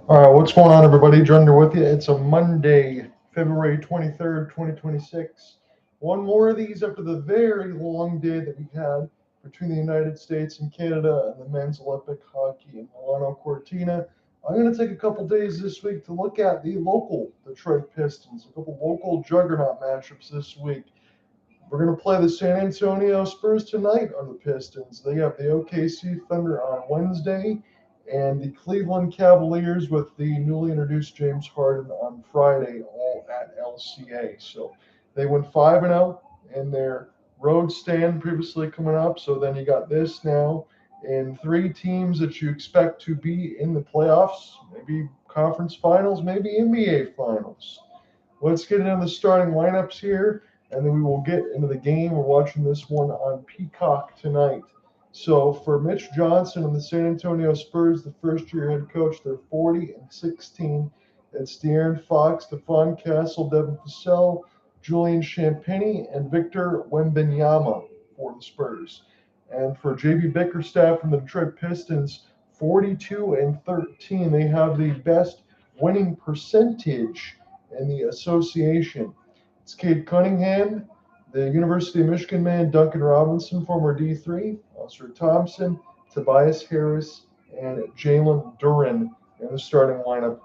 All right, what's going on, everybody? Junder with you. It's a Monday, February 23rd, 2026. One more of these after the very long day that we had between the United States and Canada and the men's Olympic hockey in Milano Cortina. I'm going to take a couple days this week to look at the local Detroit Pistons, a couple local juggernaut matchups this week. We're going to play the San Antonio Spurs tonight on the Pistons. They have the OKC Thunder on Wednesday and the Cleveland Cavaliers with the newly introduced James Harden on Friday, all at LCA. So they went 5-0 in their road stand previously coming up. So then you got this now, and three teams that you expect to be in the playoffs, maybe conference finals, maybe NBA finals. Let's get into the starting lineups here, and then we will get into the game. We're watching this one on Peacock tonight. So for Mitch Johnson and the San Antonio Spurs, the first-year head coach, they're 40-16. It's De'Aaron Fox, Stephon Castle, Devin Vassell, Julian Champagnie, and Victor Wembanyama for the Spurs. And for JB Bickerstaff from the Detroit Pistons, 42-13. They have the best winning percentage in the association. It's Cade Cunningham, the University of Michigan man, Duncan Robinson, former D3, Oscar Thompson, Tobias Harris, and Jalen Duren in the starting lineup.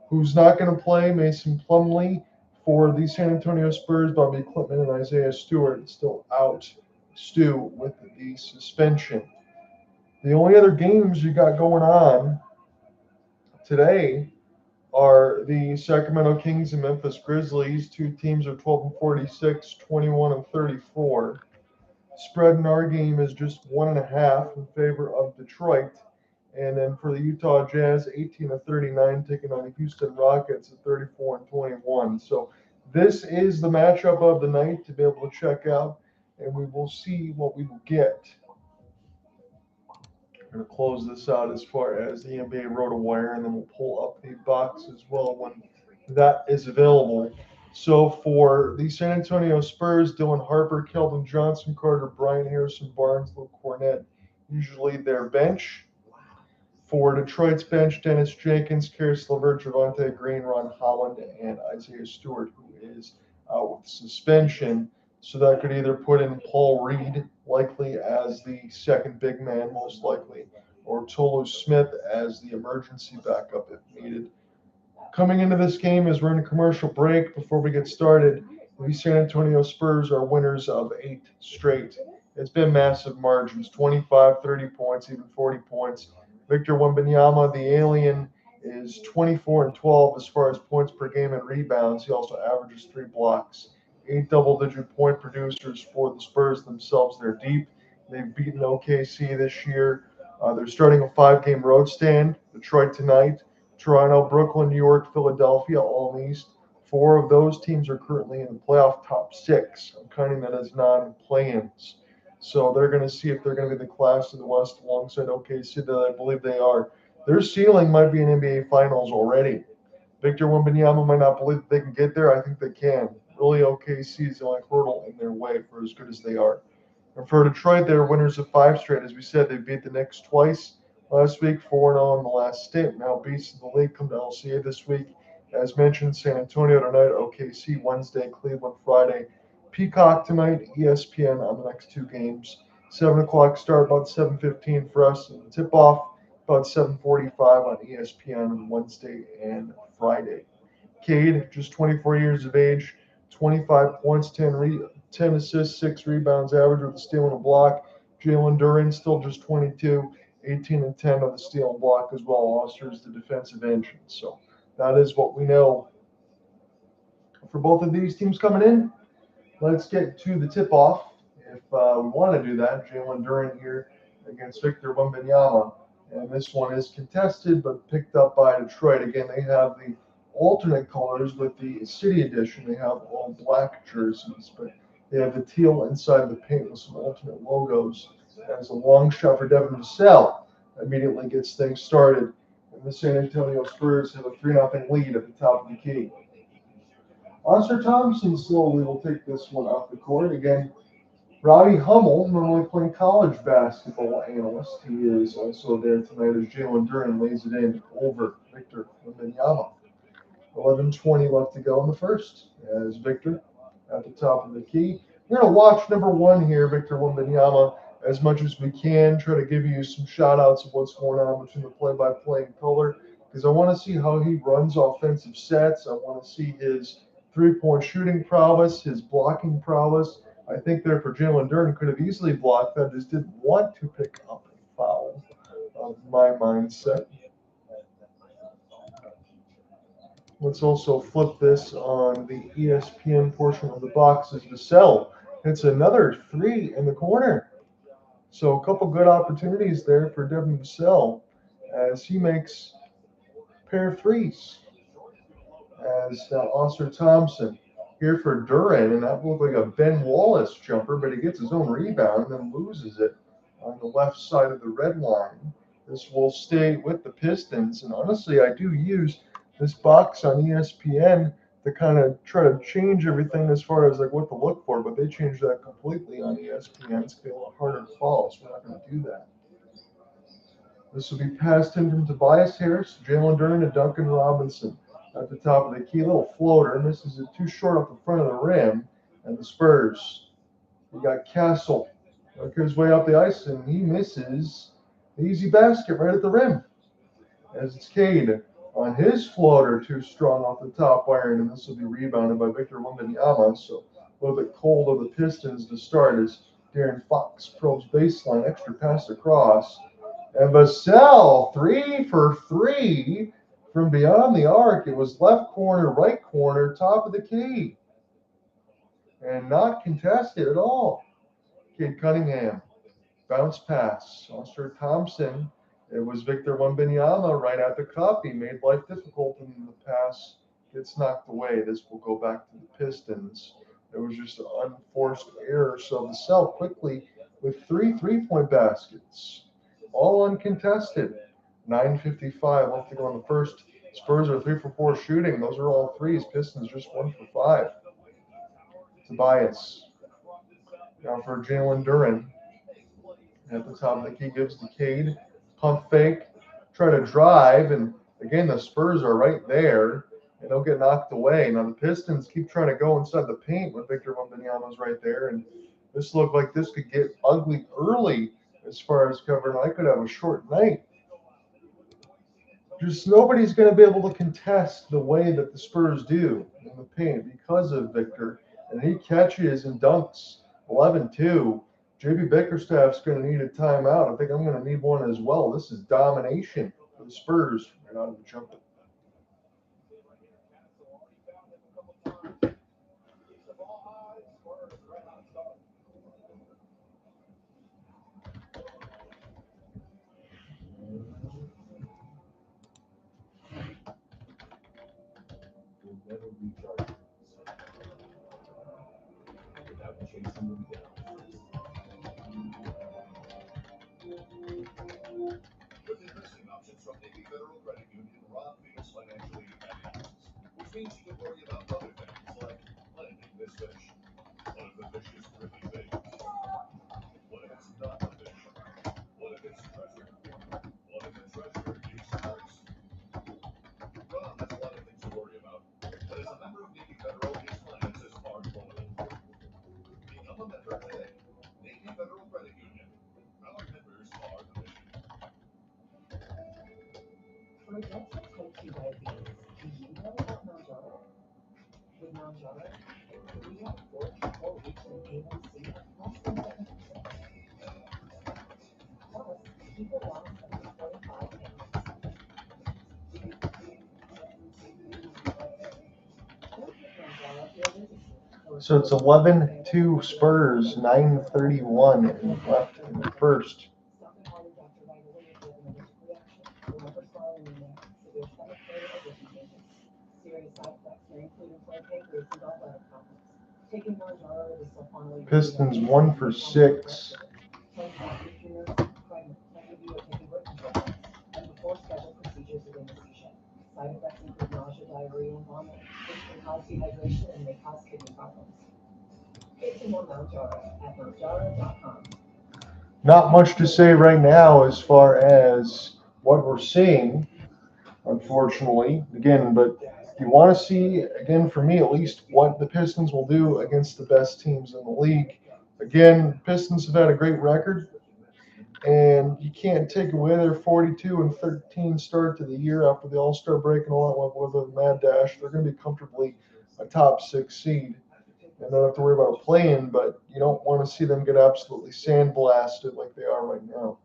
Who's not going to play? Mason Plumlee for the San Antonio Spurs. Bobby Klitman and Isaiah Stewart still out. Stu with the suspension. The only other games you got going on today are the Sacramento Kings and Memphis Grizzlies. Two teams are 12-46, 21-34. Spread in our game is just 1.5 in favor of Detroit. And then for the Utah Jazz, 18-39, taking on the Houston Rockets at 34-21. So this is the matchup of the night to be able to check out, and we will see what we will get. I'm going to close this out as far as the NBA RotoWire, and then we'll pull up the box as well when that is available. So for the San Antonio Spurs, Dylan Harper, Keldon Johnson, Carter Bryant, Harrison Barnes, Luke Kornet, usually their bench. For Detroit's bench, Dennis Jenkins, Karis LeVert, Javonte Green, Ron Holland, and Isaiah Stewart, who is out with suspension. So that could either put in Paul Reed, likely as the second big man, most likely, or Tolu Smith as the emergency backup if needed. Coming into this game as we're in a commercial break, before we get started, the San Antonio Spurs are winners of 8 straight. It's been massive margins, 25, 30 points, even 40 points. Victor Wembanyama, the alien, is 24-12 as far as points per game and rebounds. He also averages 3 blocks. 8 double-digit point producers for the Spurs themselves. They're deep. They've beaten OKC this year. They're starting a 5-game road stand. Detroit tonight, Toronto, Brooklyn, New York, Philadelphia, all in the East. 4 of those teams are currently in the playoff top 6. I'm counting that as non-play-ins. So they're going to see if they're going to be the class of the West alongside OKC that I believe they are. Their ceiling might be an NBA Finals already. Victor Wembanyama might not believe that they can get there. I think they can. Really, OKC is the only hurdle in their way for as good as they are. And for Detroit, they're winners of 5 straight. As we said, they beat the Knicks twice last week, 4-0 in the last stint. Now beasts of the league come to LCA this week. As mentioned, San Antonio tonight, OKC Wednesday, Cleveland Friday. Peacock tonight, ESPN on the next 2 games. 7 o'clock start, about 7:15 for us. Tip-off about 7:45 on ESPN on Wednesday and Friday. Cade, just 24 years of age, 25 points, 10 assists, 6 rebounds, average with a steal and a block. Jalen Duren, still just 22, 18-10 on the steal and block as well. Oster is the defensive engine. So that is what we know for both of these teams coming in. Let's get to the tip-off. If we want to do that, Jalen Duren here against Victor Wembanyama. And this one is contested but picked up by Detroit. Again, they have the alternate colors with the City Edition. They have all black jerseys, but they have the teal inside the paint with some alternate logos. As a long shot for Devin Vassell immediately gets things started. And the San Antonio Spurs have a 3-0 lead at the top of the key. Oscar Thompson slowly will take this one off the court. Again, Robbie Hummel, normally playing college basketball analyst, he is also there tonight as Jalen Duren lays it in over Victor Wembanyama. 11:20 left to go in the first as Victor at the top of the key. We're going to watch number one here, Victor Wembanyama, as much as we can. Try to give you some shout outs of what's going on between the play-by-play and color, because I want to see how he runs offensive sets. I want to see his three-point shooting prowess, his blocking prowess. I think there for Jalen Duren could have easily blocked that, just didn't want to pick up a foul of my mindset. Let's also flip this on the ESPN portion of the box as Vassell hits another three in the corner. So a couple good opportunities there for Devin Vassell as he makes a pair of threes. As Oscar Thompson here for Duren, and that looked like a Ben Wallace jumper, but he gets his own rebound and then loses it on the left side of the red line. This will stay with the Pistons, and honestly, I do use this box on ESPN to kind of try to change everything as far as like what to look for, but they changed that completely on ESPN. It's getting a lot harder to follow, so we're not going to do that. This will be passed in from Tobias Harris, Jalen Duren, and Duncan Robinson at the top of the key. Little floater, misses it too short off the front of the rim, and the Spurs. We got Castle, work his way up the ice, and he misses the easy basket right at the rim. As it's Cade on his floater, too strong off the top iron, and this will be rebounded by Victor Wembanyama. So a little bit cold of the Pistons to start as Darren Fox probes baseline, extra pass across. And Vassell, 3 for 3 from beyond the arc. It was left corner, right corner, top of the key. And not contested at all. Cade Cunningham, bounce pass. Oscar Thompson. It was Victor Wembanyama right at the cup. He made life difficult, and the pass gets knocked away. This will go back to the Pistons. It was just an unforced error. So Vassell quickly with 3 3-point baskets, all uncontested. 9:55 left to go in the first. Spurs are 3 for 4 shooting. Those are all threes. Pistons just 1 for 5. Tobias. Now for Jalen Duren. At the top of the key, gives the Cade. Pump fake. Try to drive. And again, the Spurs are right there. And they'll get knocked away. Now the Pistons keep trying to go inside the paint when Victor Wembanyama's right there. And this looked like this could get ugly early as far as covering. I could have a short night. Just nobody's going to be able to contest the way that the Spurs do in the paint because of Victor. And he catches and dunks 11-2. JB Bickerstaff's going to need a timeout. I think I'm going to need one as well. This is domination for the Spurs right out of the jumper. With investing options from Navy Federal Credit Union, Rob feels financially at ease, which means you can worry about other things like landing this fish. What if the fish is really big? What if it's not a fish? What if it's treasure? What if the treasure is yours? Rob has a lot of things to worry about, but as a member of Navy Federal, his finances aren't one of them. Become a member today. Navy Federal Credit Union. Our members are the mission. For adults with type 2 diabetes, do you know about Mounjaro? With Mounjaro, we have 4 weeks of A1C less than 7%. Plus, people lost up to 25 pounds. Don't take Mounjaro if you're allergic to it. So it's 11-2 Spurs, 9:31 left in the first. Stop and call your doctor right away if you have an allergic reaction. Remember swallowing anemia, severe stomach pain, or vision changes. Serious side effects may include inflamed pancreas and gallbladder problems. Taking Mounjaro with a sulfonylurea. Pistons 1 for 6. Contact your nurse requirement might review or taking birth control pills, and before scheduled procedures with anesthesia. Side effects include nausea, diarrhea, and vomiting, which can cause dehydration and may cause kidney problems. Get to know Mount Jara at mountjara.com. Not much to say right now as far as what we're seeing, unfortunately. Again, but you want to see, again, for me at least, what the Pistons will do against the best teams in the league. Again, Pistons have had a great record, and you can't take away their 42-13 start to the year after the All-Star break and all that with a mad dash. They're going to be comfortably a top 6 seed and don't have to worry about playing, but you don't want to see them get absolutely sandblasted like they are right now.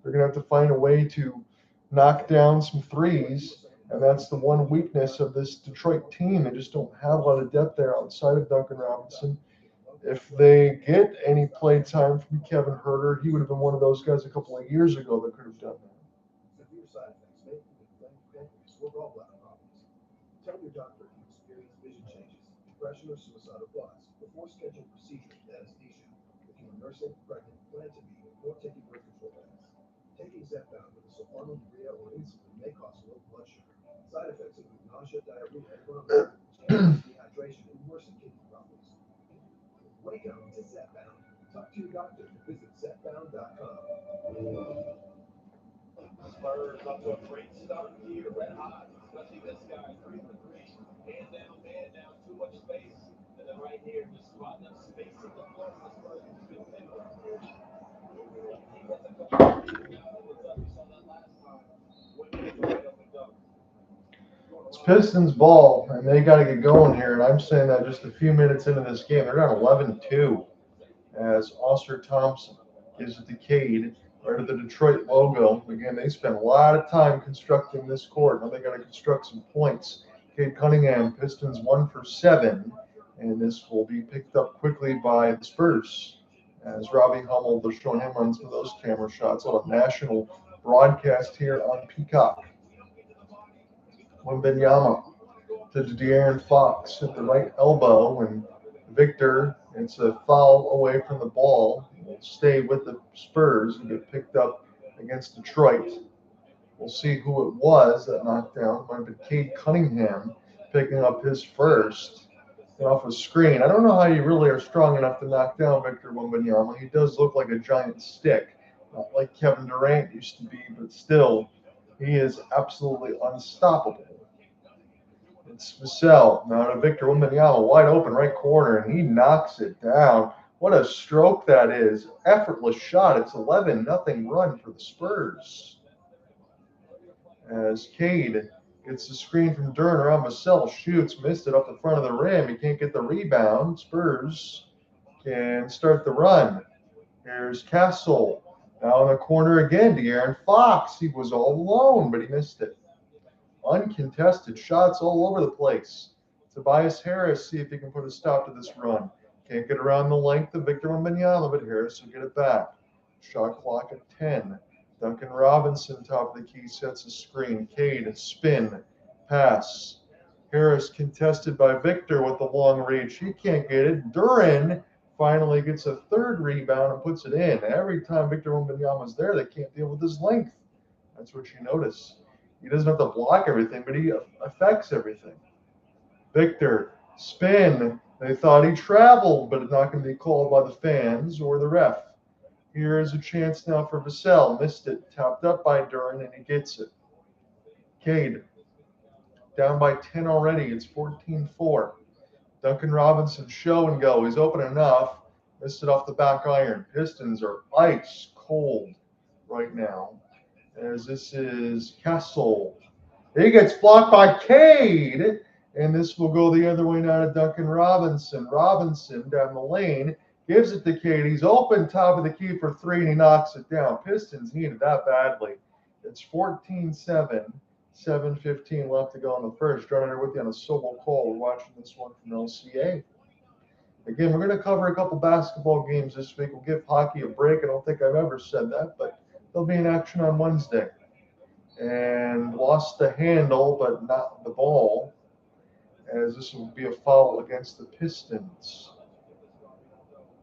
They're going to have to find a way to knock down some threes, and that's the one weakness of this Detroit team. They just don't have a lot of depth there outside of Duncan Robinson. If they get any play time from Kevin Huerter, he would have been one of those guys a couple of years ago that could have done that. Severe side effects may include pancreas or gallbladder problems. Tell your doctor if you experience vision changes, depression, or suicidal thoughts before scheduled procedure with anesthesia. If you are nursing, pregnant, plan to be, or taking birth control pills. Taking Zepbound with a sulfonyl urea or insulin may cause low blood sugar. Side effects include nausea, diarrhea, vomiting, changes, dehydration, and worsen kidney problems. Wake up to Zepbound. Talk to your doctor. Visit Zepbound.com. Spurs up to a great start here, red hot, especially this guy, 3 for 3. Man down, too much space. And then right here, just spotting up space in the floor for the Spurs. Good pickup. He gets a couple of things now that was up. We saw that last time. Wemby gets a wide open dunk. It's Pistons ball, and they got to get going here. And I'm saying that just a few minutes into this game. They're down 11-2 as Oscar Thompson gives it to Cade, right at the Detroit logo. Again, they spent a lot of time constructing this court. Now they got to construct some points. Cade Cunningham, Pistons 1 for 7, and this will be picked up quickly by the Spurs. As Robbie Hummel, they're showing him on some of those camera shots. A national broadcast here on Peacock. Wembanyama to De'Aaron Fox at the right elbow, and Victor, it's a foul away from the ball. Will stay with the Spurs and get picked up against Detroit. We'll see who it was that knocked down. It might have been Cade Cunningham picking up his first off a screen. I don't know how you really are strong enough to knock down Victor Wembanyama. He does look like a giant stick, not like Kevin Durant used to be, but still, he is absolutely unstoppable. It's Vassell now to Victor Wembanyama, wide open right corner, and he knocks it down. What a stroke that is. Effortless shot. It's 11-0 run for the Spurs. As Cade gets the screen from Durant around Vassell, shoots, missed it up the front of the rim. He can't get the rebound. Spurs can start the run. Here's Castle. Now in the corner again, De'Aaron Fox. He was all alone, but he missed it. Uncontested shots all over the place. Tobias Harris, see if he can put a stop to this run. Can't get around the length of Victor Wembanyama, but Harris will get it back. Shot clock at 10. Duncan Robinson, top of the key, sets a screen. Cade, spin, pass. Harris contested by Victor with the long reach. He can't get it. Duran finally gets a third rebound and puts it in. Every time Victor Wembanyama's there, they can't deal with his length. That's what you notice. He doesn't have to block everything, but he affects everything. Victor, spin. They thought he traveled, but it's not going to be called by the fans or the ref. Here is a chance now for Vassell. Missed it. Tapped up by Duran, and he gets it. Cade, down by 10 already. It's 14-4. Duncan Robinson, show and go. He's open enough. Missed it off the back iron. Pistons are ice cold right now, as this is Castle. He gets blocked by Cade, and this will go the other way now to Duncan Robinson. Robinson down the lane, gives it to Cade. He's open top of the key for 3, and he knocks it down. Pistons needed that badly. It's 14-7, 7:15 left to go in the first. John and I are with you on a solo call. We're watching this one from LCA. Again, we're going to cover a couple basketball games this week. We'll give hockey a break. I don't think I've ever said that, but they'll be in action on Wednesday. And lost the handle, but not the ball, as this will be a foul against the Pistons.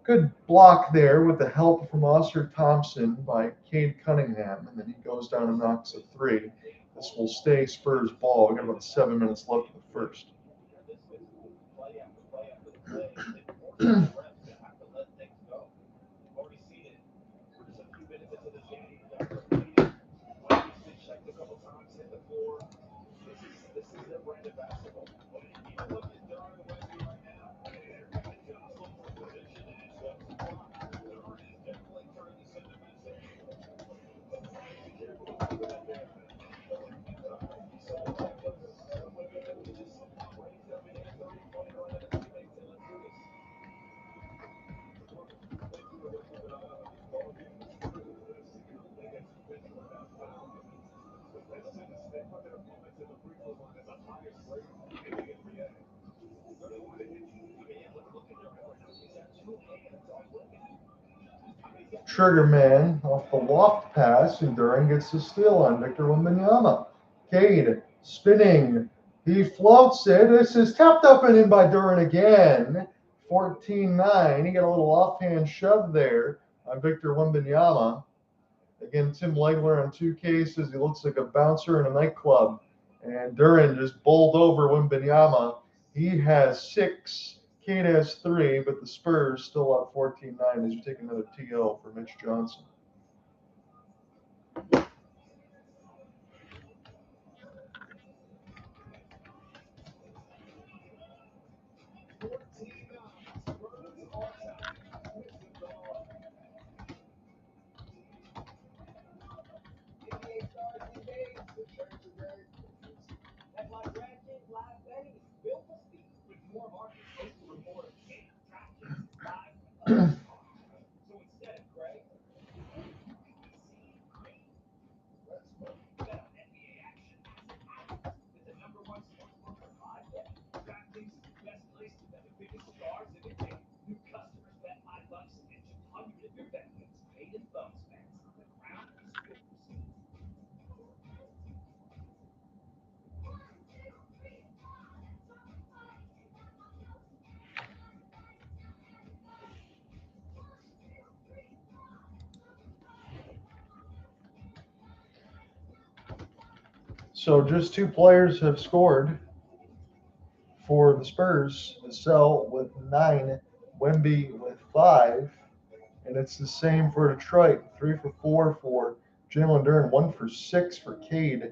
Good block there with the help from Oscar Thompson by Cade Cunningham, and then he goes down and knocks a 3. This will stay Spurs ball. We've got about 7 minutes left in the first. have to let things go. Already seen it. We're just a few minutes into this game. That first meeting, Wemby's been checked a couple times, hit the floor. This is their brand of basketball. But even look at Durant and Wemby right now. They're kind of jostling for position and it's just Durant is definitely turning this into Vassell. Be careful with that there. So Wemby just raised up in here 30-20 running his teammates and let's do this. Trigger man off the loft pass, and Durant gets the steal on Victor Wembanyama. Cade spinning. He floats it. This is tapped up and in by Durant again. 14-9. He got a little offhand shove there on Victor Wembanyama. Again, Tim Legler on 2K says he looks like a bouncer in a nightclub. And Durant just bowled over Wembanyama. He has 6. Cade has 3, but the Spurs still up 14-9 as you take another TO for Mitch Johnson. That's why DraftKings Live Betting is built to speed with more markets for more game DraftKings Live. So instead of Greg, bet on NBA action is the #1 sportsbook for live betting. DraftKings is the best place to bet the biggest stars in the game. New customers bet $5 and get 200 of your bet wins paid in bonus bets on the ground and spin receipts. So just 2 players have scored for the Spurs. Vassell with 9, Wemby with 5, and it's the same for Detroit. 3 for 4 for Jalen Duren, 1 for 6 for Cade.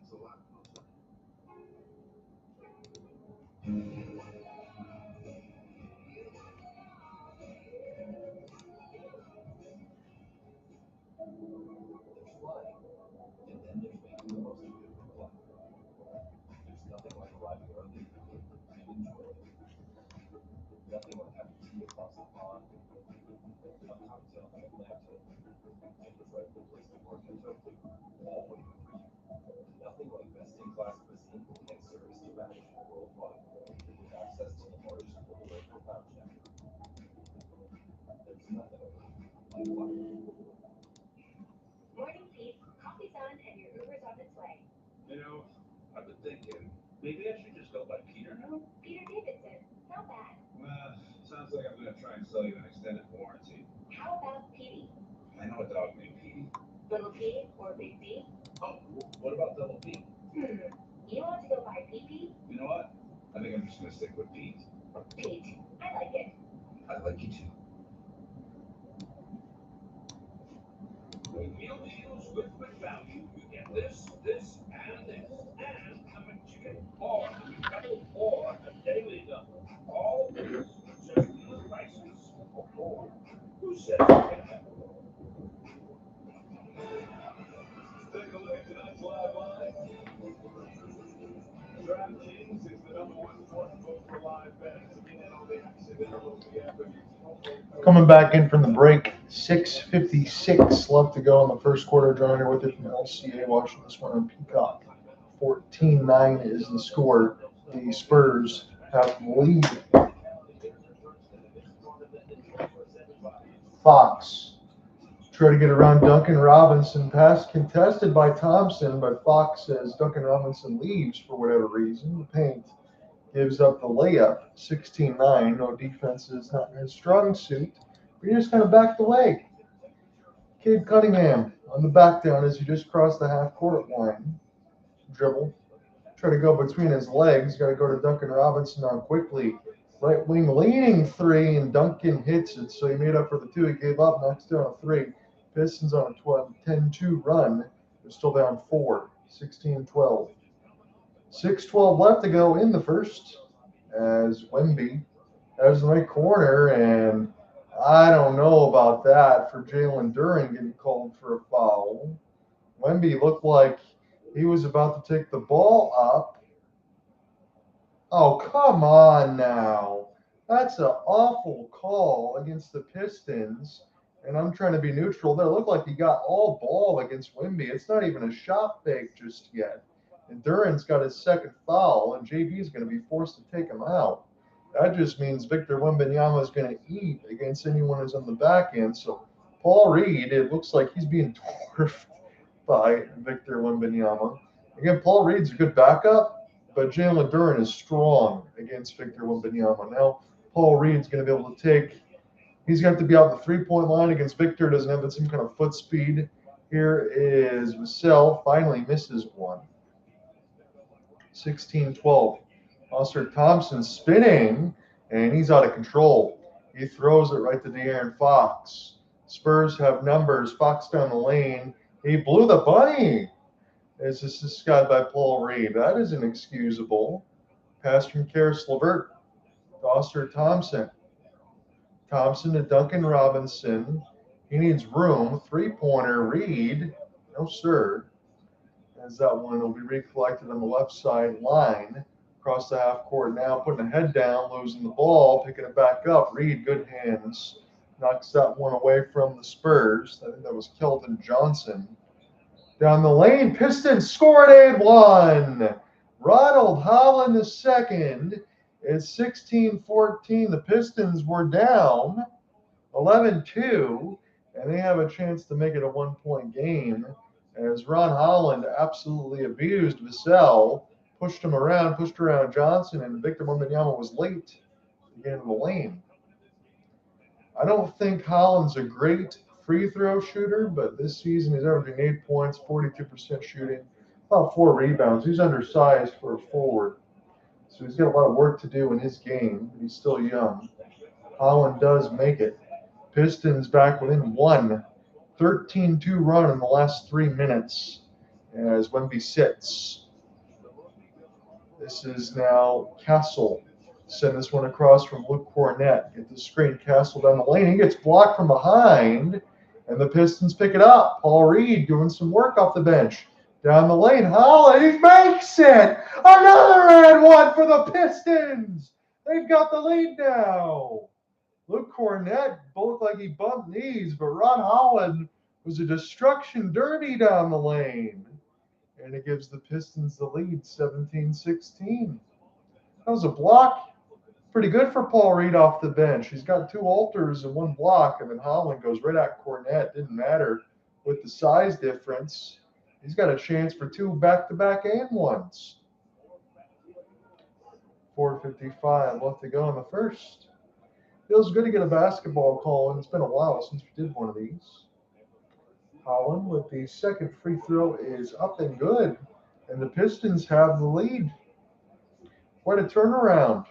It's a lot closer. There's flying, and then there's making the most of it from flying. There's nothing like arriving early and enjoy it. Nothing like having tea across the pond, a cocktail in Atlanta, and the right place to work in Tokyo, all waiting for you. Nothing like best-in-class cuisine and service to match worldwide, with access to the largest global airport lounge network. There's nothing like flying. Morning, Pete. Coffee's on and your Uber's on its way. You know, I've been thinking, maybe I should just go by Peter now? Peter Davidson. Not bad. Sounds like I'm gonna try and sell you an extended warranty. How about Petey? I know a dog named Petey. Little P or Big D? Oh, what about Double P? You want to go by PP? You know what? I think I'm just gonna stick with Pete. Pete. I like it. I like you too. With meal deals with quick value, you get this, and this. And coming to get more, double or a daily double. All this, just these prices for more. Who said you can have more? Take a look at tonight's live line. DraftKings is the #1 sportsbook for live betting. To get in on the action, download the app and use promo code. Coming back in from the break, 6:56 left to go in the first quarter. John here with you from LCA, watching this one on Peacock. 14-9 is the score. The Spurs have the lead. Fox try to get around Duncan Robinson. Pass contested by Thompson, but Fox says Duncan Robinson leaves for whatever reason. The paint. gives up the layup, 16-9. No defense is not his strong suit. But he just kind of backed away. Cade Cunningham on the back down as he just crossed the half-court line. Dribble. Try to go between his legs. Got to go to Duncan Robinson on quickly. Right wing leaning three, and Duncan hits it. So he made up for the two he gave up. Knocks down a three. Pistons on a 10-2 run. They're still down 4, 16-12. 6:12 left to go in the first as Wemby has the right corner, and I don't know about that for Jalen Duren getting called for a foul. Wemby looked like he was about to take the ball up. Oh, come on now. That's an awful call against the Pistons. And I'm trying to be neutral there. It looked like he got all ball against Wemby. It's not even a shot fake just yet. And Duren's got his second foul, and JB's going to be forced to take him out. That just means Victor Wembanyama is going to eat against anyone who's on the back end. So Paul Reed, it looks like he's being dwarfed by Victor Wembanyama. Again, Paul Reed's a good backup, but Jalen Duren is strong against Victor Wembanyama. Now, Paul Reed's going to be able to take – he's got to be out the three-point line against Victor. Doesn't have some kind of foot speed. Here is Vassell. Finally misses one. 16-12. Oscar Thompson spinning, and he's out of control. He throws it right to De'Aaron Fox. Spurs have numbers. Fox down the lane. He blew the bunny. This is this guy by Paul Reed. That is inexcusable. Pass from Karis LeVert to Oscar Thompson. Thompson to Duncan Robinson. He needs room. Three-pointer. Reed. No, sir. As that one will be recollected on the left side line. Across the half court now, putting a head down, losing the ball, picking it back up. Reed, good hands. Knocks that one away from the Spurs. I think that was Keldon Johnson. Down the lane, Pistons scored 8-1. Ronald Holland the second. It's 16-14. The Pistons were down 11-2, and they have a chance to make it a one-point game as Ron Holland absolutely abused Vassell, pushed around Johnson, and Victor Wembanyama was late to get in the lane. I don't think Holland's a great free throw shooter, but this season he's averaging 8 points, 42% shooting, about 4 rebounds. He's undersized for a forward, so he's got a lot of work to do in his game. He's still young. Holland does make it. Pistons back within 1. 13-2 run in the last 3 minutes as Wemby sits. This is now Castle. Send this one across from Luke Kornet. Get the screen. Castle down the lane. He gets blocked from behind, and the Pistons pick it up. Paul Reed doing some work off the bench. Down the lane. Holland, he makes it! Another and one for the Pistons! They've got the lead now. Luke Kornet looked like he bumped knees, but Ron Holland was a destruction derby down the lane. And it gives the Pistons the lead, 17-16. That was a block. Pretty good for Paul Reed off the bench. He's got 2 alters and 1 block, and then Holland goes right at Kornet. Didn't matter with the size difference. He's got a chance for 2 back-to-back and ones. 4:55 left to go in the first. Feels good to get a basketball call, and it's been a while since we did one of these. Holland with the second free throw is up and good, and the Pistons have the lead. What a turnaround.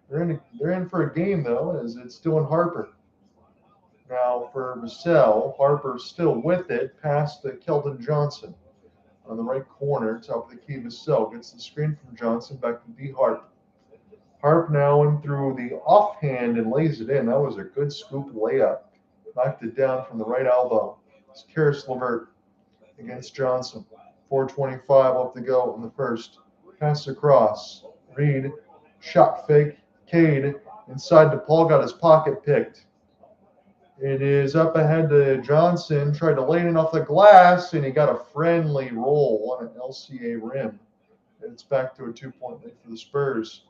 They're in for a game, though, as it's Dylan Harper. Now for Vassell, Harper still with it, past the Keldon Johnson. On the right corner, top of the key, Vassell gets the screen from Johnson, back to D. Harp. Harp now in through the offhand and lays it in. That was a good scoop layup. Knocked it down from the right elbow. It's Karis LeVert against Johnson. 4:25 left to go in the first. Pass across. Reed, shot fake. Cade inside to Paul, got his pocket picked. It is up ahead to Johnson. Tried to lay it in off the glass, and he got a friendly roll on an LCA rim. And it's back to a 2-point lead for the Spurs.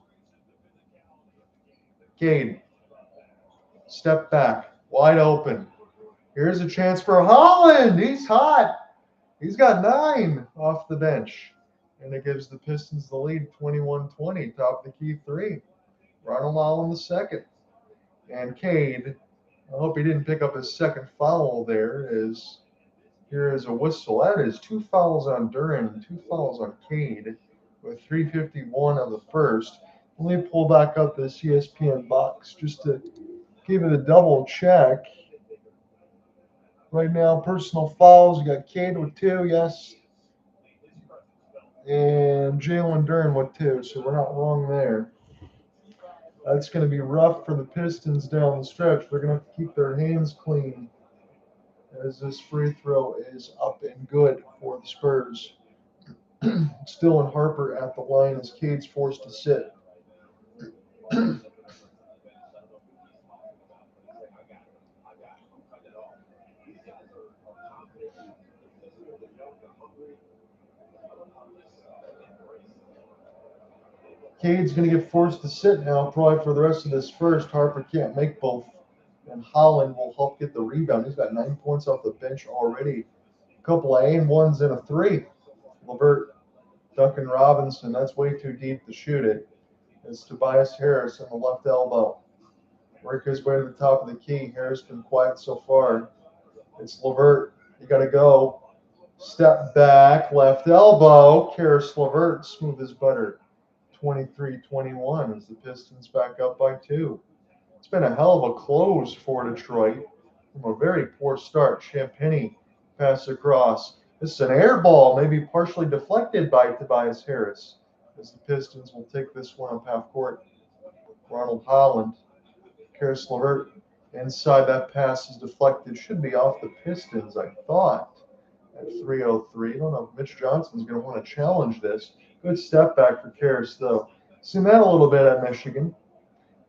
Cade, step back, wide open. Here's a chance for Holland. He's hot. He's got 9 off the bench. And it gives the Pistons the lead 21-20, top of the key three. Ronald Holland the second. And Cade, I hope he didn't pick up his second foul there, as here is a whistle. That is 2 fouls on Duran and 2 fouls on Cade with 3:51 of the first. Let me pull back up this ESPN box just to give it a double check. Right now, personal fouls, you got Cade with 2, yes. And Jalen Duran with 2, so we're not wrong there. That's going to be rough for the Pistons down the stretch. They're going to have to keep their hands clean as this free throw is up and good for the Spurs. Still in Harper at the line as Cade's forced to sit. Cade's going to get forced to sit now probably for the rest of this first. Harper can't make both. And Holland will help get the rebound. He's got 9 points off the bench already. A couple of and-ones and a 3. LeVert, Duncan Robinson, that's way too deep to shoot it. It's Tobias Harris on the left elbow. Work his way to the top of the key. Harris been quiet so far. It's LeVert. You got to go. Step back, left elbow. Karis LeVert, smooth as butter. 23-21 as the Pistons back up by 2. It's been a hell of a close for Detroit from a very poor start. Champagnie pass across. This is an air ball, maybe partially deflected by Tobias Harris, as the Pistons will take this one up half court. Ronald Holland, Karis LeVert, inside. That pass is deflected. Should be off the Pistons, I thought, at 3:03. I don't know if Mitch Johnson's going to want to challenge this. Good step back for Karis, though. Seen that a little bit at Michigan.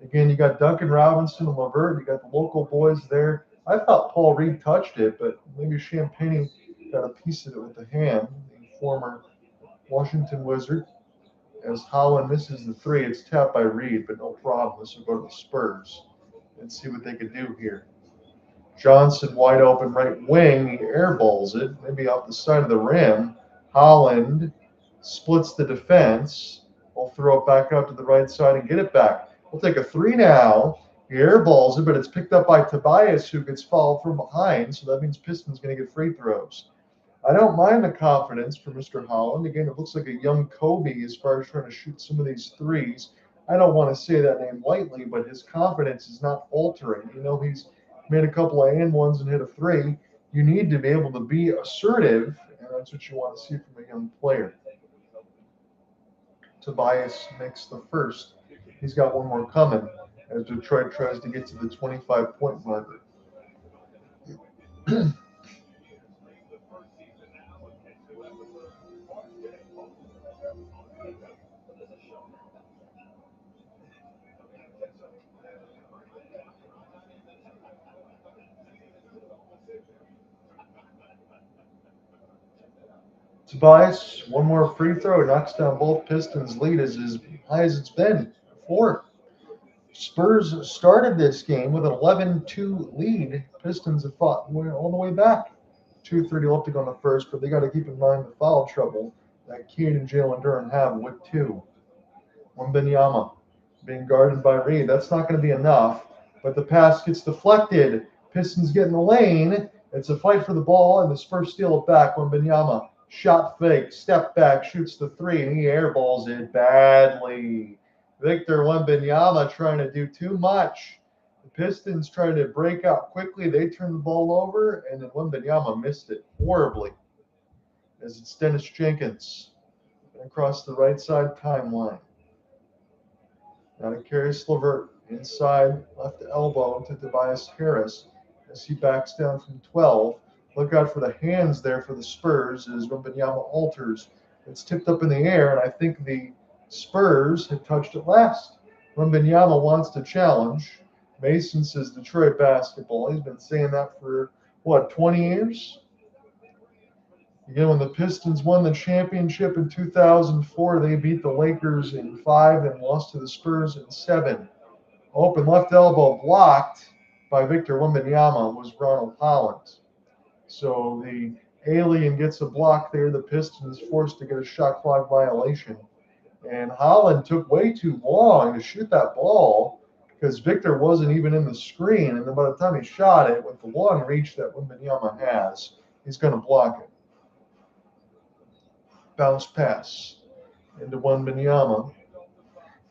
Again, you got Duncan Robinson and LeVert. You got the local boys there. I thought Paul Reed touched it, but maybe Champagnie got a piece of it with the hand, the former Washington Wizard. As Holland misses the 3, it's tapped by Reed, but no problem. This will go to the Spurs and see what they can do here. Johnson wide open right wing. He airballs it, maybe off the side of the rim. Holland splits the defense. We'll throw it back out to the right side and get it back. We'll take a 3 now. He airballs it, but it's picked up by Tobias, who gets fouled from behind. So that means Pistons going to get free throws. I don't mind the confidence for Mr. Holland. Again, it looks like a young Kobe as far as trying to shoot some of these threes. I don't want to say that name lightly, but his confidence is not altering. You know, he's made a couple of and-ones and hit a 3. You need to be able to be assertive, and that's what you want to see from a young player. Tobias makes the first. He's got one more coming as Detroit tries to get to the 25-point marker. Tobias, one more free throw, knocks down both Pistons' lead as high as it's been before. Spurs started this game with an 11-2 lead. Pistons have fought all the way back. 2:30 left to go in the first, but they got to keep in mind the foul trouble that Cade and Jalen Duran have with 2. Wembanyama being guarded by Reed. That's not going to be enough, but the pass gets deflected. Pistons get in the lane. It's a fight for the ball, and the Spurs steal it back. Wembanyama, shot fake, step back, shoots the 3, and he airballs it badly. Victor Wembanyama trying to do too much. The Pistons trying to break out quickly. They turn the ball over, and then Wembanyama missed it horribly. As it's Dennis Jenkins across the right side timeline. Now to Karis LeVert inside left elbow to Tobias Harris as he backs down from 12. Look out for the hands there for the Spurs as Wembanyama alters. It's tipped up in the air, and I think the Spurs had touched it last. Wembanyama wants to challenge. Mason says Detroit basketball. He's been saying that for, 20 years? Again, when the Pistons won the championship in 2004, they beat the Lakers in 5 and lost to the Spurs in 7. Open left elbow blocked by Victor Wembanyama was Ronald Holland. So the Alien gets a block there. The Pistons forced to get a shot clock violation. And Holland took way too long to shoot that ball because Victor wasn't even in the screen. And then by the time he shot it, with the long reach that Wembanyama has, he's going to block it. Bounce pass into Wembanyama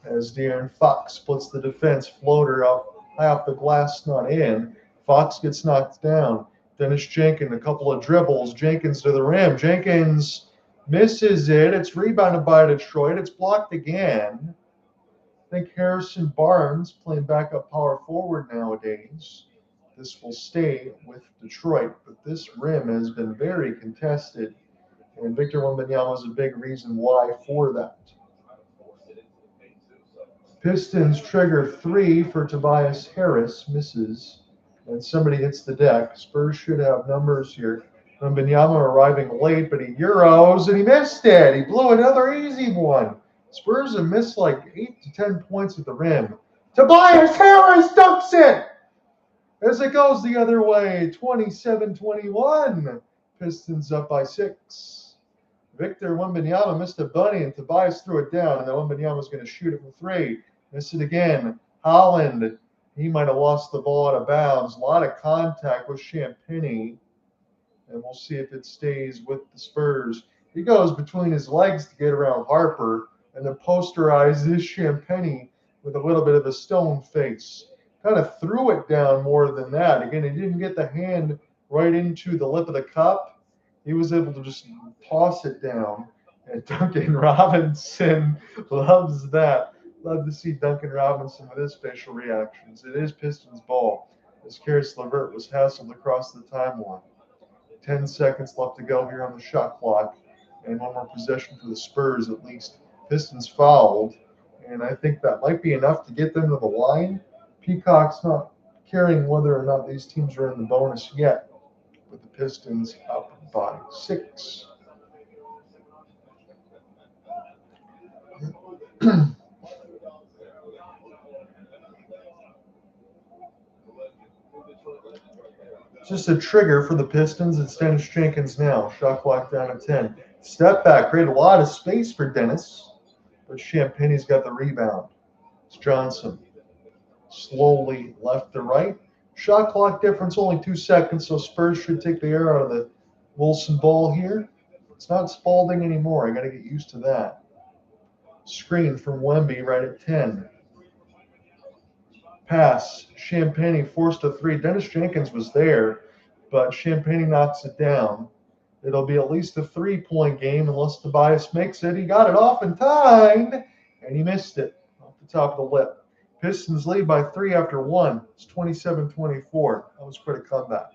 as De'Aaron Fox splits the defense. Floater up high off the glass, not in. Fox gets knocked down. Dennis Jenkins, a couple of dribbles. Jenkins to the rim. Jenkins misses it. It's rebounded by Detroit. It's blocked again. I think Harrison Barnes playing backup power forward nowadays. This will stay with Detroit, but this rim has been very contested, and Victor Wembanyama is a big reason why for that. Pistons trigger 3 for Tobias Harris, misses, and somebody hits the deck. Spurs should have numbers here. Wembanyama arriving late, but he Euros, and he missed it. He blew another easy one. Spurs have missed like 8 to 10 points at the rim. Tobias Harris dunks it as it goes the other way, 27-21. Pistons up by 6. Victor Wembanyama missed a bunny, and Tobias threw it down, and then Wembanyama's going to shoot it for 3. Miss it again. Holland, he might have lost the ball out of bounds. A lot of contact with Champagnie, and we'll see if it stays with the Spurs. He goes between his legs to get around Harper, and then posterizes Champagnie with a little bit of a stone face. Kind of threw it down more than that. Again, he didn't get the hand right into the lip of the cup. He was able to just toss it down. And Duncan Robinson loves that. Love to see Duncan Robinson with his facial reactions. It is Pistons ball as Karis LeVert was hassled across the timeline. 10 seconds left to go here on the shot clock, and one more possession for the Spurs at least. Pistons fouled, and I think that might be enough to get them to the line. Peacock's not caring whether or not these teams are in the bonus yet, with the Pistons up by 6. Just a trigger for the Pistons. It's Dennis Jenkins now. Shot clock down to 10. Step back. Create a lot of space for Dennis, but Champagnie's got the rebound. It's Johnson. Slowly left to right. Shot clock difference only 2 seconds, so Spurs should take the air out of the Wilson ball here. It's not Spalding anymore. I got to get used to that. Screen from Wemby right at 10. Pass. Champagnie forced a 3. Dennis Jenkins was there, but Champagnie knocks it down. It'll be at least a 3-point game unless Tobias makes it. He got it off in time, and he missed it off the top of the lip. Pistons lead by 3 after 1. It's 27-24. That was quite a comeback.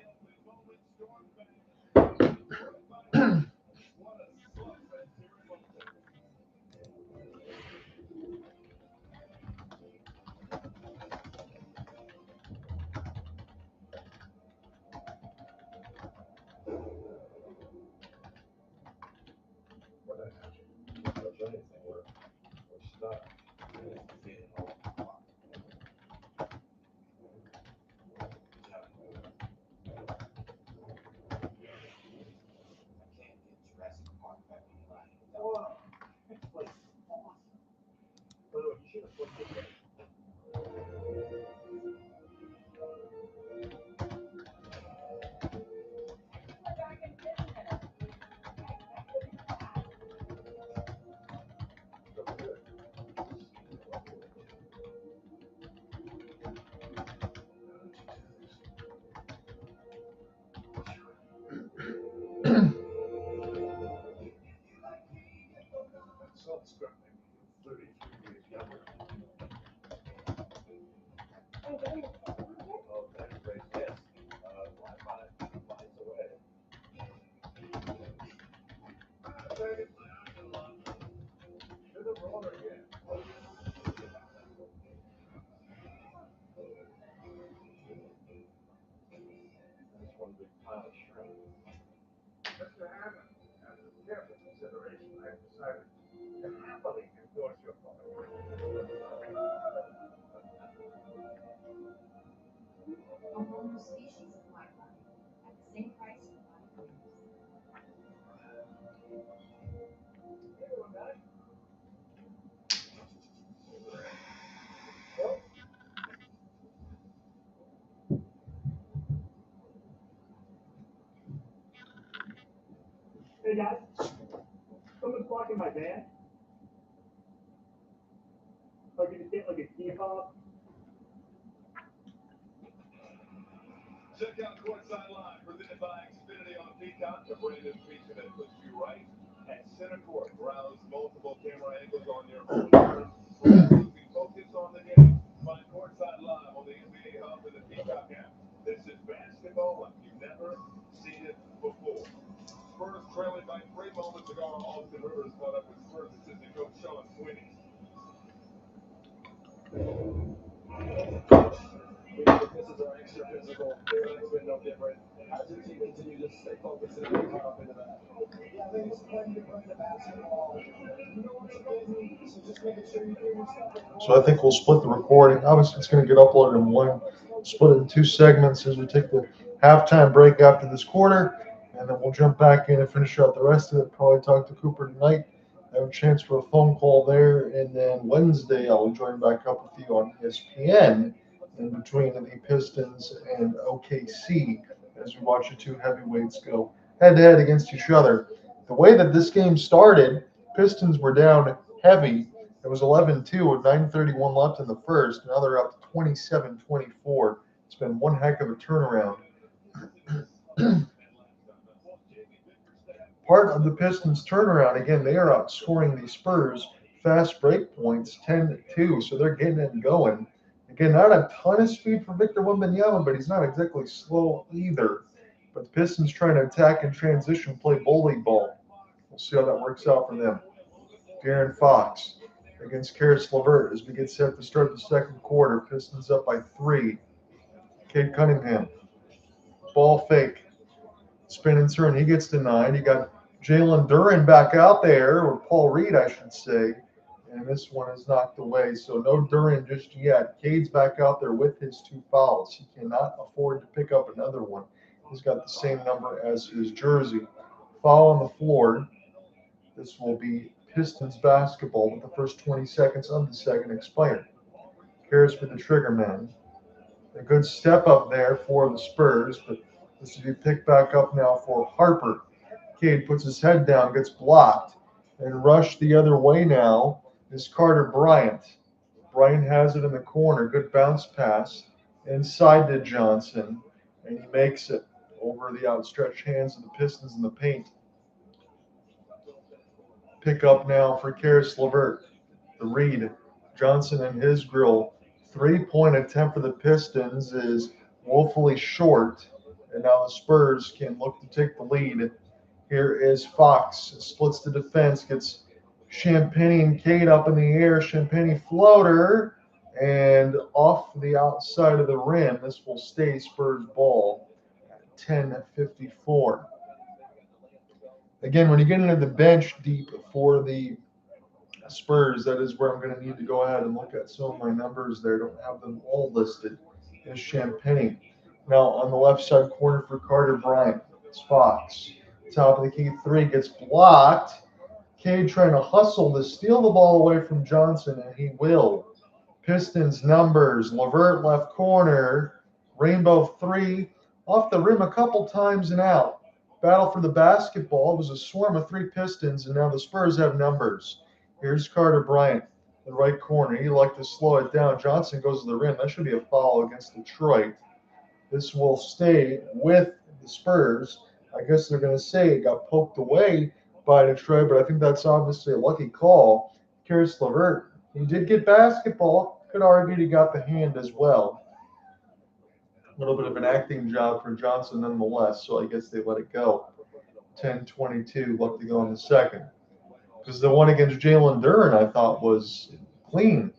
guys, someone's blocking my van. Like you get like a key fob. Check out Courtside Live, presented by Xfinity on Peacock, a brand new feature that puts you right at center court. Browse multiple camera angles on your phone. Losing focus on the game. Find Courtside Live on the NBA Hub and the Peacock app. This is basketball like you've never seen it before. Spurs trailing by 3 moments ago. Austin Rivers caught up with Spurs assistant coach Sean Sweeney. The Pistons are extra physical. It's been no different. How does your team continue to stay focused and get caught up into that? Yeah, I think it's playing to bring the basketball. You know what's busy, so just making sure you do your stuff. So I think we'll split the recording. Obviously, it's going to get uploaded in one, split it in 2 segments as we take the halftime break after this quarter, and then we'll jump back in and finish out the rest of it. Probably talk to Cooper tonight. I have a chance for a phone call there, and then Wednesday I'll join back up with you on ESPN in between the Pistons and OKC as we watch the 2 heavyweights go head-to-head against each other. The way that this game started, Pistons were down heavy. It was 11-2 with 9:31 left in the first. Now they're up to 27-24. It's been one heck of a turnaround. Part of the Pistons' turnaround, again, they are outscoring the Spurs fast break points 10-2, so they're getting it going. Again, not a ton of speed for Victor Wembanyama, but he's not exactly slow either. But the Pistons trying to attack and transition, play bully ball. We'll see how that works out for them. De'Aaron Fox against Karis LeVert as we get set to start the second quarter. Pistons up by 3. Cade Cunningham. Ball fake. Spin and turn. He gets denied. You got Jalen Duren back out there, or Paul Reed, I should say. And this one is knocked away. So no Duren just yet. Cade's back out there with his 2 fouls. He cannot afford to pick up another one. He's got the same number as his jersey. Foul on the floor. This will be Pistons basketball with the first 20 seconds of the second expired. Cares for the trigger man. A good step up there for the Spurs, but this will be picked back up now for Harper. Cade puts his head down, gets blocked, and rushed the other way now is Carter Bryant. Bryant has it in the corner. Good bounce pass inside to Johnson, and he makes it over the outstretched hands of the Pistons in the paint. Pick up now for Karis LeVert. The read. Johnson and his grill. 3-point attempt for the Pistons is woefully short, and now the Spurs can look to take the lead. Here is Fox. Splits the defense, gets Champagnie and Cade up in the air. Champagnie floater, and off the outside of the rim. This will stay Spurs ball at 10:54. Again, when you get into the bench deep for the Spurs, that is where I'm going to need to go ahead and look at some of my numbers there. Don't have them all listed. Is Champagnie. Now on the left side corner for Carter Bryant, it's Fox. Top of the key 3 gets blocked. Cade trying to hustle to steal the ball away from Johnson, and he will. Pistons numbers. LeVert left corner. Rainbow 3 off the rim a couple times and out. Battle for the basketball. It was a swarm of 3 Pistons, and now the Spurs have numbers. Here's Carter Bryant, the right corner. He'd like to slow it down. Johnson goes to the rim. That should be a foul against Detroit. This will stay with the Spurs. I guess they're going to say it got poked away by Detroit, but I think that's obviously a lucky call. Karis LeVert, he did get basketball. Could argue he got the hand as well. A little bit of an acting job for Johnson nonetheless, so I guess they let it go. 10-22, left to go in the second. Because the one against Jalen Duren I thought was clean.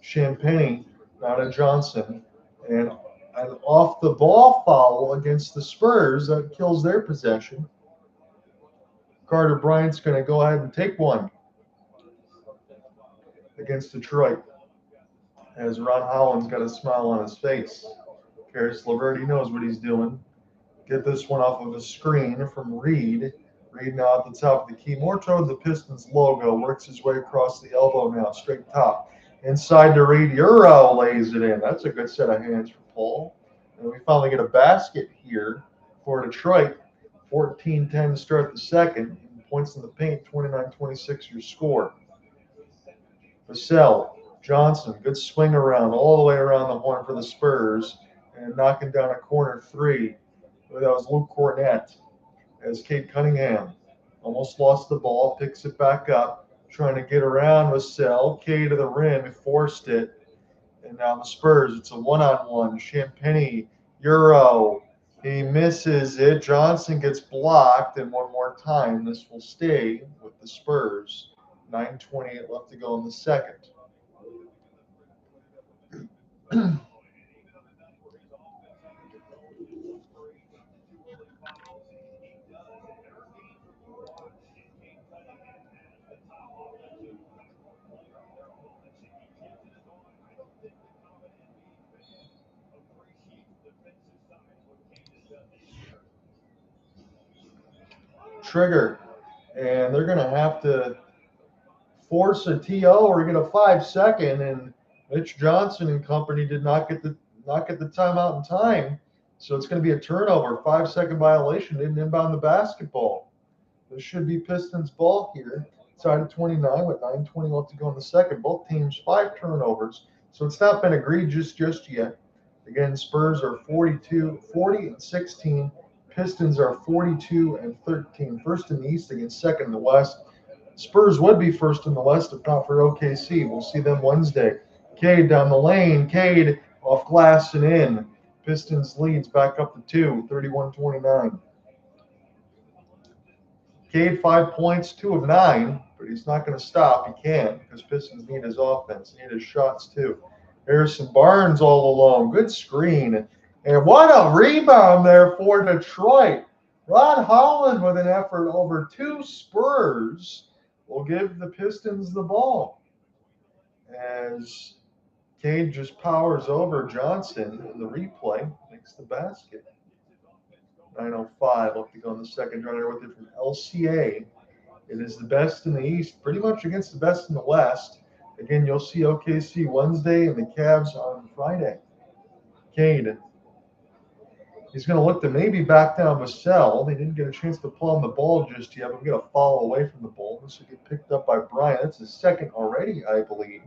Champagnie, not a Johnson. And an off the ball foul against the Spurs that kills their possession. Carter Bryant's going to go ahead and take one against Detroit. As Ron Holland's got a smile on his face. Karis LeVert, he knows what he's doing. Get this one off of a screen from Reed. Reed now at the top of the key, more toward the Pistons logo. Works his way across the elbow now, straight top. Inside to Reed, Euro lays it in. That's a good set of hands for Paul. And we finally get a basket here for Detroit. 14-10 to start the second. points in the paint, 29-26 your score. Vassell, Johnson, good swing around all the way around the horn for the Spurs and knocking down a corner three. That was Luke Kornet as Cade Cunningham almost lost the ball, picks it back up, trying to get around Vassell. Cade to the rim, he forced it. And now the Spurs, it's a one-on-one. Champagnie, Euro, he misses it. Johnson gets blocked, and one more time, this will stay with the Spurs. 9:28 left to go in the second. Trigger, and they're going to have to force a TO or get a 5-second, and Mitch Johnson and company did not get the timeout in time, so it's going to be a turnover. 5-second violation, didn't inbound the basketball. This should be Pistons ball here. Side of 29 with 9:20 left to go in the second. Both teams 5 turnovers, so it's not been egregious just yet. Again, Spurs are 40-16. Pistons are 42-13. First in the East against second in the West. Spurs would be first in the West if not for OKC. We'll see them Wednesday. Cade down the lane. Cade off glass and in. Pistons leads back up to 2, 31-29. Cade 5 points, 2 of 9, but he's not going to stop. He can't because Pistons need his offense, need his shots too. Harrison Barnes all alone. Good screen. And what a rebound there for Detroit. Rod Holland with an effort over 2 Spurs will give the Pistons the ball. As Cade just powers over Johnson in the replay, makes the basket. 9:05 left to go in the second. Runner with it from LCA. It is the best in the East, pretty much against the best in the West. Again, you'll see OKC Wednesday and the Cavs on Friday. Cade. He's going to look to maybe back down Vassell. They didn't get a chance to pull on the ball just yet, but we got to follow away from the ball. This will get picked up by Bryant. That's his second already, I believe.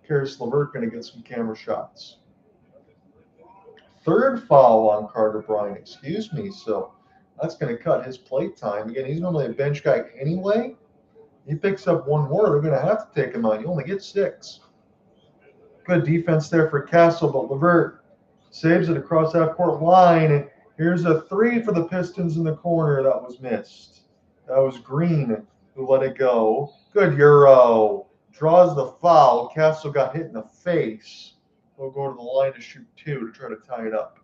Karis LeVert going to get some camera shots. Third foul on Carter Bryant, excuse me. So that's going to cut his play time. Again, he's normally a bench guy anyway. He picks up one more. They're going to have to take him out. You only get 6. Good defense there for Castle, but LeVert saves it across half-court line. And here's a 3 for the Pistons in the corner that was missed. That was Green who let it go. Good Euro. Draws the foul. Castle got hit in the face. He'll go to the line to shoot 2 to try to tie it up.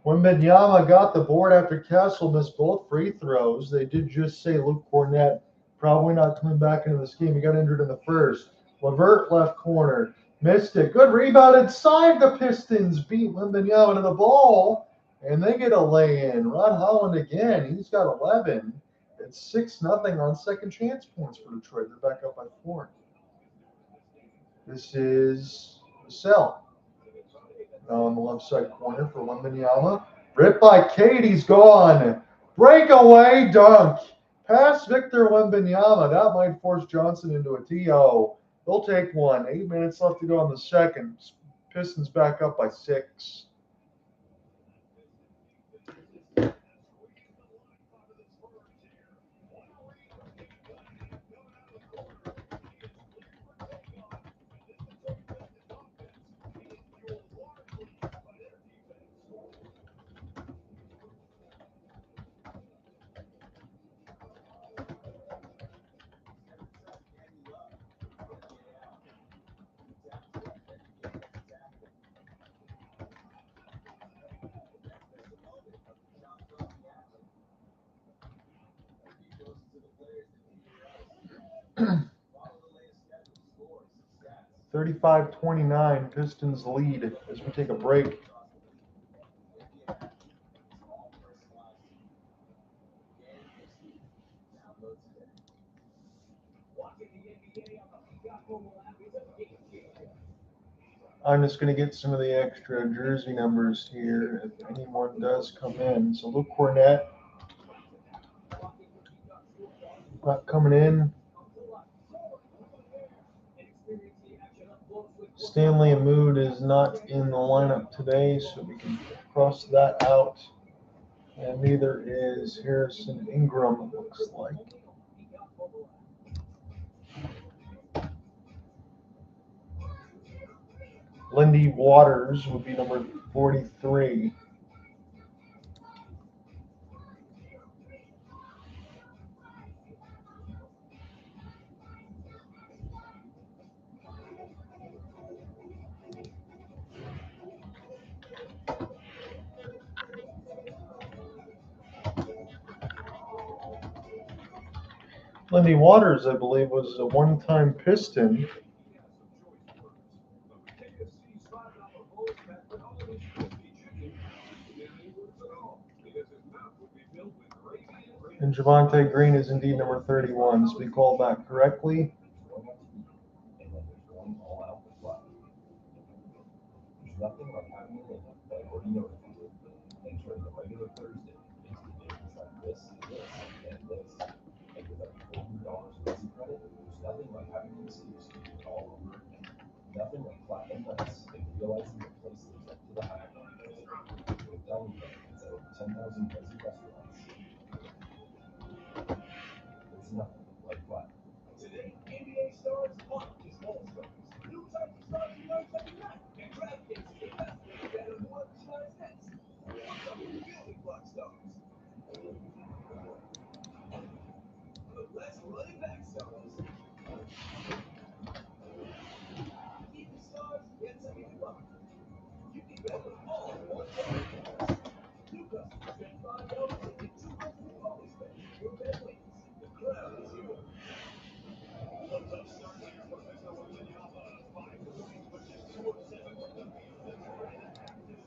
Wembanyama got the board after Castle missed both free throws. They did just say Luke Kornet probably not coming back into this game. He got injured in the first. LeVert left corner. Missed it. Good rebound inside. The Pistons beat Wembanyama to the ball, and they get a lay-in. Rod Holland again. He's got 11. It's 6-0 on second chance points for Detroit. They're back up by 4. This is Vassell. Now on the left side corner for Wembanyama. Ripped by Cade. He's gone. Breakaway dunk. Pass Victor Wembanyama. That might force Johnson into a TO. They'll take one. 8 minutes left to go in the second. Pistons back up by 6. 35-29, Pistons lead as we take a break. I'm just going to get some of the extra jersey numbers here if anyone does come in. So Luke Kornet not coming in. Stanley and Umude is not in the lineup today, so we can cross that out. And neither is Harrison Ingram, it looks like. Lindy Waters would be number 43. Lindy Waters, I believe, was a one-time Piston. And Javonte Green is indeed number 31, so we called that correctly. Nothing like having a lineup that already knows you and turn the regular Thursday into the days like this, and with up to $400 in easy credit, there's nothing like having an excuse to do it all over again. Nothing like platinum nights and realizing the place lives up to the hype. With dining plans at over 10,000 busy restaurants. There's nothing like platinum. Today, NBA stars aren't just all stars. New types of stars unite every night. And DraftKings is the best way to bet on what starts next. What's up with the building block stars? The less running back stars. Keep the stars, get some in luck. You can bet them all in one place. New customers spend $5 and get $200 in bonus bet. Your bet wins. The crowd is yours. What's up, stars? Here's Professor Wembanyama. 5 points, but just 2 of 7 from the field. That's 4.5 2.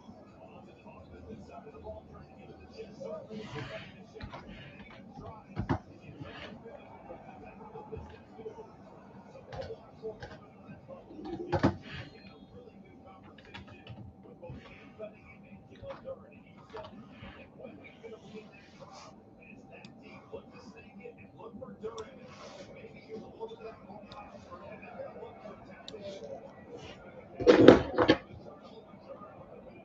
On to the offensive side of the ball, trying to get to the chest. Harper with the recognition. And tries. He can make the benefit from that. That's what the Pistons do. So they'll watch for coming on that bubble. Get a really good conversation with both Champagnie and Keldon. And he said it. And Wemby's going to be in that crowd. As that team look to snake it and look for Durant. Maybe here's a look at that ball pass for him. Look for tapping.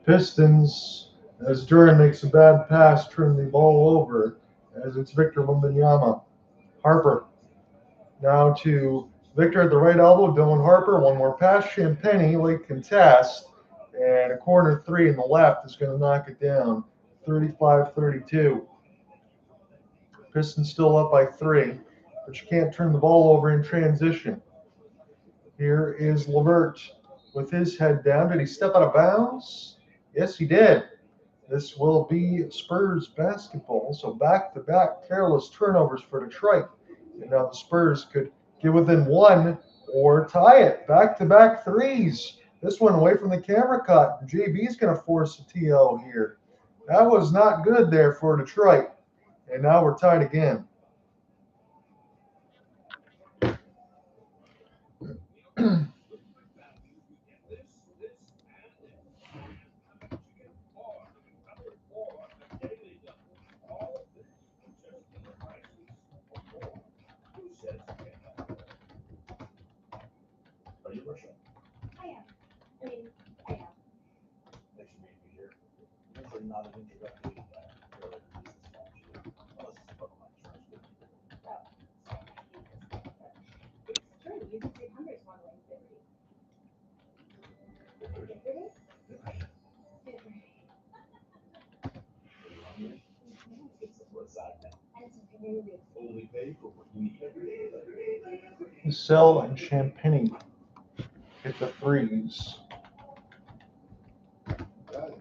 Pistons, as Duran makes a bad pass, turn the ball over as it's Victor Wembanyama. Harper now to Victor at the right elbow. Dylan Harper, one more pass. Champagnie, late contest. And a corner three in the left is going to knock it down. 35-32. Pistons still up by 3, but you can't turn the ball over in transition. Here is LeVert with his head down. Did he step out of bounds? Yes, he did. This will be Spurs basketball. So back-to-back careless turnovers for Detroit. And now the Spurs could get within 1 or tie it. Back-to-back threes. This one away from the camera cut. JB's going to force a TO here. That was not good there for Detroit. And now we're tied again. Are you Russian? I am. I am. Thanks for meeting me here. Usually not an introductory business match. Unless it's about my insurance. It's true. You can take hundreds one way, 50. 50? It's the flip side now. And it's very good. Only pay for what you need every day. Vassell and Champagnie hit the threes. Got it.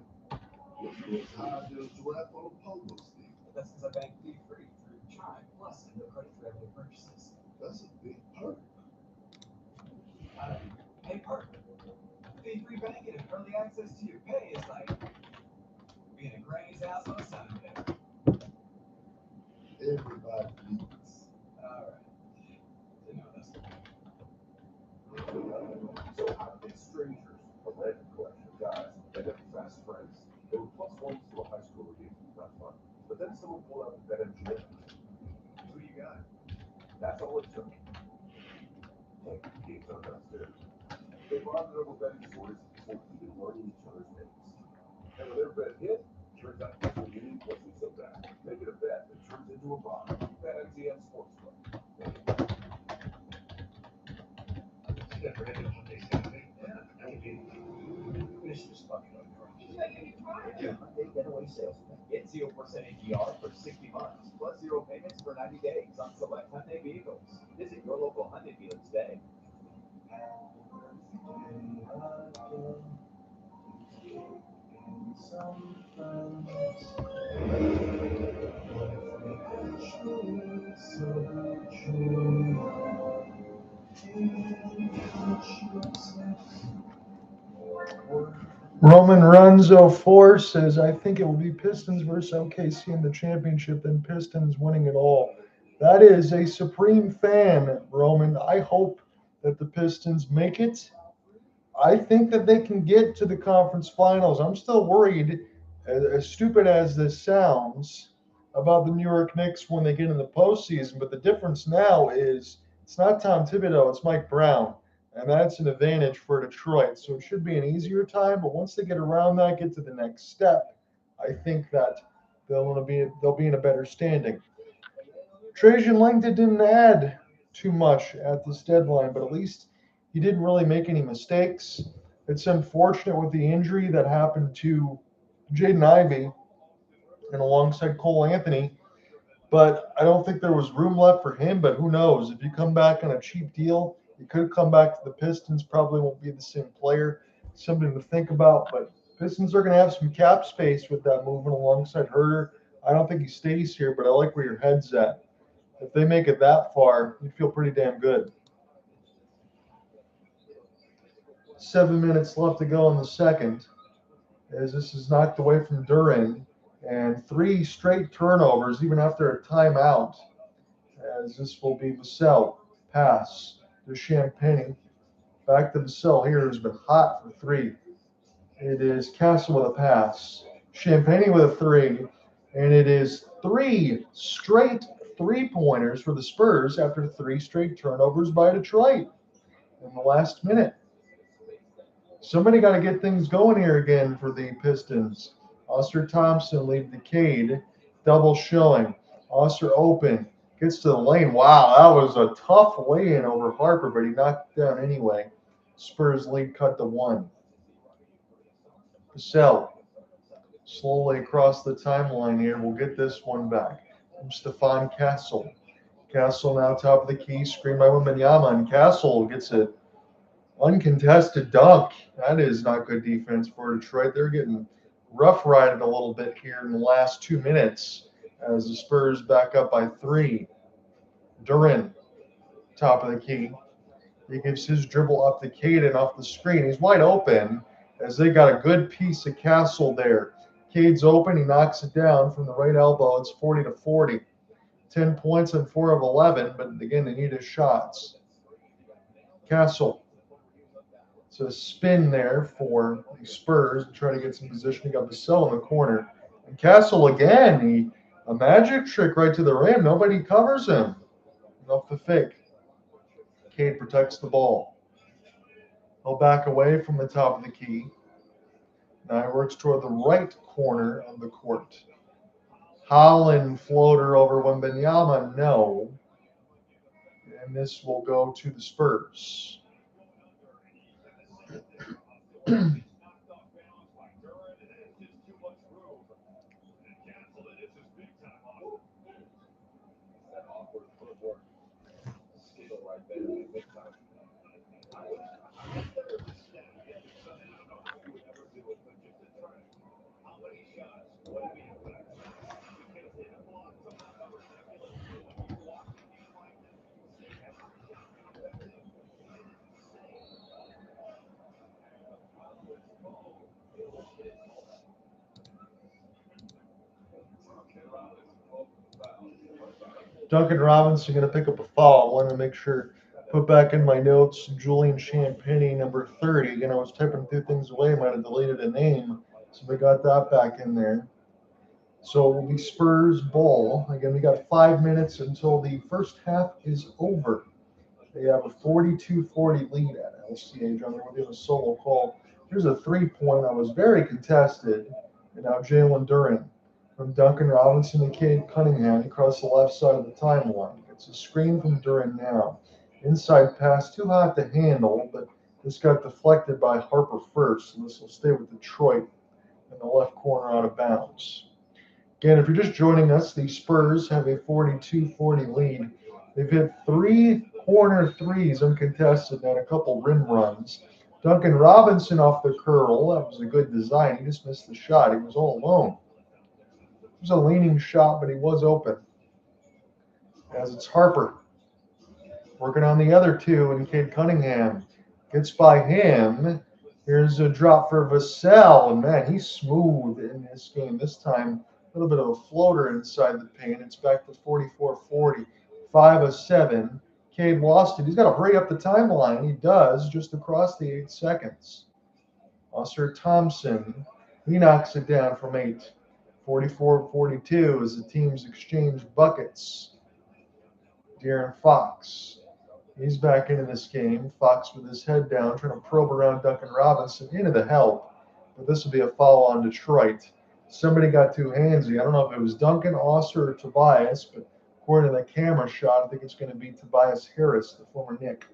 It's hard to draft on a pogo stick. That's because I bank fee-free through Chime Plus and no credit for everyday purchases. That's a big perk. Hey, Park. Free banking and early access to your pay is like being at Granny's house on Sunday. Everybody eats. All right. Didn't know that's So it's strangers, a random collection of guys that have fast friends. They were plus ones to a high school reunion, not fun. But then someone pulled out the BetMGM. Who you got? That's all it took. Like the games are downstairs. They bonded over betting stories before even learning each other's names. And when their bet hit, turns out the reunion wasn't so bad. Make it a bet that turns into a bond. BetMGM Sportsbook. Finish this fucking up. Hyundai Getaway Sales. Get 0% APR for 60 months, plus 0 payments for 90 days on select Hyundai vehicles. Visit your local Hyundai dealer today. Roman Runzo 4 says, I think it will be Pistons versus OKC in the championship, then Pistons winning it all. That is a supreme fan, Roman. I hope that the Pistons make it. I think that they can get to the conference finals. I'm still worried, as stupid as this sounds, about the New York Knicks when they get in the postseason. But the difference now is it's not Tom Thibodeau, it's Mike Brown. And that's an advantage for Detroit. So it should be an easier time. But once they get around that, get to the next step, I think that they'll be in a better standing. Trajan Langdon didn't add too much at this deadline, but at least he didn't really make any mistakes. It's unfortunate with the injury that happened to Jaden Ivey and alongside Cole Anthony, but I don't think there was room left for him. But who knows? If you come back on a cheap deal, you could come back to the Pistons. Probably won't be the same player. Something to think about. But Pistons are going to have some cap space with that movement alongside Herter. I don't think he stays here, but I like where your head's at. If they make it that far, you feel pretty damn good. 7 minutes left to go in the second, as this is knocked away from Duran, and 3 straight turnovers even after a timeout, as this will be Vassell. Pass to Champagnie. Back to Vassell here, who's been hot for 3. It is Castle with a pass. Champagnie with a 3, and it is 3 straight 3-pointers for the Spurs after 3 straight turnovers by Detroit in the last minute. Somebody got to get things going here again for the Pistons. Oster Thompson lead the Cade. Double showing. Oster open. Gets to the lane. Wow, that was a tough lay-in over Harper, but he knocked it down anyway. Spurs lead cut to 1. Vassell slowly across the timeline here. We'll get this one back from Stephon Castle. Castle now top of the key. Screen by Wembanyama, and Castle gets it. Uncontested dunk. That is not good defense for Detroit. They're getting rough rided a little bit here in the last 2 minutes as the Spurs back up by 3. Duran, top of the key. He gives his dribble up to Caden off the screen. He's wide open as they got a good piece of Castle there. Cade's open. He knocks it down from the right elbow. It's 40-40. 10 points on 4 of 11, but again, they need his shots. Castle. It's a spin there for the Spurs to try to get some position. He got Vassell in the corner. And Castle again, a magic trick right to the rim. Nobody covers him. Off the fake. Cade protects the ball. He'll back away from the top of the key. Now he works toward the right corner of the court. Holland floater over Wembanyama, no. And this will go to the Spurs. Duncan Robinson going to pick up a foul. I wanted to make sure, put back in my notes, Julian Champagnie, number 30. Again, I was typing a few things away. Might have deleted a name. So we got that back in there. So it will be Spurs ball. Again, we got 5 minutes until the first half is over. They have a 42-40 lead at LCA. John, they're doing a solo call. Here's a three-point that was very contested. And now Jalen Duren from Duncan Robinson and Cade Cunningham across the left side of the timeline. It's a screen from Duren now. Inside pass, too hot to handle, but this got deflected by Harper first. So this will stay with Detroit in the left corner out of bounds. Again, if you're just joining us, the Spurs have a 42-40 lead. They've hit 3 corner threes uncontested and a couple rim runs. Duncan Robinson off the curl. That was a good design. He just missed the shot. He was all alone. It was a leaning shot, but he was open. As it's Harper working on the other two, and Cade Cunningham gets by him. Here's a drop for Vassell, and man, he's smooth in this game. This time, a little bit of a floater inside the paint. It's back to 44-40, 5 of 7. Cade lost it. He's got to hurry up the timeline. He does, just across the 8 seconds. Oscar Thompson, he knocks it down from 8. 44-42 as the teams exchange buckets. De'Aaron Fox, he's back into this game. Fox with his head down, trying to probe around Duncan Robinson into the help. But this will be a foul on Detroit. Somebody got too handsy. I don't know if it was Duncan, Oscar, or Tobias, but according to the camera shot, I think it's going to be Tobias Harris, the former Knick.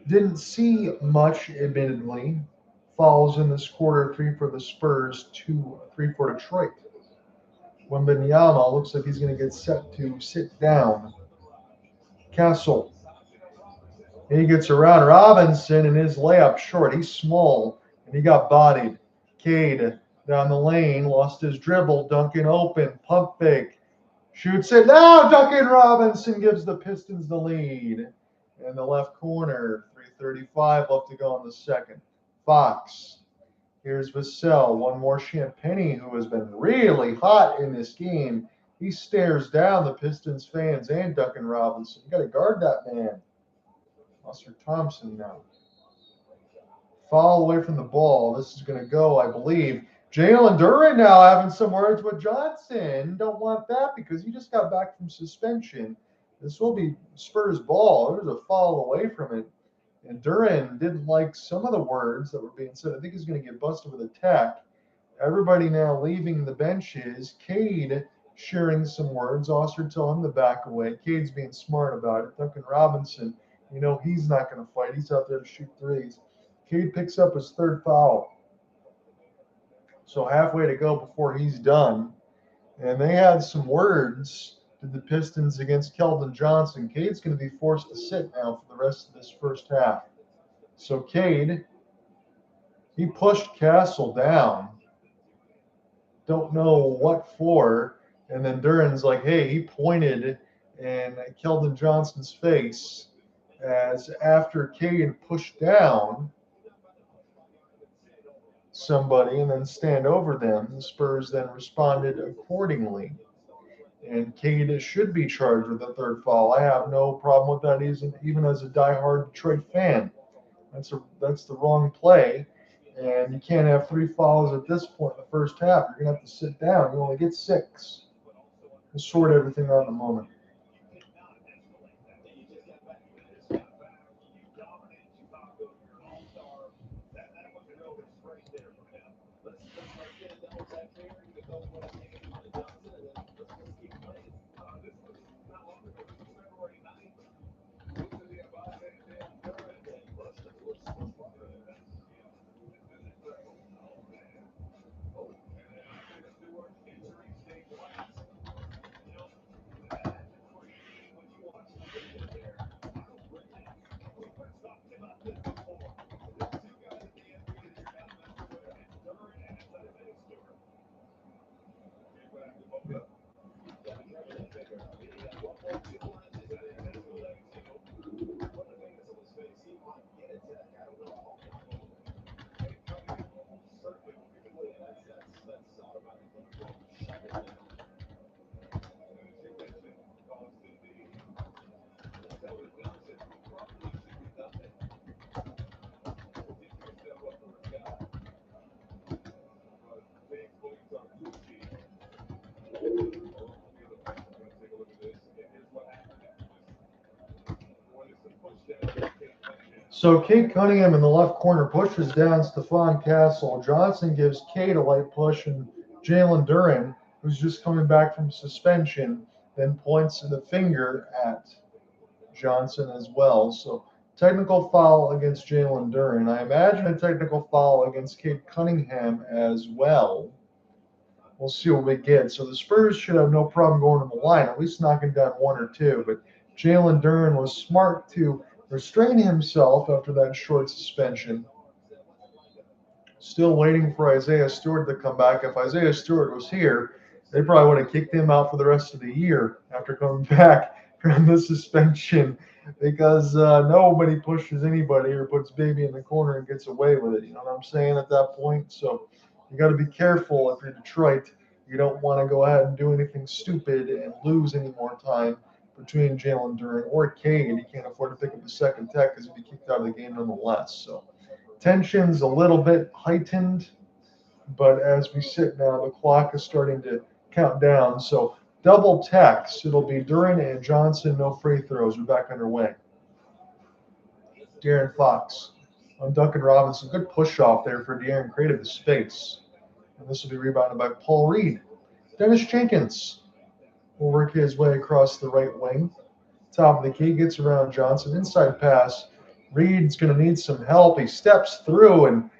Didn't see much, admittedly. Fouls in this quarter, 3 for the Spurs, 3 for Detroit. Wembanyama looks like he's going to get set to sit down. Castle. He gets around Robinson and his layup short. He's small and he got bodied. Cade down the lane, lost his dribble. Duncan open, pump fake. Shoots it. Now Duncan Robinson gives the Pistons the lead. In the left corner, 3:35 left to go in the second. Fox. Here's Vassell. One more Champagnie, who has been really hot in this game. He stares down the Pistons fans and Duncan Robinson. You got to guard that man. Oscar Thompson now. Foul away from the ball. This is going to go, I believe. Jalen Duren now having some words with Johnson. Don't want that because he just got back from suspension. This will be Spurs ball. There's a foul away from it. And Duren didn't like some of the words that were being said. I think he's going to get busted with a tech. Everybody now leaving the benches. Cade sharing some words. Oscar telling him to back away. Cade's being smart about it. Duncan Robinson, you know he's not going to fight. He's out there to shoot threes. Cade picks up his 3rd foul. So halfway to go before he's done. And they had some words to the Pistons against Keldon Johnson. Cade's going to be forced to sit now for the rest of this first half. So Cade, he pushed Castle down. Don't know what for. And then Duren's like, hey, he pointed in Keldon Johnson's face as after Cade pushed down somebody and then stand over them, the Spurs then responded accordingly. And Cade should be charged with a 3rd foul. I have no problem with that, even as a diehard Detroit fan. That's the wrong play, and you can't have 3 fouls at this point in the first half. You're gonna have to sit down. You only get 6. We'll sort everything out in a moment. So Kate Cunningham in the left corner pushes down Stephon Castle. Johnson gives Kate a light push, and Jalen Duren, who's just coming back from suspension, then points the finger at Johnson as well. So technical foul against Jalen Duren. I imagine a technical foul against Kate Cunningham as well. We'll see what we get. So the Spurs should have no problem going to the line, at least knocking down one or two. But Jalen Duren was smart to restrain himself after that short suspension. Still waiting for Isaiah Stewart to come back. If Isaiah Stewart was here, they probably would have kicked him out for the rest of the year after coming back from the suspension, because nobody pushes anybody or puts baby in the corner and gets away with it. You know what I'm saying at that point? So you got to be careful if you're Detroit. You don't want to go ahead and do anything stupid and lose any more time between Jalen Duren or Cade. He can't afford to pick up the second tech because he'd be kicked out of the game nonetheless. So tension's a little bit heightened, but as we sit now, the clock is starting to count down. So double techs. It'll be Duren and Johnson, no free throws. We're back underway. De'Aaron Fox on Duncan Robinson. Good push off there for De'Aaron. Created the space. And this will be rebounded by Paul Reed. Dennis Jenkins will work his way across the right wing. Top of the key, gets around Johnson. Inside pass. Reed's going to need some help. He steps through and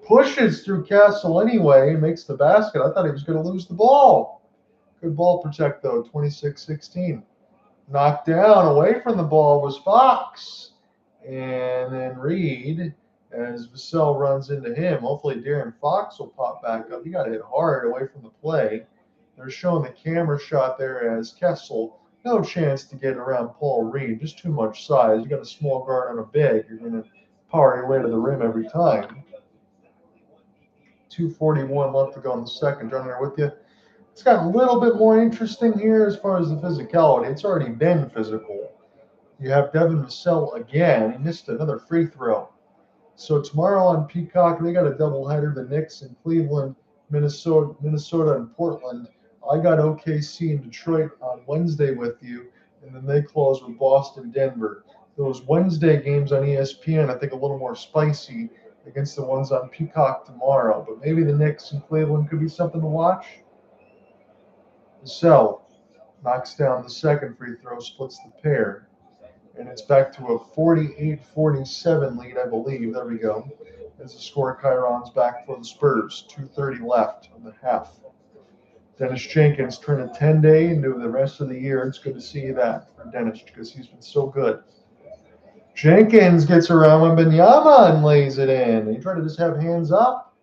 pushes through Castle anyway. Makes the basket. I thought he was going to lose the ball. Good ball protect, though. 26-16. Knocked down away from the ball was Fox. And then Reed, as Vassell runs into him. Hopefully De'Aaron Fox will pop back up. He got hit hard away from the play. They're showing the camera shot there as Kessel. No chance to get around Paul Reed. Just too much size. You got a small guard on a big. You're going to power your way to the rim every time. 2:41 left to go in the second. John, there with you. It's gotten a little bit more interesting here as far as the physicality. It's already been physical. You have Devin Vassell again. He missed another free throw. So tomorrow on Peacock, they got a doubleheader. The Knicks in Cleveland, Minnesota, and Portland. I got OKC and Detroit on Wednesday with you, and then they close with Boston, Denver. Those Wednesday games on ESPN, I think a little more spicy against the ones on Peacock tomorrow. But maybe the Knicks in Cleveland could be something to watch. Vassell knocks down the second free throw, splits the pair. And it's back to a 48-47 lead, I believe. There we go. As the score Chiron's back for the Spurs. 2:30 left on the half. Dennis Jenkins turned a 10-day into the rest of the year. It's good to see that for Dennis because he's been so good. Jenkins gets around Wembanyama and lays it in. He tried to just have hands up.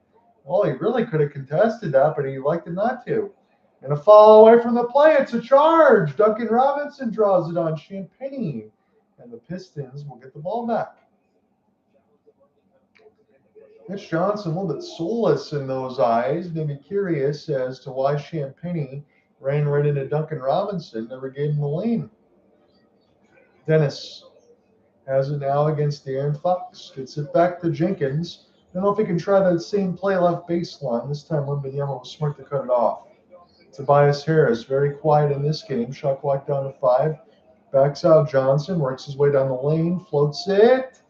Well, he really could have contested that, but he elected not to. And a foul away from the play. It's a charge. Duncan Robinson draws it on Champagnie. And the Pistons will get the ball back. Mitch Johnson, a little bit soulless in those eyes. Maybe curious as to why Champagnie ran right into Duncan Robinson, never gave him the lane. Dennis has it now against De'Aaron Fox. Gets it back to Jenkins. I don't know if he can try that same play left baseline. This time Wembanyama was smart to cut it off. Tobias Harris, very quiet in this game. Shot clock down to 5. Backs out Johnson, works his way down the lane, floats it.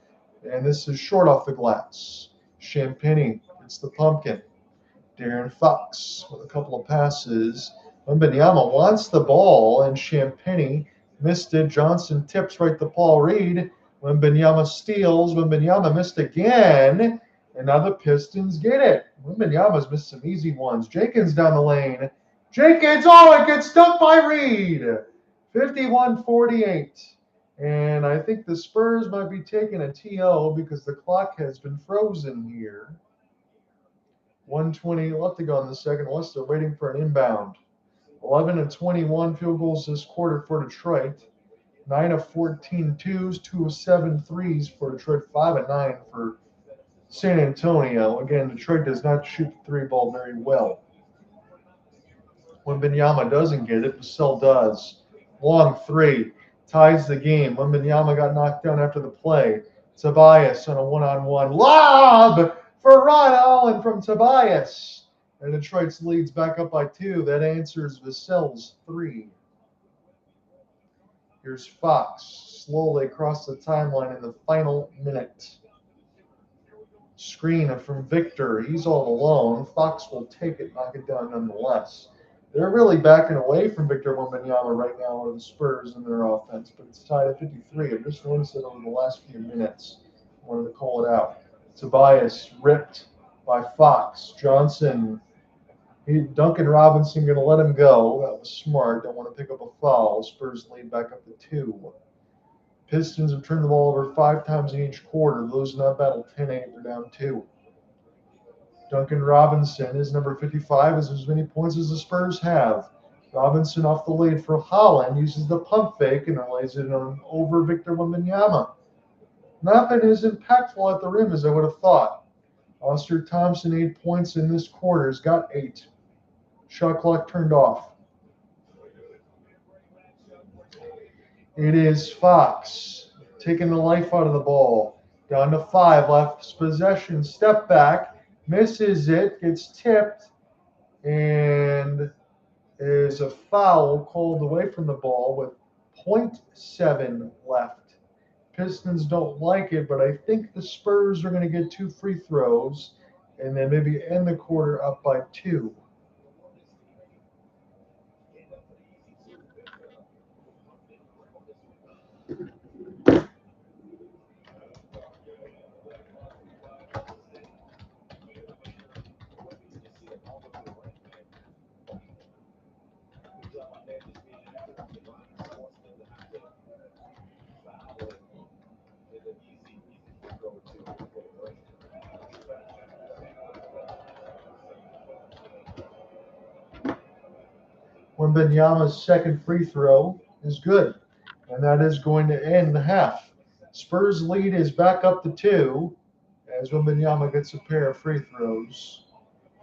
And this is short off the glass. Champagnie gets the pumpkin. De'Aaron Fox with a couple of passes. Wembanyama wants the ball, and Champagnie missed it. Johnson tips right to Paul Reed. Wembanyama steals. Wembanyama missed again. And now the Pistons get it. Wembanyama's missed some easy ones. Jenkins down the lane. Jenkins, it gets dunked by Reed. 51-48. And I think the Spurs might be taking a TO because the clock has been frozen here. 1:20 left to go in the second, unless they're waiting for an inbound. 11 of 21 field goals this quarter for Detroit. 9 of 14 twos, 2 of 7 threes for Detroit, 5 of 9 for San Antonio. Again, Detroit does not shoot the three ball very well. Wembanyama doesn't get it. Vassell does. Long three. Ties the game. Wembanyama got knocked down after the play. Tobias on a one-on-one. Lob for Ron Allen from Tobias. And Detroit's leads back up by 2. That answers Vassell's 3. Here's Fox slowly across the timeline in the final minute. Screen from Victor. He's all alone. Fox will take it, knock it down nonetheless. They're really backing away from Victor Wembanyama right now with the Spurs in their offense, but it's tied at 53. I've just noticed it over the last few minutes. I wanted to call it out. Tobias ripped by Fox. Johnson. Duncan Robinson going to let him go. That was smart. Don't want to pick up a foul. Spurs lead back up to 2. Pistons have turned the ball over 5 times in each quarter. Losing that battle 10-8. They're down 2. Duncan Robinson is number 55, has as many points as the Spurs have. Robinson off the lead for Holland, uses the pump fake and lays it on over Victor Wembanyama. Not been as impactful at the rim as I would have thought. Oscar Thompson, 8 points in this quarter, has got 8. Shot clock turned off. It is Fox taking the life out of the ball. Down to 5 left possession. Step back. Misses it. Gets tipped. And there's a foul called away from the ball with 0.7 left. Pistons don't like it, but I think the Spurs are going to get 2 free throws and then maybe end the quarter up by 2. Wembanyama's second free throw is good, and that is going to end the half. Spurs lead is back up to 2 as Wembanyama gets a pair of free throws.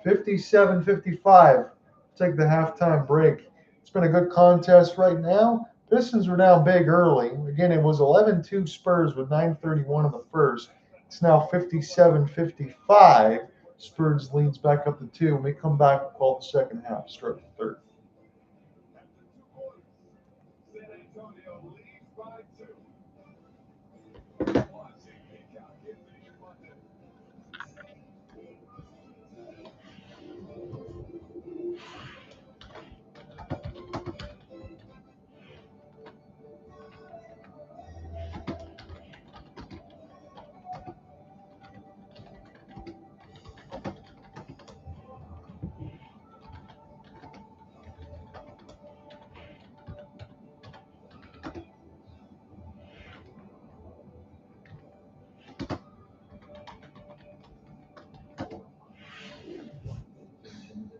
57-55. Take the halftime break. It's been a good contest right now. Pistons were down big early. Again, it was 11-2 Spurs with 9:31 in the first. It's now 57-55. Spurs leads back up to 2. We come back and call the second half, start the third. San Antonio leads by 2. Watching Peacock in London.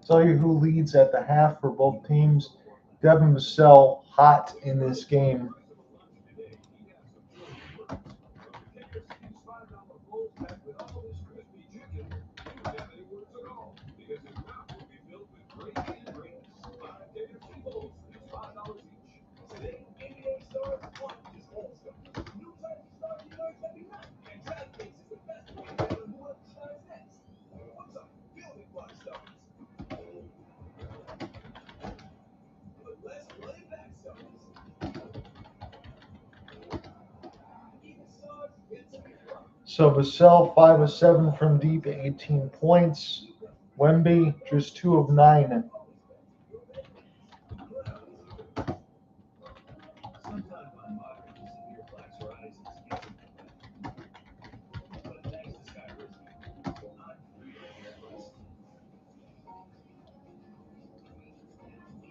Tell you who leads at the half for both teams. Devin Vassell hot in this game. So Vassell 5 of 7 from deep, 18 points. Wemby just 2 of 9.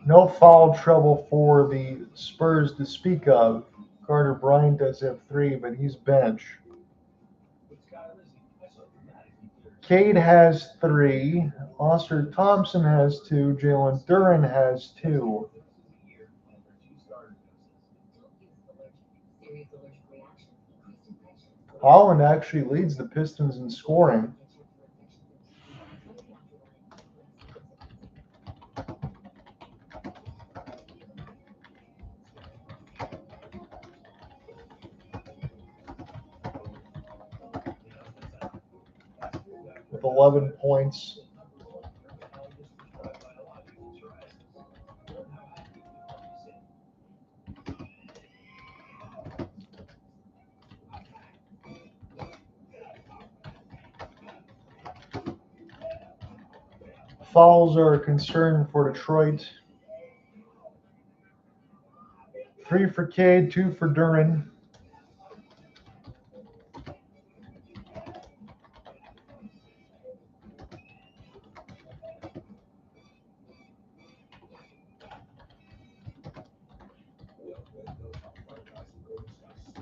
No foul trouble for the Spurs to speak of. Carter Bryant does have 3, but he's bench. Cade has 3. Oscar Thompson has 2. Jalen Duren has 2. Holland actually leads the Pistons in scoring. 11 points. Fouls are a concern for Detroit. 3 for Cade, 2 for Duran.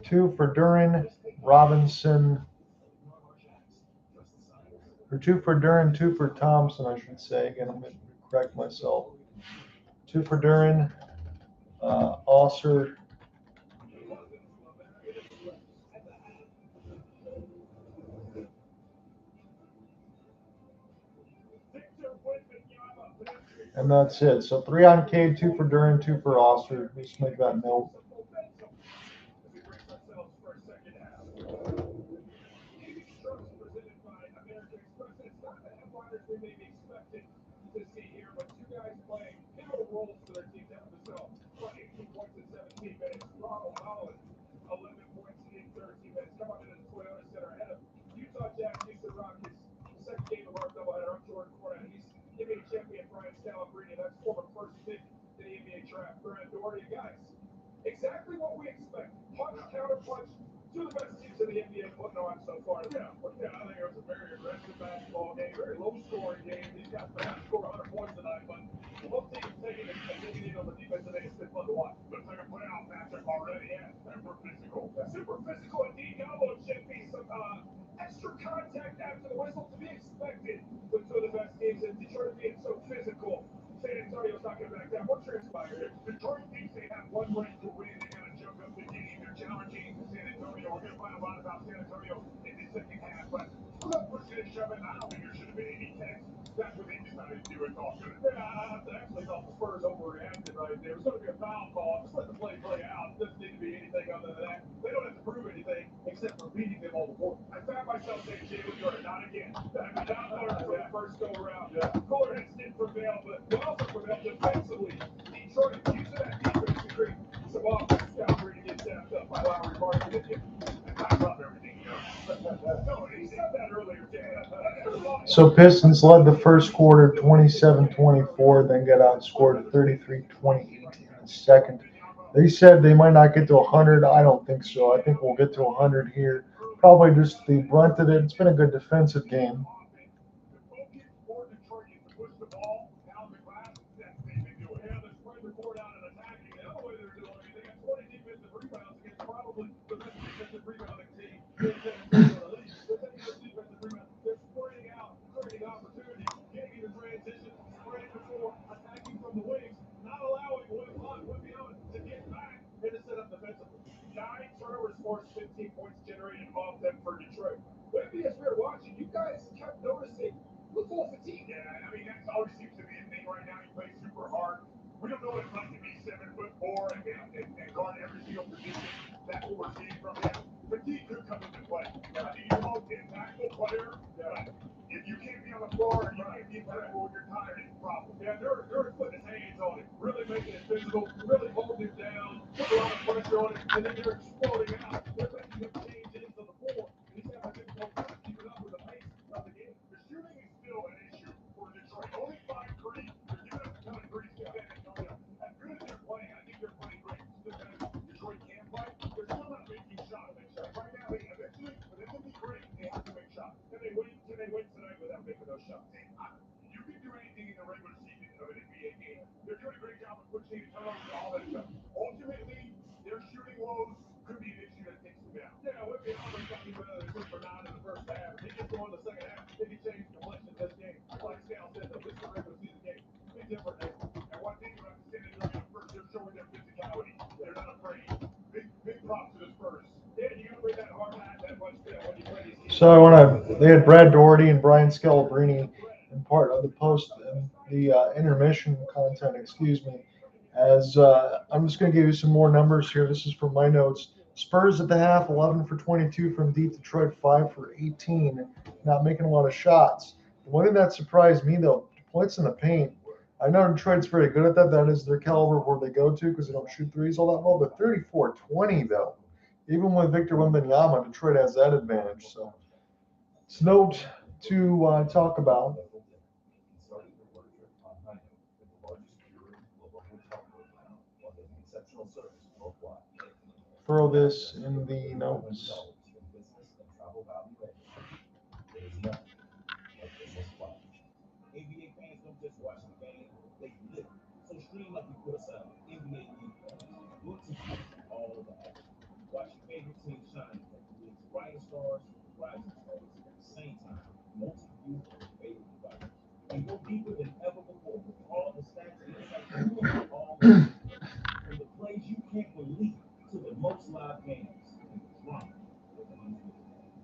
Two for Duran, Robinson, or 2 for Duran, 2 for Thompson, I should say. Again, I'm going to correct myself. 2 for Duran, Osser, and that's it. So 3 on Cade, 2 for Duran, 2 for Osser. Just make that note. NBA champion Bryant, that's former first pick in the NBA draft. Guys, exactly what we expect. Punch, counter punch, two of the best teams in the NBA putting on so far. Yeah, I think it was a very aggressive basketball game, very low scoring game. These guys perhaps score 100 points tonight, but both teams taking it on the defensive end. It's been fun to watch. Looks like a playoff matchup already. Yeah, super physical. Super physical indeed. Biyombo should be some extra contact after the whistle to be expected with two of the best teams in Detroit being so physical. San Antonio's not going to back down. What transpired? Detroit thinks they have one right to win. They got to jump up the game. They're challenging San Antonio. We're going to find a lot about San Antonio in the second half, but without pushing and shoving, I don't think there should have been any text. That's what they decided to do. It's all good. Yeah, I actually thought the Spurs overreacted right there. It was going to be a foul call. Just let the play out. It doesn't need to be anything other than that. They don't have to prove anything except for beating them on the court. I found myself saying, Jalen Jordan, not again. Not learned for that first go around. Kornet didn't prevail, but also prevailed defensively. Detroit using that defense to create some offense. Calgary to get tapped up by Lowry Martin. And I love everything No, he said that earlier, Dan. So Pistons led the first quarter 27-24, then got outscored 33-28 in the second. They said they might not get to 100. I don't think so. I think we'll get to 100 here. Probably just the brunt of it. It's been a good defensive game. Forced 15 points generated off them for Detroit. Wemby, as we were watching, you guys kept noticing, look a little fatigued. Yeah, I mean, that always seems to be a thing right now. He plays super hard. We don't know what it's like to be 7'4" and guard every single position that we're seeing from him. Fatigue could come into play. I think he's the most impactful player. But if you can't be on the floor and you can't be impactful when you're tired, it's a problem. Yeah, they're putting his hands on it, really making it physical, really holding him down, putting a lot of pressure on it, and then they're exploding out. They're making him change into the floor. He's having a difficult time keeping up with the pace of the game. The shooting is still an issue for Detroit. Only 5 threes. They're giving up a ton of threes to San Antonio. As good as they're playing, I think they're playing great. Detroit can play. They're still not making shots. Right now, they eventually, for them to be great, they have to make shots. Can they win tonight without making those shots? You can do anything in the regular season of an NBA game. They're doing a great job of pushing and turnovers and all that stuff. Ultimately, their shooting woes could be an issue that takes them down. Yeah, Wembanyama is talking about the 2 for 9 in the first half. If he gets going in the second half, they can change the complexion of this game. Like Sal said, though, this is a regular season game. Big different. And one thing about the San Antonio Spurs, they're showing their physicality. They're not afraid. Big props to the Spurs. Yeah, you gotta bring that hard line that much when you play these teams. So they had Brad Doherty and Brian Scalabrine in part of the post, the intermission content, excuse me. As I'm just going to give you some more numbers here. This is from my notes. Spurs at the half, 11 for 22 from deep. Detroit 5 for 18, not making a lot of shots. The one thing that surprised me though, points in the paint. I know Detroit's very good at that. That is their caliber where they go to because they don't shoot threes all that well. But 34-20 though, even with Victor Wembanyama, Detroit has that advantage. So it's note to talk about. Throw this in the notes. NBA fans don't just watch the game, they live it. So stream like you put us out. NBA Look to all of the action. Watch your favorite team shine like the league's brightest stars, rising stars at the same time. Multi-view your favorite device. And go deeper than ever before with all the stats and insights all the from the plays you can't believe to the most live games and the drama.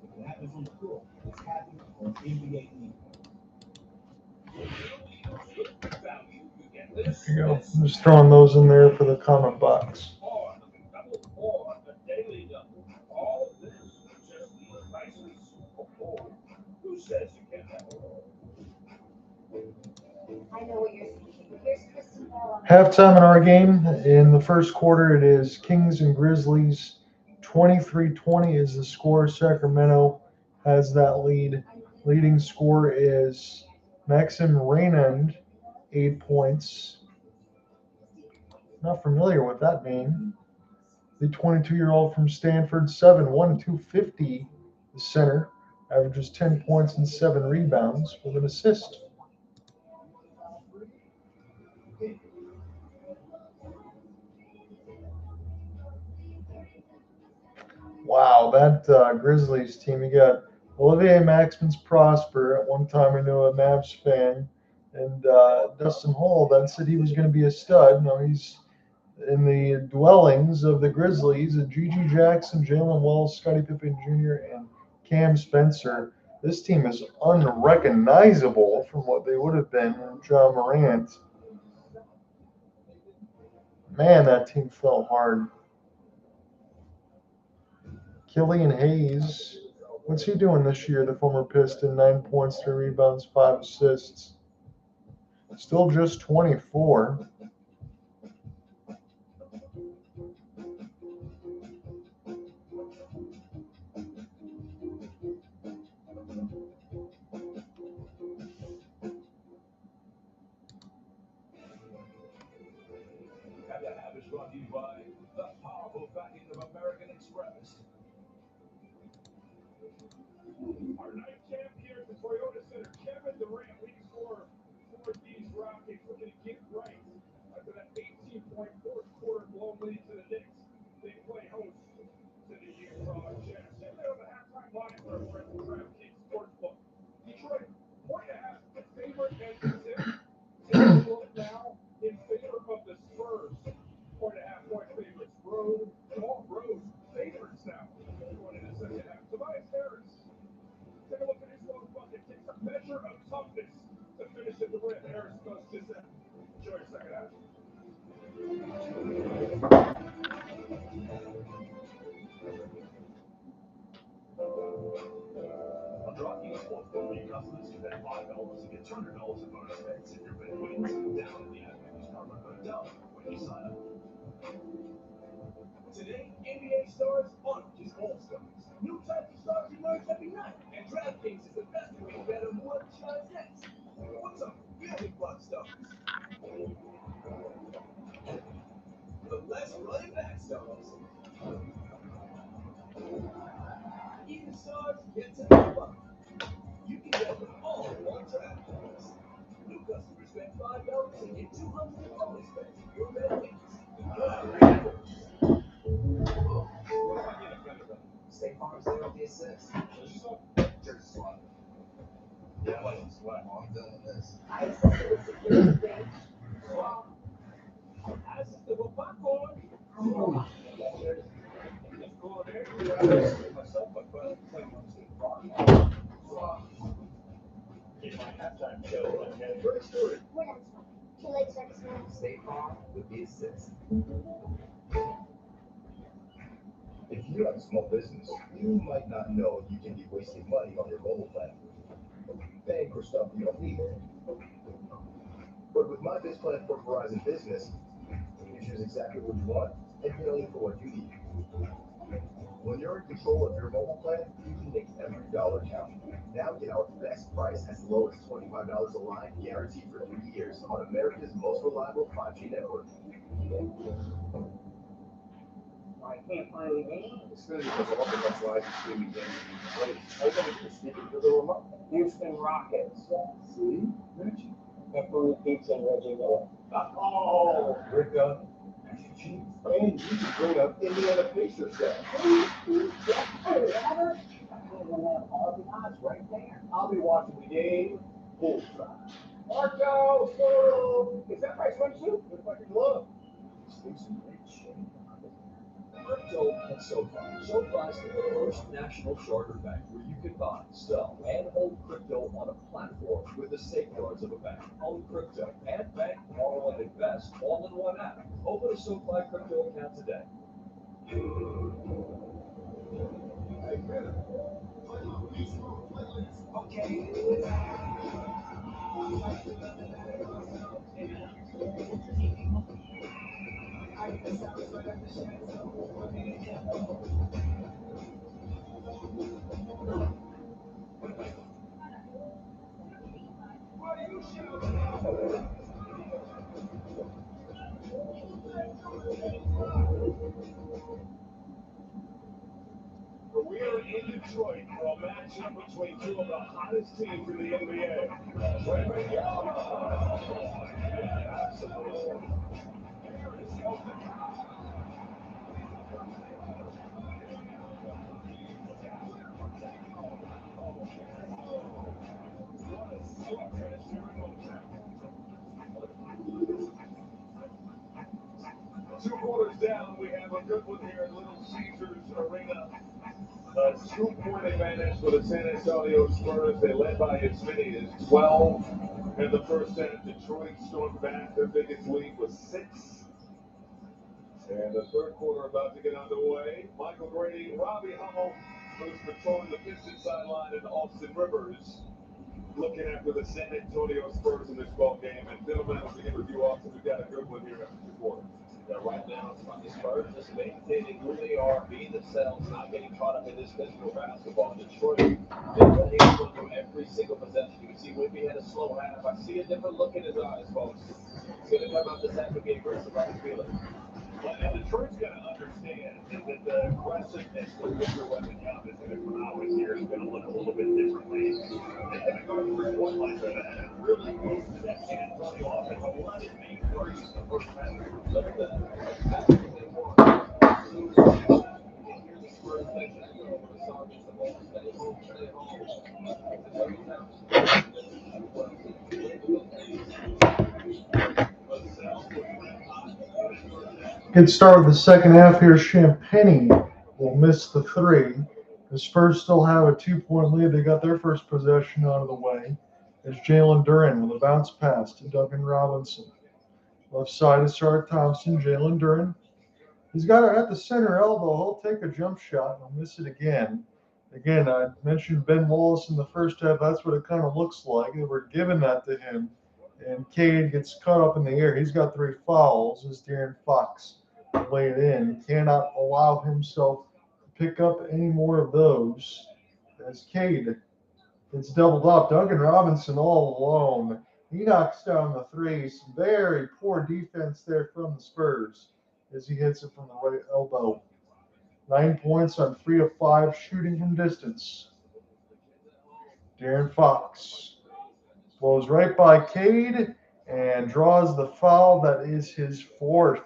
If it happens on the court, it's happening on NBA League. There you go. I'm just throwing those in there for the comment box. Halftime in our game. In the first quarter, it is Kings and Grizzlies. 23-20 is the score. Sacramento has that lead. Leading scorer is Maxim Raymond, 8 points. Not familiar with that name. The 22-year-old from Stanford, 7'1", 250, the center, averages 10 points and 7 rebounds with an assist. Wow, that Grizzlies team, you got Olivier Maximans Prosper. At one time, I knew a Mavs fan. And Dustin Hall, that said he was going to be a stud. Now he's in the dwellings of the Grizzlies. Gigi Jackson, Jalen Wells, Scottie Pippen Jr., and Cam Spencer. This team is unrecognizable from what they would have been with John Morant. Man, that team fell hard. Killian Hayes, what's he doing this year, the former Piston? 9 points, 3 rebounds, 5 assists. Still just 24. Brought to you by the powerful backing of American Express. Our night champ here at the Toyota Center, Kevin Durant, leading scorer for these Rockets, looking to get right after that 18-point fourth quarter blown lead to the Knicks. They play host to the Utah Jazz. And they're on the halftime line for our friends at DraftKings Sportsbook. Detroit, 1.5 favorite at the tip. Take a look now in favor of the Spurs. 4.5-point favorites. All road favorites now. Going into the second half. Tobias Harris. Take a look at his long bucket. Takes a measure of toughness to finish at the rim. Harris goes to that. Enjoy the second half. On DraftKings Sportsbook, new customers can bet $5 and get $200 in bonus bets if your bet wins. Download the app and use promo code DUB when you sign up. Today, NBA stars aren't just all-stars. New types of stars emerge every night, and DraftKings is the best way to bet on what shines next. What's up, building block stars? The less running back stars. Even stars get to the fun. You can bet them all on DraftKings. New customers spend $5 and get $200 in bonus bets if your bet wins. Stephon 0 to 6. Just swap. Yeah, I like to swap. I'm doing this. I assist with security range. As the popcorn. Myself, but play in my halftime show, I had first story. We're not swapping. 2 legs are dismissed. Stephon with the assist. If If you have a small business, you might not know you can be wasting money on your mobile plan, paying for stuff you don't need. But with my Biz Plan for Verizon Business, you choose exactly what you want and pay only for what you need. When you're in control of your mobile plan, you can make every dollar count. Now get our best price as low as $25 a line, guaranteed for 3 years on America's most reliable 5G network. I can't find the game. It's good because all the much live streaming games you can play. I gotta just sneak into the remote. Houston Rockets. See? Mitch? Pepperoni pizza and Reggie Miller. Oh, Ricka. And you can bring up Indiana Pacers there. All the odds right there. I'll be watching the game poolside. Marco, Soro, is that my swimsuit? Looks like a glove. Speaks in great shape. Crypto at SoFi. SoFi is the first national charter bank where you can buy, sell, and hold crypto on a platform with the safeguards of a bank. Own crypto and bank, borrow, and invest all in one app. Open a SoFi crypto account today. We are in Detroit for a matchup between two of the hottest teams in the NBA. Wembanyama. Absolutely. Here is Olynyk. Two quarters down, we have a good one here at Little Caesars Arena. A 2-point advantage for the San Antonio Spurs. They led by as many as 12 in the first set. Detroit stormed back. Their biggest lead was 6. And the third quarter about to get underway. Michael Grady, Robbie Hummel, who's patrolling the Pistons sideline, and Austin Rivers looking after the San Antonio Spurs in this ball game. And gentlemen, as we get with you, Austin, we've got a good one here after 2 quarters. Right now, it's about the Spurs just maintaining who they are, being themselves, not getting caught up in this physical basketball. Detroit, they've been able to do every single possession. You can see Wemby had a slow half. I see a different look in his eyes, folks. He's going to come out this half and be aggressive on his feeling. Well, and Detroit's got to understand that the aggressiveness with Victor Wembanyama is going to come out this year is going to look a little bit differently. They're going to go for one like that and really move to that San Antonio offense and let it make threes the first half. Look at that. Good start with the second half here. Champagnie will miss the 3. The Spurs still have a 2-point lead. They got their first possession out of the way. There's Jalen Duren with a bounce pass to Duncan Robinson. Left side is Sharp Thompson. Jalen Duren. He's got it at the center elbow. He'll take a jump shot and he'll miss it again. Again, I mentioned Ben Wallace in the first half. That's what it kind of looks like. They were giving that to him. And Cade gets caught up in the air. He's got 3 fouls as De'Aaron Fox laid in. He cannot allow himself to pick up any more of those as Cade gets doubled up. Duncan Robinson all alone. He knocks down the 3. Some very poor defense there from the Spurs as he hits it from the right elbow. 9 points on 3 of 5 shooting from distance. De'Aaron Fox blows right by Cade and draws the foul. That is his 4th.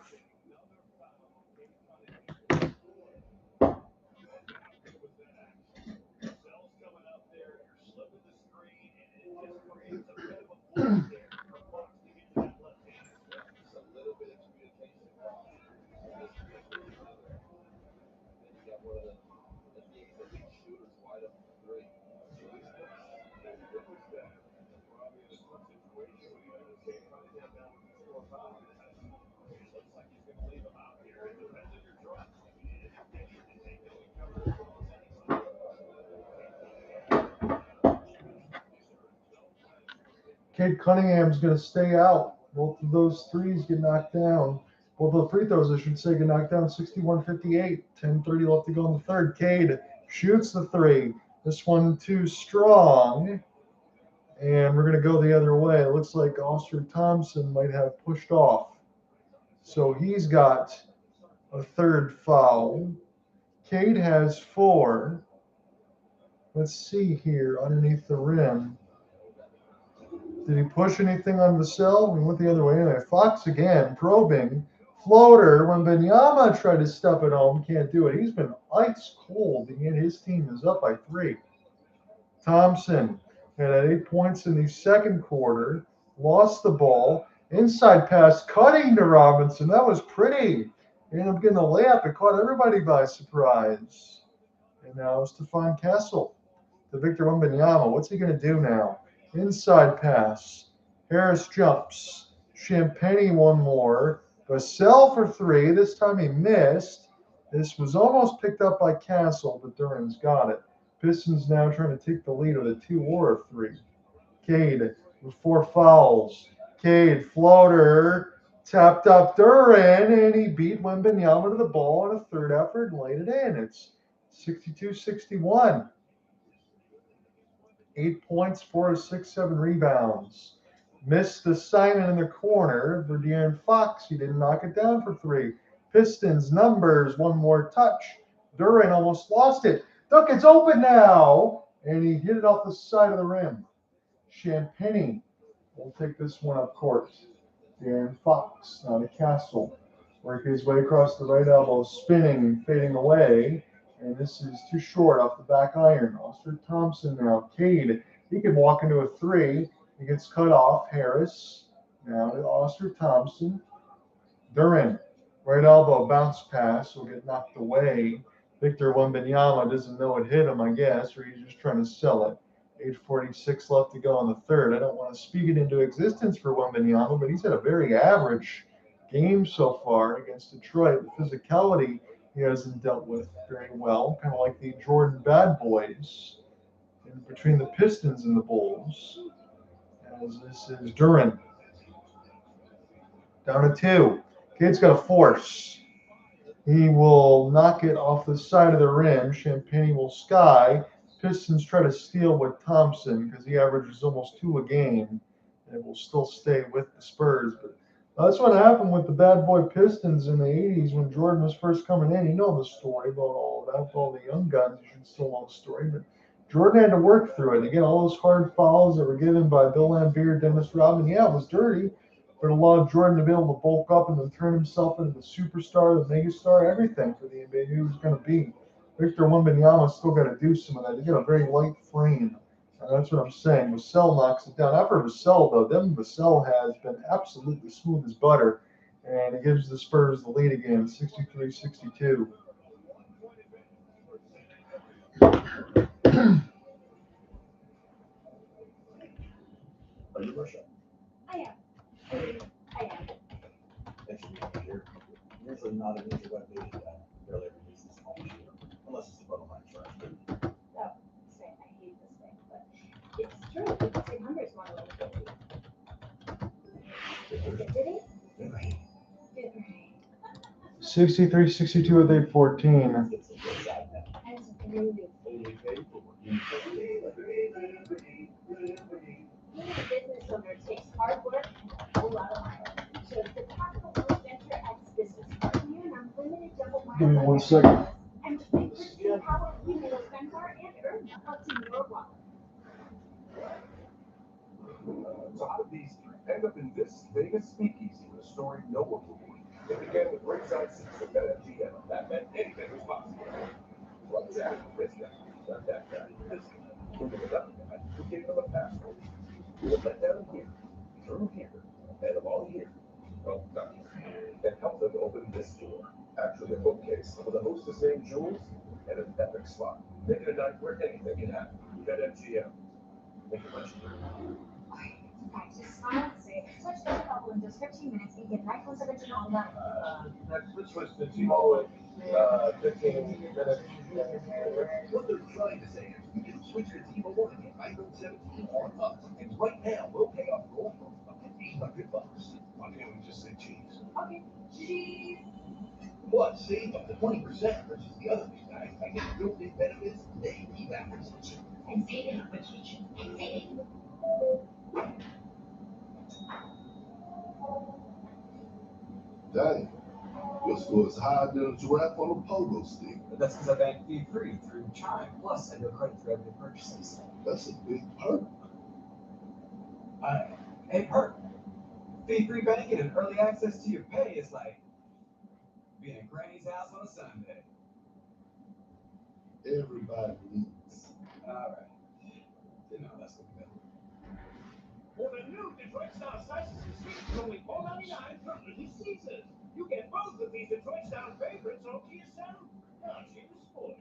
Cade Cunningham's going to stay out. Both of those threes get knocked down. Both of the free throws, I should say, get knocked down 61-58. 10:30 left to go in the third. Cade shoots the three. This one too strong. And we're going to go the other way. It looks like Oster Thompson might have pushed off. So he's got a third foul. Cade has 4. Let's see here underneath the rim. Did he push anything on Vassell? He went the other way anyway. Fox again, probing. Floater. Wembanyama tried to step it home. Can't do it. He's been ice cold, and yet his team is up by 3. Thompson had 8 points in the second quarter. Lost the ball. Inside pass, cutting to Robinson. That was pretty. He ended up getting a layup. It caught everybody by surprise. And now Stephon Castle to Victor Wembanyama. What's he going to do now? Inside pass. Harris jumps. Champagnie one more. Vassell for 3. This time he missed. This was almost picked up by Castle, but Duran's got it. Pistons now trying to take the lead with a 2 or a 3. Cade with 4 fouls. Cade floater. Tapped up Duran, and he beat Wembanyama to the ball in a third effort and laid it in. It's 62-61. 8 points, 4 of 6, 7 rebounds. Missed the Simon in the corner for De'Aaron Fox. He didn't knock it down for 3. Pistons numbers, 1 more touch. Duran almost lost it. Look, it's open now. And he hit it off the side of the rim. Champagnie will take this one up court. De'Aaron Fox on a Castle. Working his way across the right elbow, spinning, fading away. And this is too short off the back iron. Oster Thompson now. Cade, he can walk into a 3. He gets cut off. Harris now to Oster Thompson. Duran, right elbow bounce pass will get knocked away. Victor Wembanyama doesn't know it hit him, I guess, or he's just trying to sell it. 8:46 left to go in the third. I don't want to speak it into existence for Wembanyama, but he's had a very average game so far against Detroit. The physicality he hasn't dealt with very well, kind of like the Jordan Bad Boys in between the Pistons and the Bulls. As this is Duran. Down to 2. Cade's got a force. He will knock it off the side of the rim. Champagnie will sky. Pistons try to steal with Thompson because he averages almost 2 a game. And will still stay with the Spurs. But that's what happened with the bad boy Pistons in the 80s when Jordan was first coming in. You know the story about all of that. With all the young guns, you should still know the story. But Jordan had to work through it. Again, all those hard fouls that were given by Bill Laimbeer, Dennis Rodman. Yeah, it was dirty. But allowed Jordan to be able to bulk up and then turn himself into the superstar, the megastar, everything for the NBA he was going to be. Victor Wembanyama still got to do some of that. He's got a very light frame. And that's what I'm saying. Vassell knocks it down. After Vassell, though, Devin Vassell has been absolutely smooth as butter. And it gives the Spurs the lead again, 63-62. Are you Russia? I am. I am. Thanks for being here. Usually not an interweb page that barely ever uses small shooter, unless it's a bottom line trash. Oh, say I hate this thing, but it's true. People say numbers want to look good. Did he? Did he? 63-62 with 8:14. It's a good side now. That's really Only paid for working. being a business owner takes hard work and a whole lot of money. So the capital growth venture X business partner and unlimited double mile. Give me 1 second. And think to see how you will spend more and earn up to your wallet. So how did these end up in this Vegas speakeasy with a story no one believed? It began with ringside seats at BetMGM. That meant anything was possible. Well, Jack, this guy, that guy, this guy, who was that guy, who gave them a passport. Who was let down here, through here, and of all here, well, not here, and helped them open this door. Actually, a bookcase with a hostess named Jules and an epic spot. Making a night where anything can happen. BetMGM. Make it much easier. Guys, just smile and say, switch the couple in just 15 minutes and get 9 plus original on that. Let's switch to T-Mobile in 15 minutes. What they're trying to say is, Switch to T-Mobile and get iPhone 17 on us. And right now, we'll pay off your phone up to $800. Why can't we just say cheese? Okay, cheese. Plus, save up to 20% versus the other big guys by getting built-in benefits they keep after switching. I'm saving up for kitchen. I'm saving. Dang, your score is higher than a giraffe on a pogo stick. That's because I banked fee-free through Chime. Plus, I do credit for every purchases. That's a big perk. Hey, perk. Fee-free banking and early access to your pay is like being at Granny's house on a Sunday. Everybody needs. All right. Didn't know that's what we got. For the new Detroit style slices and sweets for only $4.99 from Little Caesars. You get both of these Detroit style favorites all to yourself. Now she's a sport.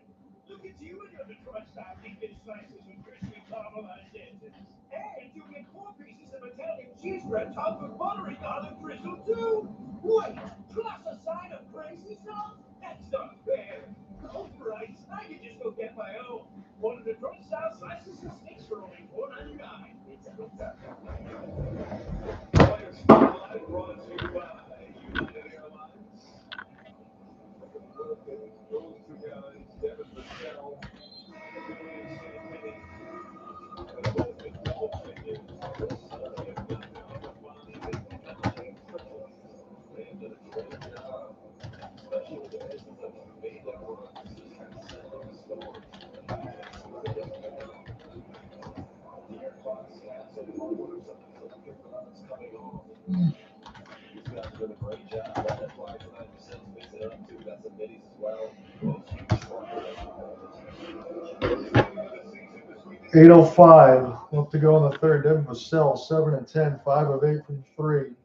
Look at you and your Detroit style deep dish slices with crispy caramelized edges. And you get 4 pieces of Italian cheese bread topped with buttery garlic drizzle too. Wait, plus a side of crazy sauce? That's not fair. Oh, right, I can just go get my own. One of Detroit style slices and sticks for only $4.99. It's a good time. Players Spotlight brought to you by United Airlines. Those two guys, Devin, Vassell, Julian, Champagnie, have both been double figures. They did a great job, especially with the Pistons that made that run. Just kind of set them the score. De'Aaron Fox had some forward or something, so the kick is coming off. These guys are doing a great job. That's why tonight the Suns mix it up too. Got some middies as well. 8:05 left to go in the third. Devin Vassell, 7 and 10, 5 of 8 from 3.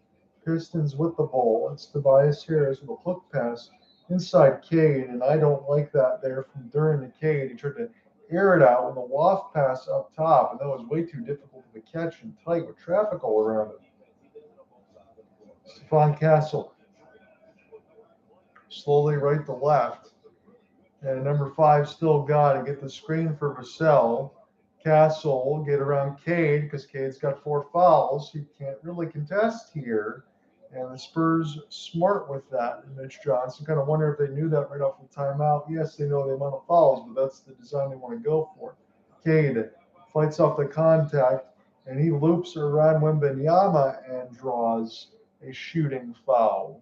Pistons with the ball. It's Tobias Harris with a hook pass inside Cade, and I don't like that there from Duran to Cade. He tried to air it out with a waft pass up top, and that was way too difficult to catch and tight with traffic all around it. Stephon Castle slowly right to left, and number 5 still got to get the screen for Vassell. Castle will get around Cade because Cade's got 4 fouls. He can't really contest here. And the Spurs smart with that. And Mitch Johnson kind of wonder if they knew that right off the timeout. Yes, they know the amount of fouls, but that's the design they want to go for. Cade fights off the contact, and he loops around Wembanyama and draws a shooting foul.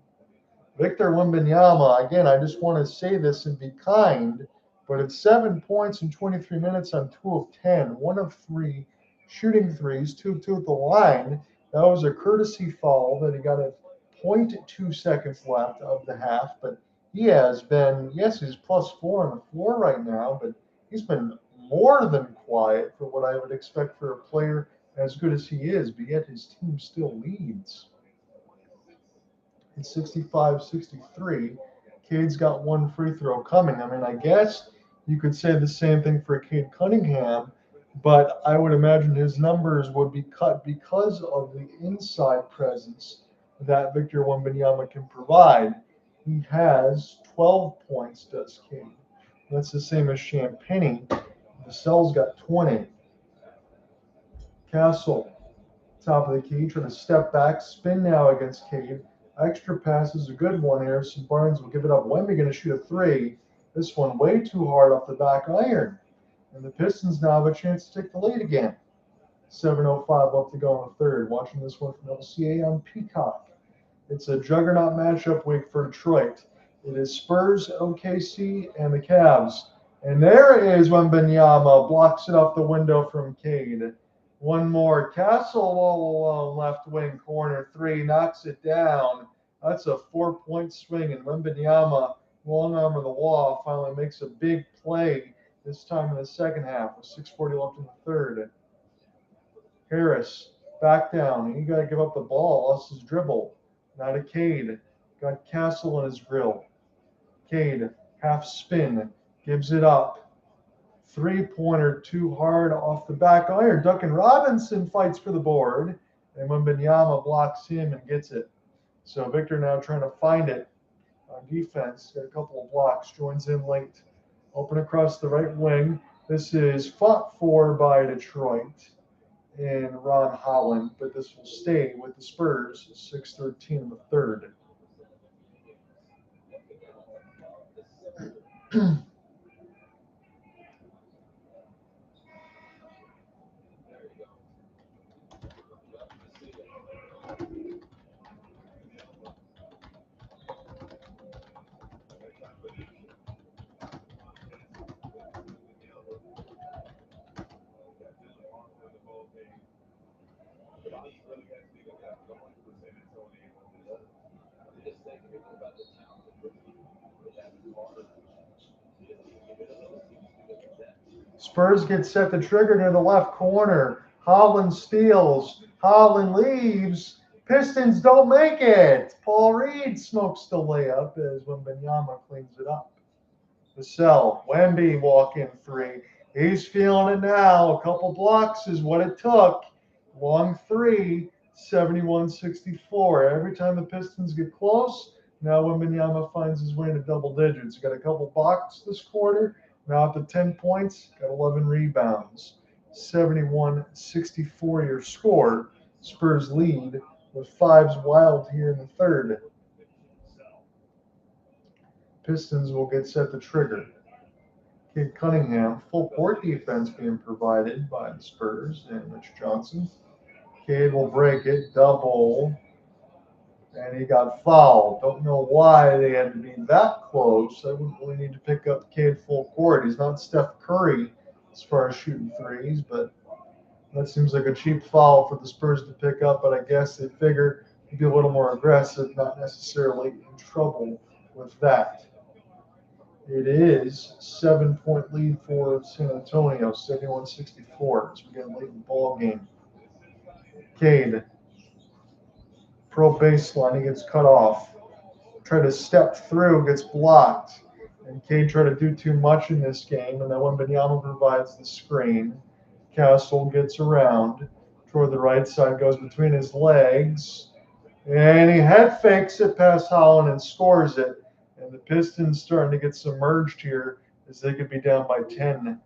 Victor Wembanyama, again, I just want to say this and be kind, but it's 7 points in 23 minutes on 2 of 10, 1 of 3 shooting threes, 2 of 2 at the line. That was a courtesy foul that he got at 0.2 seconds left of the half, but he has been, yes, he's +4 on the floor right now, but he's been more than quiet for what I would expect for a player as good as he is, but yet his team still leads. It's 65-63. Cade's got 1 free throw coming. I mean, I guess you could say the same thing for Cade Cunningham, but I would imagine his numbers would be cut because of the inside presence that Victor Wembanyama can provide. He has 12 points, does Cade. That's the same as Champagnie. Vassell's got 20. Castle, top of the key, trying to step back, spin now against Cade. Extra pass is a good one here. So Barnes will give it up. Wemby going to shoot a 3. This one way too hard off the back iron. And the Pistons now have a chance to take the lead again. 7:05 left to go in the third. Watching this one from LCA on Peacock. It's a juggernaut matchup week for Detroit. It is Spurs, OKC, and the Cavs. And there is Wembanyama. Blocks it off the window from Cade. One more. Castle all alone, left wing corner 3, knocks it down. That's a 4-point swing, and Wembanyama, long arm of the wall, finally makes a big play, this time in the second half with 6:40 left in the third. Harris, back down. He got to give up the ball, lost his dribble. Now to Cade. Got Castle in his grill. Cade, half spin, gives it up. 3-pointer too hard off the back iron. Duncan Robinson fights for the board, and Wembanyama blocks him and gets it. So Victor now trying to find it on defense. Got a couple of blocks, joins in late. Open across the right wing. This is fought for by Detroit and Ron Holland, but this will stay with the Spurs. 6:13 in the third. Spurs get set to trigger near the left corner. Holland steals. Holland leaves. Pistons don't make it. Paul Reed smokes the layup as Wembanyama cleans it up. Vassell, Wemby walk-in three. He's feeling it now. A couple blocks is what it took. Long three, 71-64. Every time the Pistons get close, now Wembanyama finds his way into double digits. Got a couple blocks this quarter. Now up to 10 points, got 11 rebounds. 71-64 your score. Spurs lead with fives wild here in the third. Pistons will get set to trigger. Kid Cunningham, full court defense being provided by the Spurs and Mitch Johnson. Cade will break it, double, and he got fouled. Don't know why they had to be that close. I wouldn't really need to pick up Cade full court. He's not Steph Curry as far as shooting threes, but that seems like a cheap foul for the Spurs to pick up, but I guess they figure he'd be a little more aggressive, not necessarily in trouble with that. It is 7-point lead for San Antonio, 71-64 as we get late in the ball game. Cade, pro baseline, he gets cut off. Try to step through, gets blocked. And Cade tried to do too much in this game, and then Wembanyama provides the screen. Castle gets around toward the right side, goes between his legs, and he head fakes it past Holland and scores it. And the Pistons starting to get submerged here as they could be down by 10.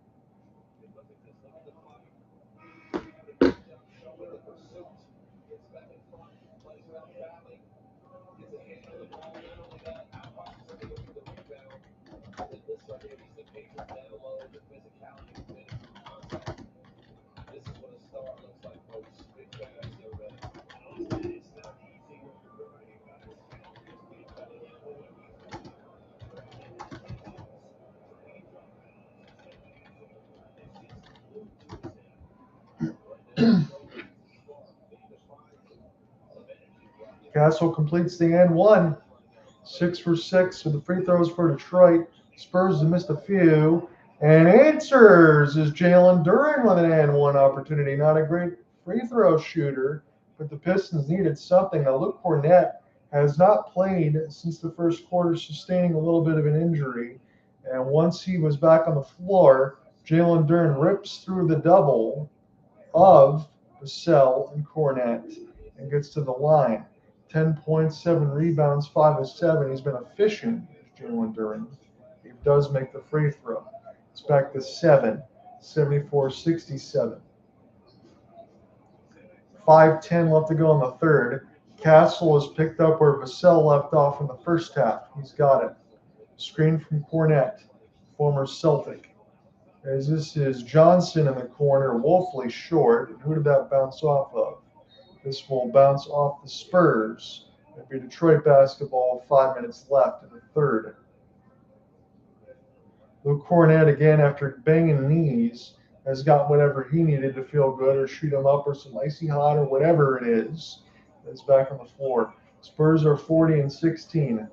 Castle completes the and one. 6 for 6 with the free throws for Detroit. Spurs have missed a few. And answers is Jalen Duren with an and one opportunity. Not a great free throw shooter, but the Pistons needed something. Now, Luke Kornet has not played since the first quarter, sustaining a little bit of an injury. And once he was back on the floor, Jalen Duren rips through the double of Vassell and Kornet and gets to the line. 10 points, 7 rebounds, 5 of 7. He's been efficient, Jalen Duren. He does make the free throw. It's back to 7, 74-67. 5:10 left to go in the third. Castle is picked up where Vassell left off in the first half. He's got it. Screen from Kornet, former Celtic. As this is Johnson in the corner, woefully short. And who did that bounce off of? This will bounce off the Spurs. It'll be Detroit basketball, 5 minutes left in the third. Luke Kornet, again, after banging knees, has got whatever he needed to feel good or shoot him up or some icy hot or whatever it is. It's back on the floor. Spurs are 40-16.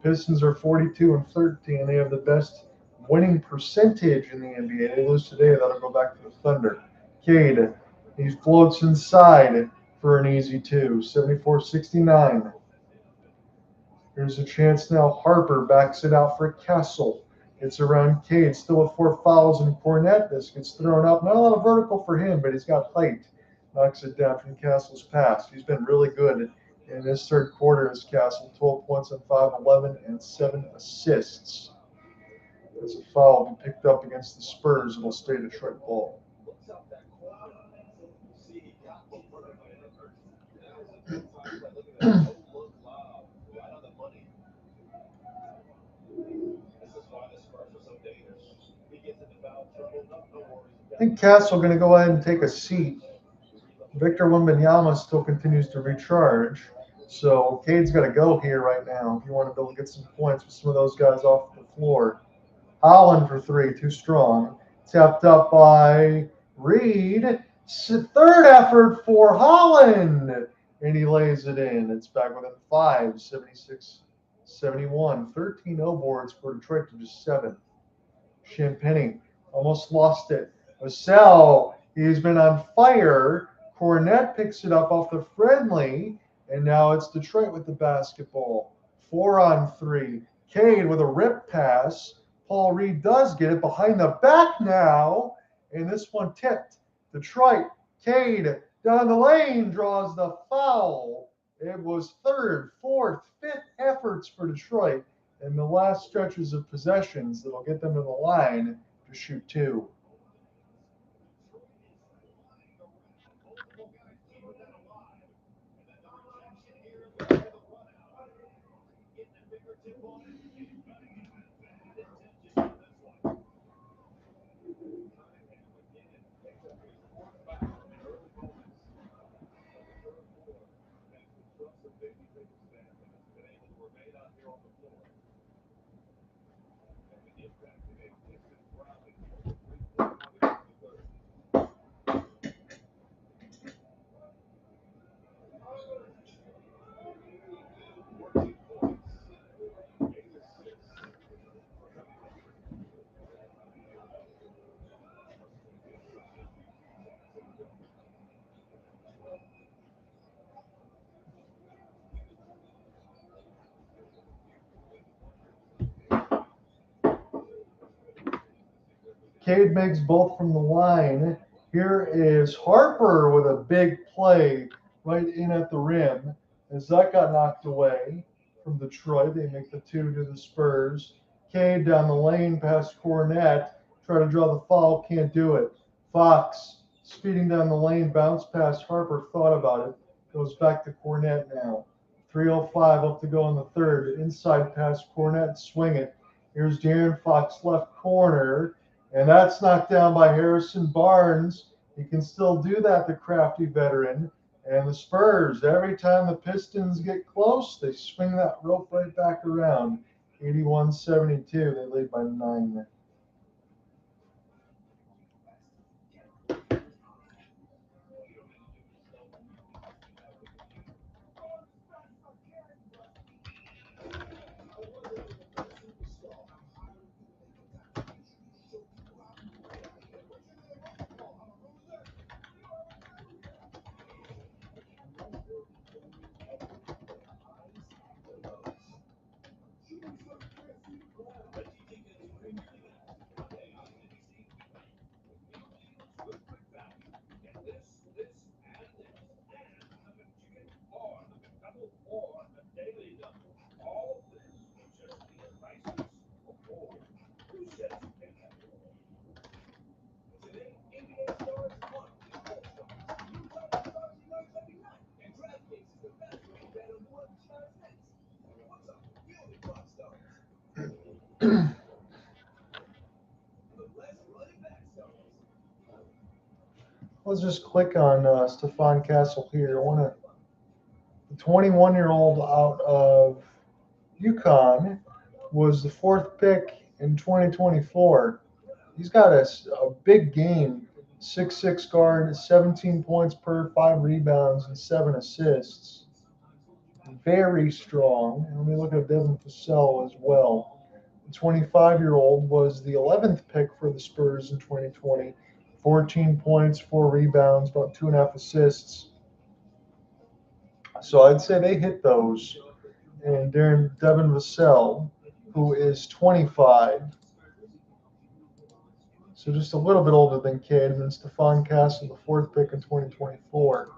Pistons are 42-13. They have the best winning percentage in the NBA. They lose today, that'll go back to the Thunder. Cade, he floats inside for an easy 2, 74-69. Here's a chance now. Harper backs it out for Castle. It's around Cade, still with 4 fouls, and Kornet. This gets thrown up. Not a lot of vertical for him, but he's got height. Knocks it down from Castle's pass. He's been really good in this third quarter as Castle. 12 points on 5, 11, and 7 assists. As a foul will be picked up against the Spurs, it'll stay Detroit ball. Looks up that corner. See, he got one for the man. That was a good find by looking at that no-look lob right on the money. This is why the Spurs are so dangerous. He gets into foul trouble, no worries. I think Castle going to go ahead and take a seat. Victor Wembanyama still continues to recharge. So Cade's got to go here right now if you want to be able to get some points with some of those guys off the floor. Holland for three, too strong. Tapped up by Reed. Third effort for Holland. And he lays it in. It's back within 5, 76-71. 13-0 boards for Detroit to just 7. Champagnie almost lost it. Vassell, he's been on fire. Kornet picks it up off the friendly, and now it's Detroit with the basketball. 4-on-3. Cade with a rip pass. Paul Reed does get it behind the back now, and this one tipped. Detroit, Cade down the lane draws the foul. It was third, fourth, fifth efforts for Detroit in the last stretches of possessions that'll get them to the line to shoot 2. Cade makes both from the line. Here is Harper with a big play right in at the rim. As that got knocked away from Detroit, they make the 2 to the Spurs. Cade down the lane past Kornet. Try to draw the foul, can't do it. Fox speeding down the lane, bounce past Harper, thought about it. Goes back to Kornet now. 3:05 up to go in the third. Inside pass Kornet, swing it. Here's De'Aaron Fox left corner. And that's knocked down by Harrison Barnes. He can still do that, the crafty veteran. And the Spurs, every time the Pistons get close, they swing that rope right back around. 81-72, they lead by 9. Let's just click on Stephon Castle here. The 21-year-old out of UConn was the 4th pick in 2024. He's got a big game. 6'6" guard, 17 points per 5 rebounds and 7 assists. Very strong. And let me look at Devin Vassell as well. The 25-year-old was the 11th pick for the Spurs in 2020. 14 points, 4 rebounds, about 2.5 assists. So I'd say they hit those. And Devin Vassell, who is 25, so just a little bit older than Cade, and then Stephon Castle, the 4th pick in 2024.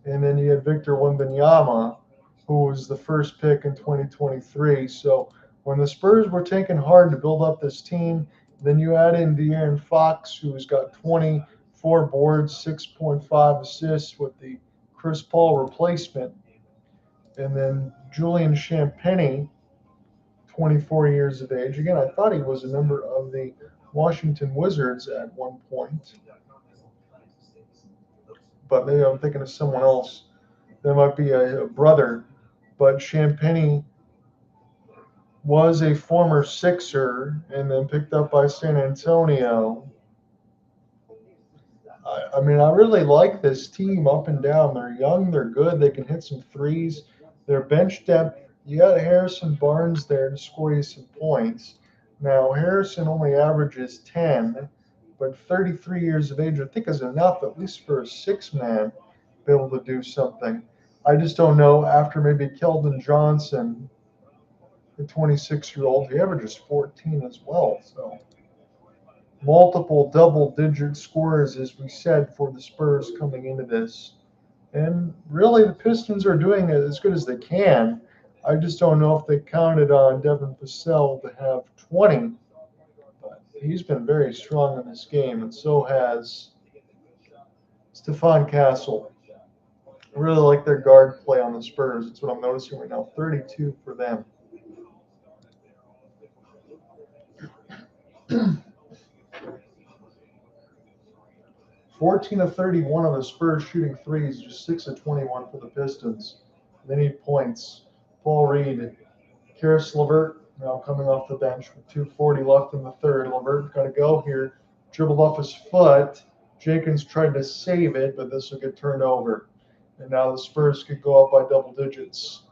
And then you had Victor Wembanyama, who was the 1st pick in 2023. So when the Spurs were taking hard to build up this team, then you add in De'Aaron Fox, who's got 24 boards, 6.5 assists with the Chris Paul replacement, and then Julian Champagnie, 24 years of age. Again, I thought he was a member of the Washington Wizards at one point, but maybe I'm thinking of someone else. That might be a brother, but Champagnie was a former Sixer and then picked up by San Antonio. I mean, I really like this team up and down. They're young, they're good, they can hit some threes. Their bench depth, you got Harrison Barnes there to score you some points. Now, Harrison only averages 10, but 33 years of age, I think, is enough, at least for a six-man, to be able to do something. I just don't know, after maybe Keldon Johnson, the 26-year-old, he averages 14 as well. So multiple double-digit scores, as we said, for the Spurs coming into this. And really, the Pistons are doing it as good as they can. I just don't know if they counted on Devin Vassell to have 20. But he's been very strong in this game, and so has Stephon Castle. I really like their guard play on the Spurs. That's what I'm noticing right now. 32 for them. 14 of 31 of the Spurs shooting threes, just 6 of 21 for the Pistons. They need points. Paul Reed, Karis LeVert now coming off the bench with 2:40 left in the third. LeVert got to go here. Dribbled off his foot. Jenkins tried to save it, but this will get turned over. And now the Spurs could go up by double digits.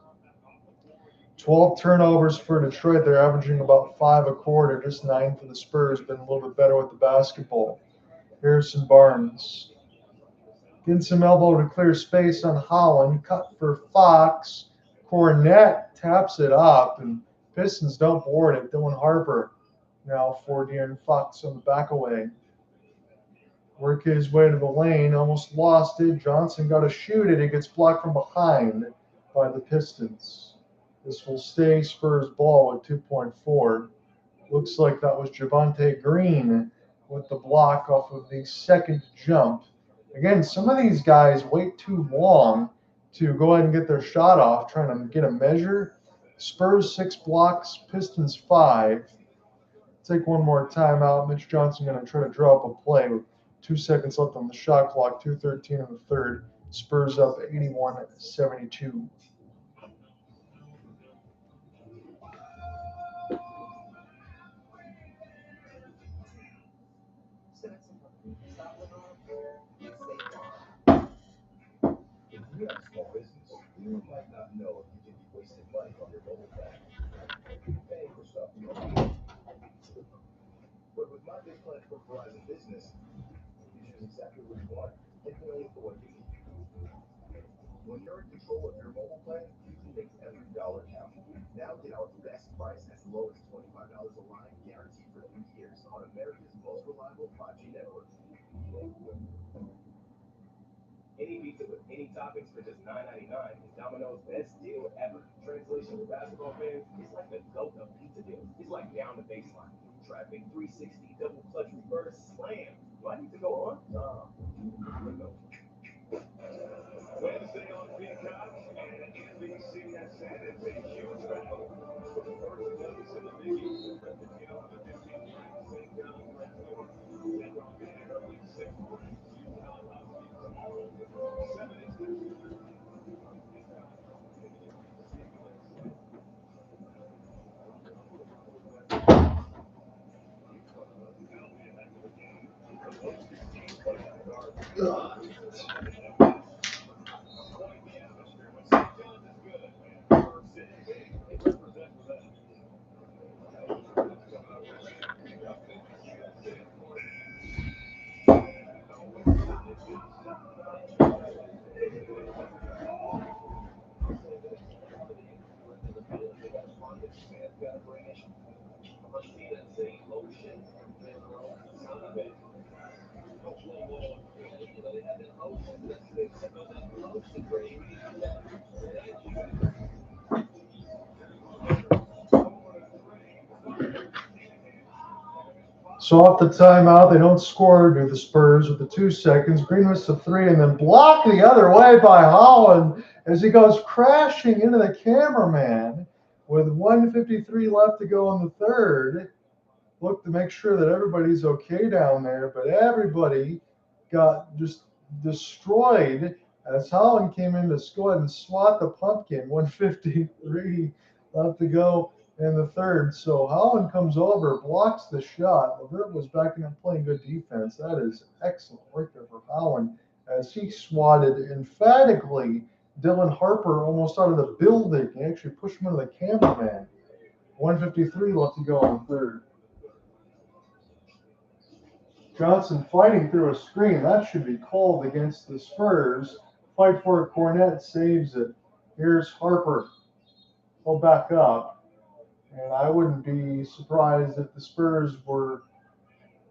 12 turnovers for Detroit. They're averaging about 5 a quarter, just 9 for the Spurs. Been a little bit better with the basketball. Harrison Barnes getting some elbow to clear space on Holland. Cut for Fox. Kornet taps it up, and Pistons don't board it. Dylan Harper now for De'Aaron Fox on the back away. Work his way to the lane. Almost lost it. Johnson got to shoot it. It gets blocked from behind by the Pistons. This will stay Spurs ball with 2.4. Looks like that was Javonte Green with the block off of the second jump. Again, some of these guys wait too long to go ahead and get their shot off, trying to get a measure. Spurs 6 blocks, Pistons 5. Take one more timeout. Mitch Johnson going to try to draw up a play with 2 seconds left on the shot clock, 2:13 in the third. Spurs up 81-72. If you have a small business, you might not know if you can be wasting money on your mobile plan. Paying for stuff you don't need. But with my big plan for Verizon Business, you choose exactly what you want and pay for what you need. When you're in control of your mobile plan, you can make every dollar count. Now get our best price as low as $25 a line, guaranteed for 3 years on America's most reliable 5G network. Any pizza with any toppings for just $9.99 is Domino's best deal ever. Translation for basketball fans, it's like the GOAT of pizza deals. It's like down the baseline. Traffic 360, double clutch reverse, slam. Do I need to go on? No. Wednesday on Peacock and NBCUniversal, it's a huge battle for the first place in the Big East. You know, the 15 St. John's Raptors take on the early 6th Utah Huskies. 7-2. So off the timeout, they don't score to the Spurs with the 2 seconds. Green missed a 3 and then blocked the other way by Holland as he goes crashing into the cameraman with 1:53 left to go in the third. Look to make sure that everybody's okay down there, but everybody got just destroyed as Holland came in to go ahead and swat the pumpkin. 1:53 left to go in the third. So Holland comes over, blocks the shot. LeVert was backing up playing good defense. That is excellent right there for Holland as he swatted emphatically Dylan Harper almost out of the building. He actually pushed him into the cameraman. 1:53 left to go in the third. Johnson fighting through a screen. That should be called against the Spurs. Fight for it. Kornet saves it. Here's Harper. He'll back up. And I wouldn't be surprised if the Spurs were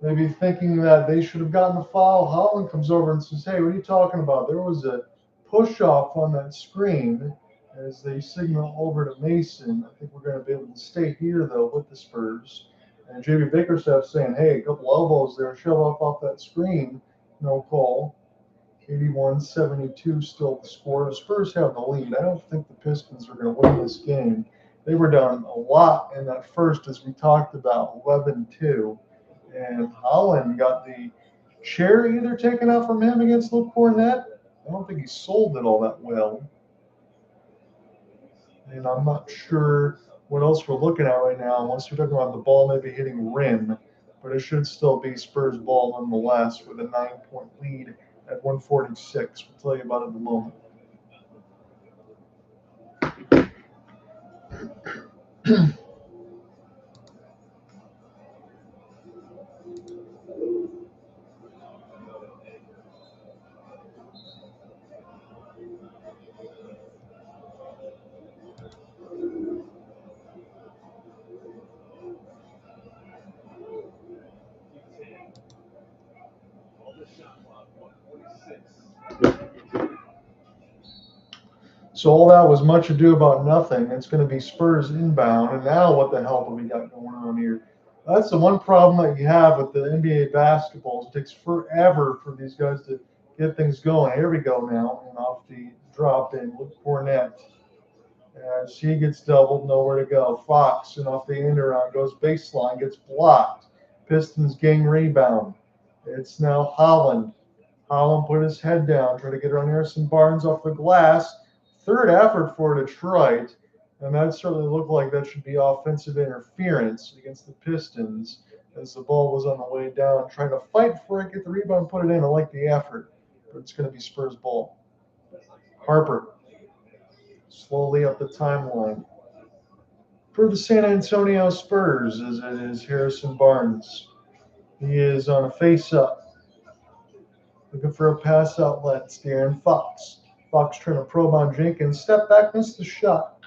maybe thinking that they should have gotten the foul. Holland comes over and says, hey, what are you talking about? There was a push-off on that screen as they signal over to Mason. I think we're going to be able to stay here, though, with the Spurs. And JB Bickerstaff saying, hey, a couple elbows there, shove off that screen. No call. 81-72 still the score. The Spurs have the lead. I don't think the Pistons are going to win this game. They were down a lot in that first, as we talked about, 11-2. And Holland got the chair either taken out from him against Luke Kornet. I don't think he sold it all that well. And I'm not sure what else we're looking at right now, unless you're talking about the ball maybe hitting rim. But it should still be Spurs ball nonetheless with a 9-point lead at 146. We'll tell you about it in a moment. So all that was much ado about nothing. It's going to be Spurs inbound. And now what the hell do we got going on here? That's the one problem that you have with the NBA basketball. It takes forever for these guys to get things going. Here we go now. And off the drop in with Kornet. As he gets doubled, nowhere to go. Fox and off the end around goes baseline, gets blocked. Pistons gain rebound. It's now Holland. Holland put his head down, try to get around Harrison Barnes off the glass. Third effort for Detroit, and that certainly looked like that should be offensive interference against the Pistons as the ball was on the way down, trying to fight for it, get the rebound, put it in. I like the effort, but it's going to be Spurs ball. Harper slowly up the timeline for the San Antonio Spurs, as it is Harrison Barnes. He is on a face-up, looking for a pass outlet. It's De'Aaron Fox. Fox trying to probe on Jenkins. Step back, missed the shot.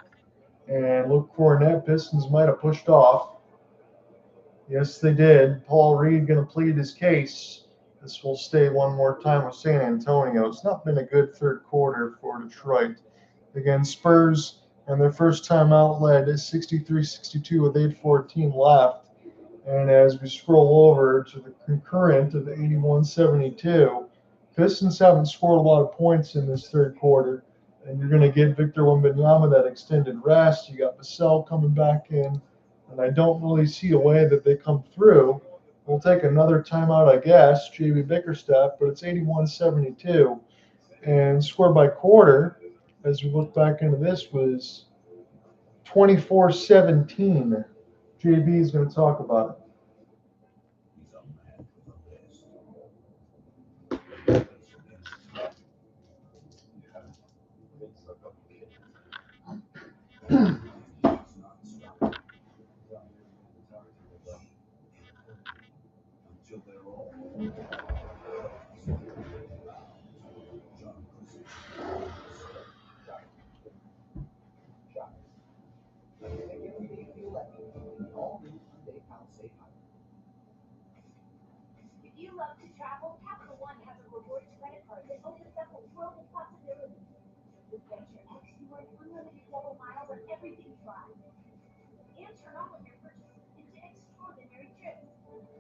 And Luke Kornet, Pistons might have pushed off. Yes, they did. Paul Reed going to plead his case. This will stay one more time with San Antonio. It's not been a good third quarter for Detroit. Again, Spurs and their first time out led 63-62 with 8:14 left. And as we scroll over to the concurrent of 81-72, Pistons haven't scored a lot of points in this third quarter, and you're going to get Victor Wembanyama that extended rest. You got Vassell coming back in, and I don't really see a way that they come through. We'll take another timeout, I guess, JB Bickerstaff, but it's 81-72, and score by quarter, as we look back into this, was 24-17. JB is going to talk about it.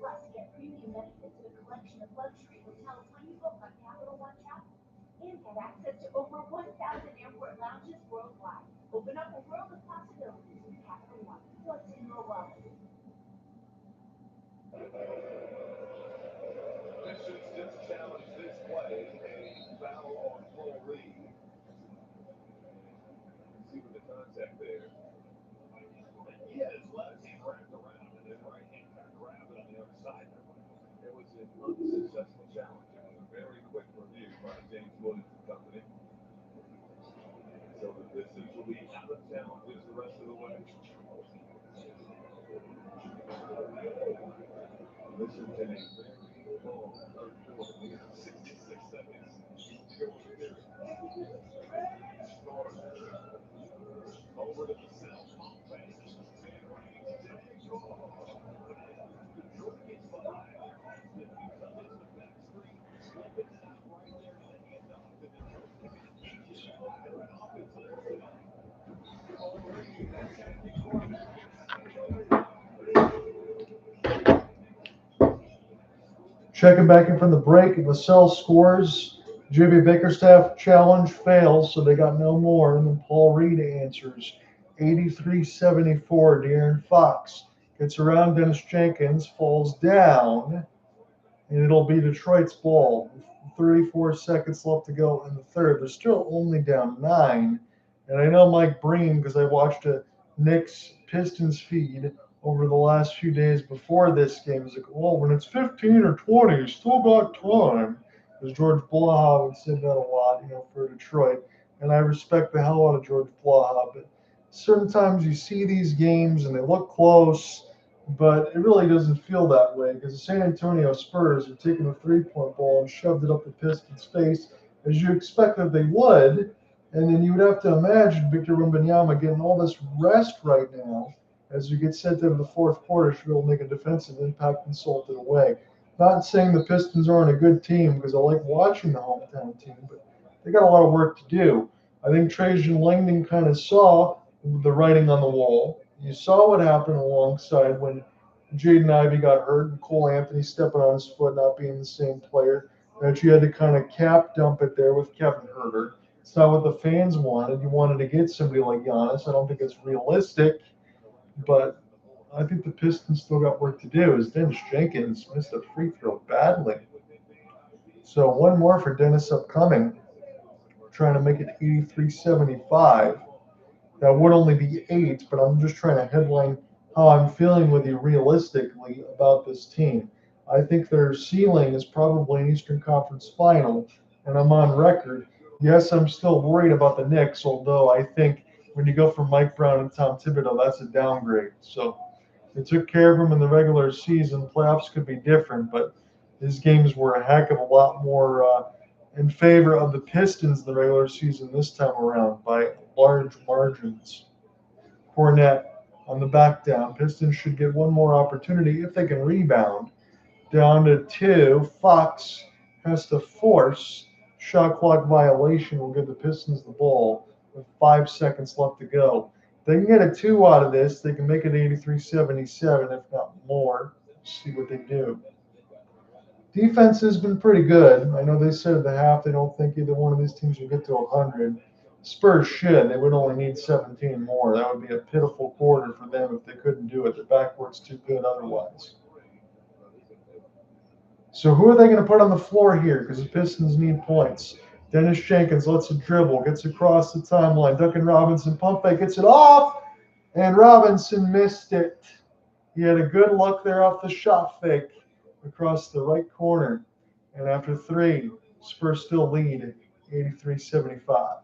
Plus, get premium benefits and a collection of luxury hotels when you book on Capital One Travel. And get access to over 1,000 airport lounges worldwide. Open up a world of possibilities with Capital One. What's in your wallet? Pistons challenge this play, a foul on Paul Reed. See with the contact there. He had his left hand wrapped around and then right hand kind of grabbed it on the other side. It was an unsuccessful challenge. It was a very quick review by James Williams and company. So the Pistons will be out of challenges the rest of the way. This has been a very long third quarter. We got 66 seconds to go in here. Over to the south. Checking back in from the break, Vassell scores. JB Bickerstaff challenge fails, so they got no more. And then Paul Reed answers. 83-74. De'Aaron Fox gets around Dennis Jenkins, falls down, and it'll be Detroit's ball. 34 seconds left to go in the third. They're still only down 9. And I know Mike Breen, because I watched a Knicks Pistons feed over the last few days before this game, is like, well, when it's 15 or 20, you still got time. Because George Blaha would say that a lot, for Detroit. And I respect the hell out of George Blaha. But certain times you see these games and they look close, but it really doesn't feel that way because the San Antonio Spurs are taking a three-point ball and shoved it up the Pistons' face, as you expect that they would. And then you would have to imagine Victor Wembanyama getting all this rest right now as you get sent into the fourth quarter should be able to make a defensive impact and salt it away. Not saying the Pistons aren't a good team because I like watching the hometown team, but they got a lot of work to do. I think Trajan Langdon kind of saw the writing on the wall. You saw what happened alongside when Jaden Ivey got hurt and Cole Anthony stepping on his foot, not being the same player, that you had to kind of cap dump it there with Kevin Huerter. It's not what the fans wanted. You wanted to get somebody like Giannis. I don't think it's realistic, but I think the Pistons still got work to do. As Dennis Jenkins missed a free throw badly. So one more for Dennis upcoming, trying to make it 83-75. That would only be 8, but I'm just trying to headline how I'm feeling with you realistically about this team. I think their ceiling is probably an Eastern Conference final, and I'm on record. Yes, I'm still worried about the Knicks, although I think when you go from Mike Brown and Tom Thibodeau, that's a downgrade. So they took care of them in the regular season. Playoffs could be different, but these games were a heck of a lot more in favor of the Pistons in the regular season this time around by large margins. Kornet on the back down. Pistons should get one more opportunity if they can rebound. Down to 2. Fox has to force. Shot clock violation will give the Pistons the ball with 5 seconds left to go. They can get a 2 out of this. They can make it 83-77, if not more. See what they do. Defense has been pretty good. I know they said at the half they don't think either one of these teams will get to 100. Spurs should. They would only need 17 more. That would be a pitiful quarter for them if they couldn't do it. The backcourt's too good otherwise. So who are they going to put on the floor here? Because the Pistons need points. Dennis Jenkins lets it dribble, gets across the timeline. Duncan Robinson pump fake, gets it off, and Robinson missed it. He had a good look there off the shot fake across the right corner. And after 3, Spurs still lead 83-75.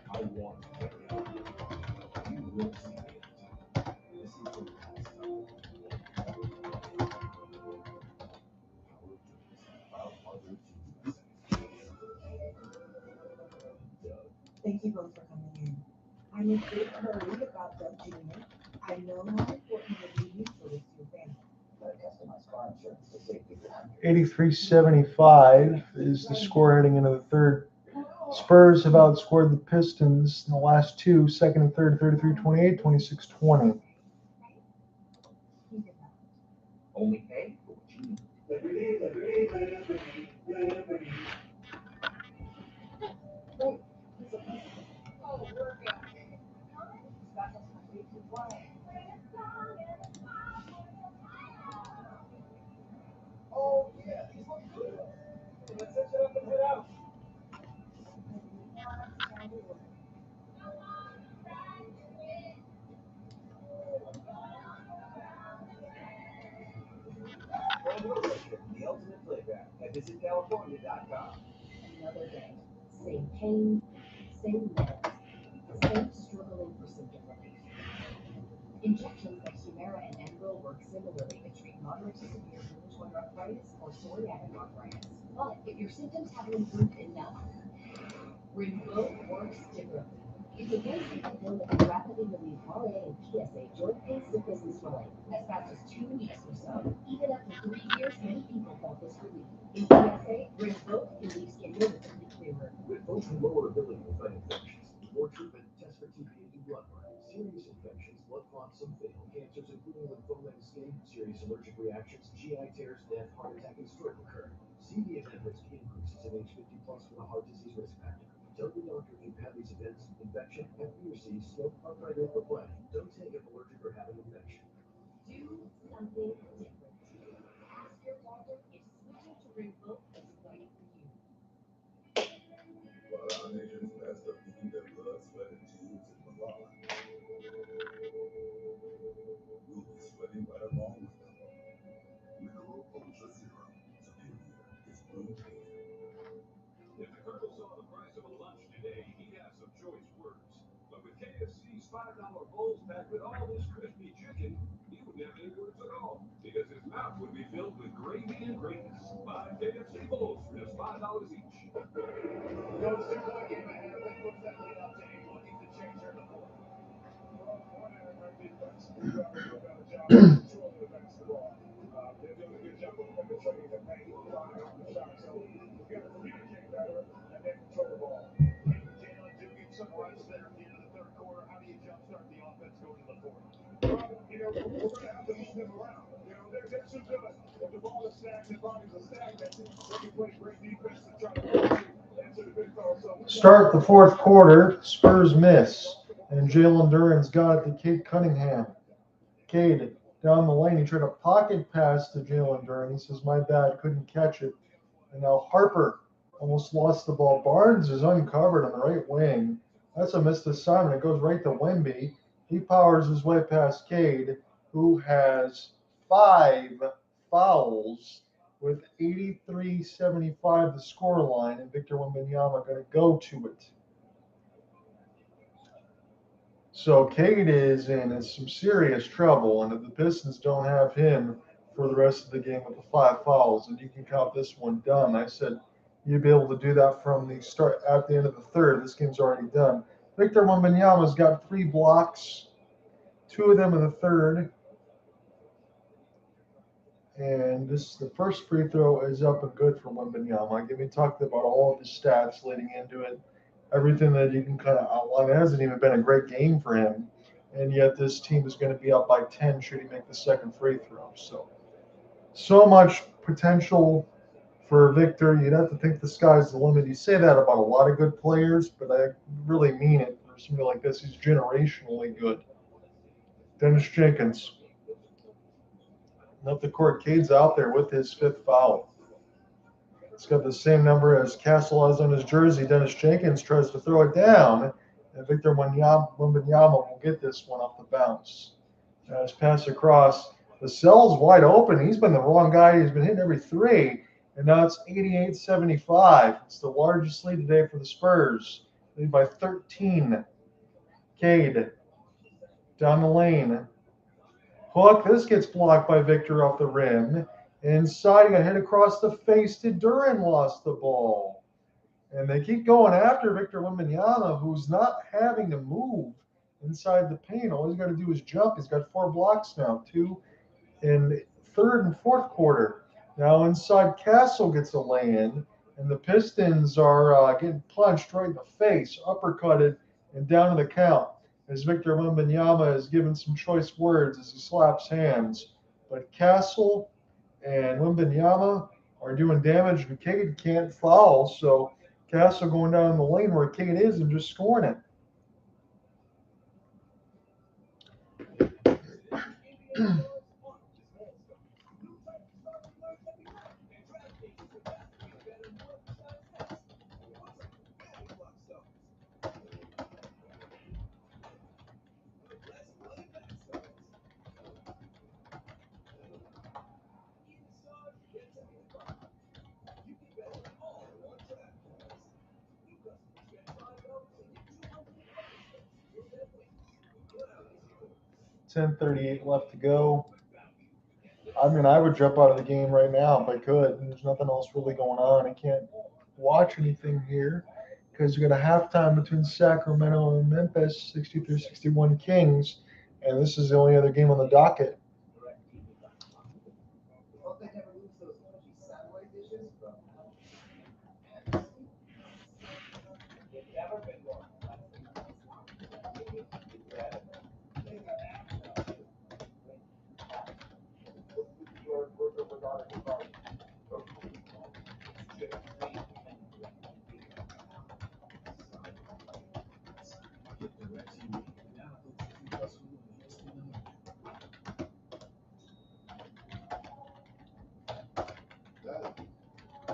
I want to carry on. You will see it. This is the last time. Power Tuesdays. Thank you both for coming in. I'm a bit worried about Doug Jr. I know how important it will be for this to your family. Customized car insurance to safety. 83-75 is the score heading into the third. Spurs have outscored the Pistons in the last two, second and third, 33-28, 26-20. Only pay for what you need. Oh, yeah, these look good. Let's set it up and head out. The ultimate playground at visitcalifornia.com. Another day. Same pain, same meds, same struggling for symptom relief. Injections like Humira and Enbrel work similarly to treat moderate to severe rheumatoid arthritis or psoriatic arthritis. But if your symptoms haven't improved enough, Rinvoq works differently. It's a once-a-day pill that can rapidly relieve RA and PSA joint pain, stiffness, and swelling as fast as 2 weeks or so. Even after 3 years, many people felt this relief. In PSA, Rinvoq can leave skin noticeably clearer. With both lower ability to fight infections, more treatment, test for TB and do blood work, serious infections, blood clots, and fatal cancers, including lymphoma and skin, serious allergic reactions, GI tears, death, heart attack, and stroke occur. See the event risk increases at age 50 plus with a heart disease risk factor. Tell your doctor if you've had these events, infection, FBC, smoke, arthritis, or planning. Don't take if allergic or have an infection. Do something different. Ask your doctor if switching to Rinvoq is right for you. While our nation's best are putting their blood, sweat, and tears in McLaughlin, we'll be sweating right along with them. Mineral Ultra Zero, superior is blue. If the Colonel saw the price of a lunch today, he'd have some choice words. But with KFC's $5 bowls packed with all this crispy chicken, he wouldn't have any words at all, because his mouth would be filled with gravy and greatness. 5 KFC bowls for just $5 each. Goes to Wembanyama, and I think puts that lead up to 8, looking to change her to 4. Well, Kornet and our defense, we've done a better job of controlling the basketball. They're doing a good job of penetrating the paint, finding off the shot. So we've got to communicate better and then control the ball. Jalen do get some runs there at the end of the third quarter. How do you jumpstart the offense going to the fourth? Well, we're going to have to move them around. They're too good. If the ball is stacked and bodies are stagnant, they can play great defense and try to force you into the big ball. So Start the fourth quarter, Spurs miss, and Jalen Duren's got it to Cade Cunningham. Cade down the lane, he tried a pocket pass to Jalen Duren. He says, my bad, couldn't catch it. And now Harper almost lost the ball. Barnes is uncovered on the right wing. That's a missed assignment. It goes right to Wemby. He powers his way past Cade, who has 5 fouls with 83-75 the score line, and Victor Wembanyama going to go to it. So Cade is in some serious trouble, and if the Pistons don't have him for the rest of the game with the 5 fouls, and you can count this one done. I said you'd be able to do that from the start at the end of the third. This game's already done. Victor Wembanyama's got 3 blocks, 2 of them in the third. And the first free throw is up and good for Wembanyama. We talked about all of his stats leading into it, everything that you can kind of outline. It hasn't even been a great game for him, and yet this team is going to be up by 10 should he make the second free throw. So much potential for Victor. You'd have to think the sky's the limit. You say that about a lot of good players, but I really mean it for somebody like this. He's generationally good. Dennis Jenkins. Up the court, Cade's out there with his 5th foul. It's got the same number as Castle has on his jersey. Dennis Jenkins tries to throw it down, and Victor Wembanyama will get this one off the bounce. His pass across. Vassell's wide open. He's been the wrong guy. He's been hitting every 3, and now it's 88-75. It's the largest lead today for the Spurs. Lead by 13. Cade down the lane. Hook, this gets blocked by Victor off the rim. Inside, he got hit across the face to Duren, lost the ball. And they keep going after Victor Wembanyama, who's not having to move inside the paint. All he's got to do is jump. He's got 4 blocks now, 2 in third and fourth quarter. Now inside Castle gets a lay-in, and the Pistons are getting punched right in the face, uppercutted, and down to the count. As Victor Wembanyama is given some choice words as he slaps hands. But Castle and Wembanyama are doing damage, and Cade can't foul, so Castle going down the lane where Cade is and just scoring it. 10:38 left to go. I mean, I would jump out of the game right now if I could. There's nothing else really going on. I can't watch anything here because you got a halftime between Sacramento and Memphis, 63-61 Kings, and this is the only other game on the docket.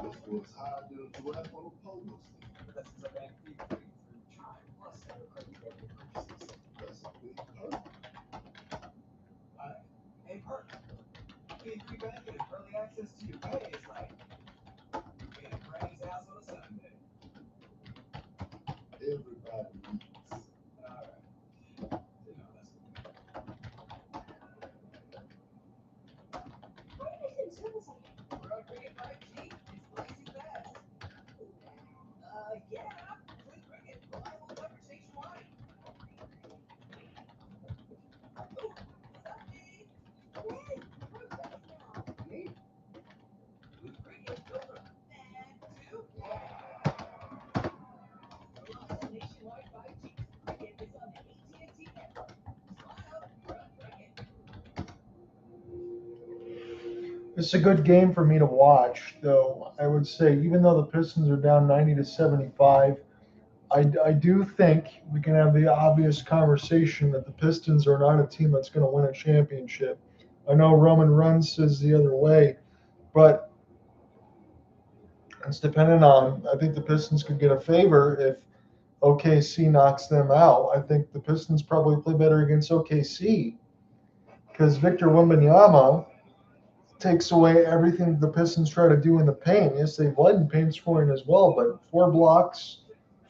This was higher than a draft on a polo stick. That's a big perk. Hey, perk. Being free benefit and early access to your pay is like being at Granny's house on a Sunday. Everybody needs. Alright. Yeah, quick cricket, reliable conversation line. It's a good game for me to watch, though. I would say, even though the Pistons are down 90-75, I do think we can have the obvious conversation that the Pistons are not a team that's going to win a championship. I know Roman Run says the other way, but it's dependent on. I think the Pistons could get a favor if OKC knocks them out. I think the Pistons probably play better against OKC because Victor Wembanyama takes away everything the Pistons try to do in the paint. Yes, they've led in paint scoring as well, but 4 blocks,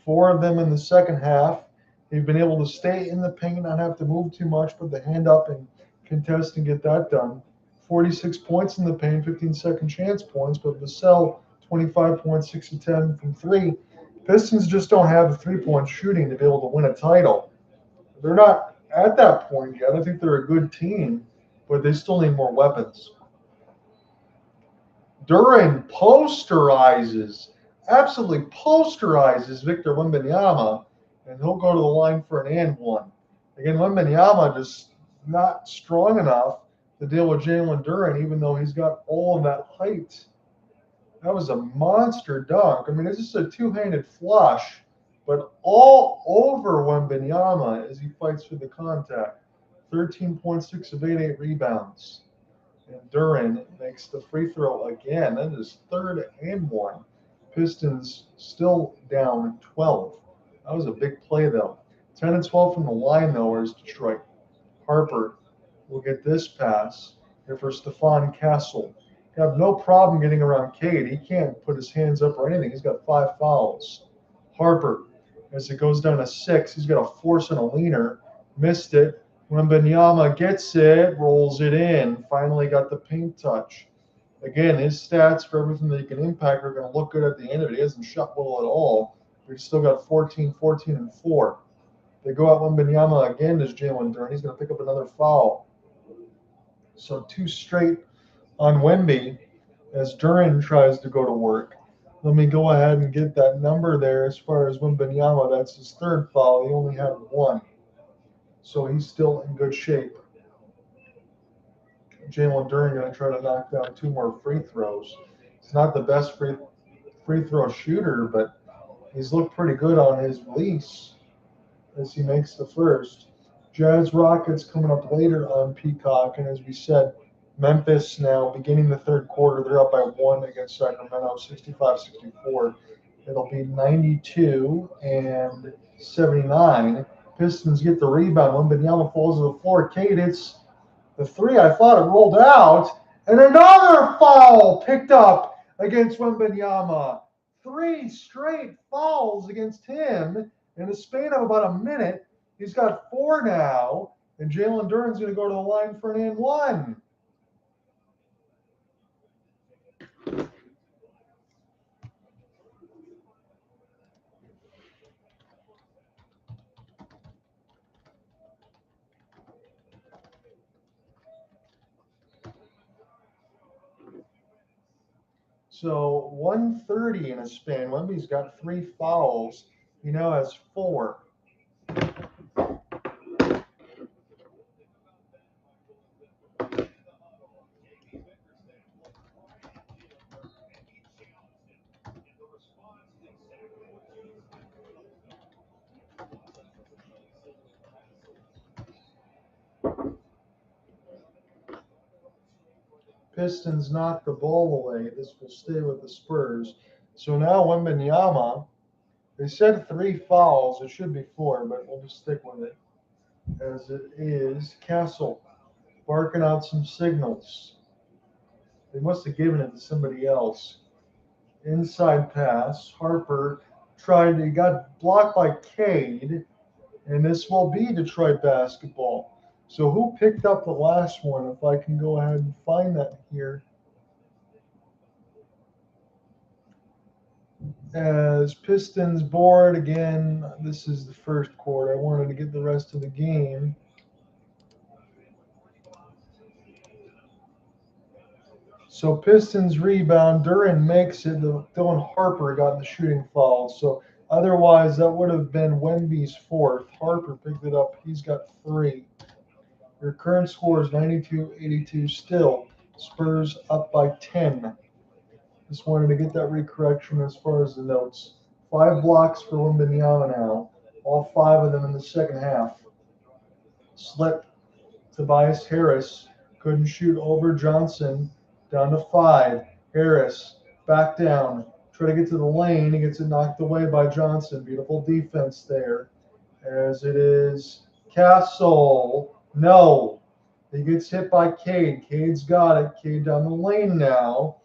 4 of them in the second half. They've been able to stay in the paint, not have to move too much, put the hand up and contest and get that done. 46 points in the paint, 15 second chance points, but Vassell, 25 points, 6 of 10 from 3. Pistons just don't have the 3-point shooting to be able to win a title. They're not at that point yet. I think they're a good team, but they still need more weapons. Duran absolutely posterizes Victor Wembanyama, and he'll go to the line for an and one. Again, Wembanyama just not strong enough to deal with Jalen Duran, even though he's got all of that height. That was a monster dunk. I mean, it's just a two-handed flush, but all over Wembanyama as he fights for the contact. 13.6 of 8 rebounds. And Duran makes the free throw again. That is 3rd and 1. Pistons still down 12. That was a big play, though. 10 and 12 from the line, though, is Detroit. Harper will get this pass here for Stephon Castle. You have no problem getting around Cade. He can't put his hands up or anything. He's got 5 fouls. Harper, as it goes down to 6, he's got a force and a leaner. Missed it. Wembanyama gets it, rolls it in. Finally got the paint touch. Again, his stats for everything that he can impact are going to look good at the end of it. He hasn't shot well at all. But he's still got 14, 14, and 4. They go out Wembanyama again as Jalen Duren. He's going to pick up another foul. So 2 straight on Wemby as Duren tries to go to work. Let me go ahead and get that number there as far as Wembanyama. That's his 3rd foul. He only had 1. So he's still in good shape. Jalen Duren going to try to knock down 2 more free throws. He's not the best free throw shooter, but he's looked pretty good on his release as he makes the first. Jazz Rockets coming up later on Peacock, and as we said, Memphis now beginning the 3rd quarter. They're up by 1 against Sacramento, 65-64. It'll be 92 and 79. Pistons get the rebound. Wembanyama falls to the floor. Cade hits the 3. I thought it rolled out, and another foul picked up against Wembanyama. 3 straight fouls against him in the span of about a minute. He's got 4 now, and Jalen Duren's going to go to the line for an and 1. So 130 in a span. Wemby's got 3 fouls. He now has 4. Pistons knock the ball away. This will stay with the Spurs. So now Wembanyama, they said 3 fouls. It should be 4, but we'll just stick with it as it is. Castle barking out some signals. They must have given it to somebody else. Inside pass. Harper he got blocked by Cade, and this will be Detroit basketball. So who picked up the last one? If I can go ahead and find that here. As Pistons board again, this is the 1st quarter. I wanted to get the rest of the game. So Pistons rebound. Duren makes it. Dylan Harper got the shooting foul. So otherwise, that would have been Wemby's 4th. Harper picked it up. He's got 3. Your current score is 92-82 still. Spurs up by 10. Just wanted to get that recorrection as far as the notes. 5 blocks for Wembanyama now. All 5 of them in the second half. Slip. Tobias Harris couldn't shoot over Johnson. Down to 5. Harris back down. Try to get to the lane. He gets it knocked away by Johnson. Beautiful defense there. As it is Castle. No. He gets hit by Cade. Cade's got it. Cade down the lane now.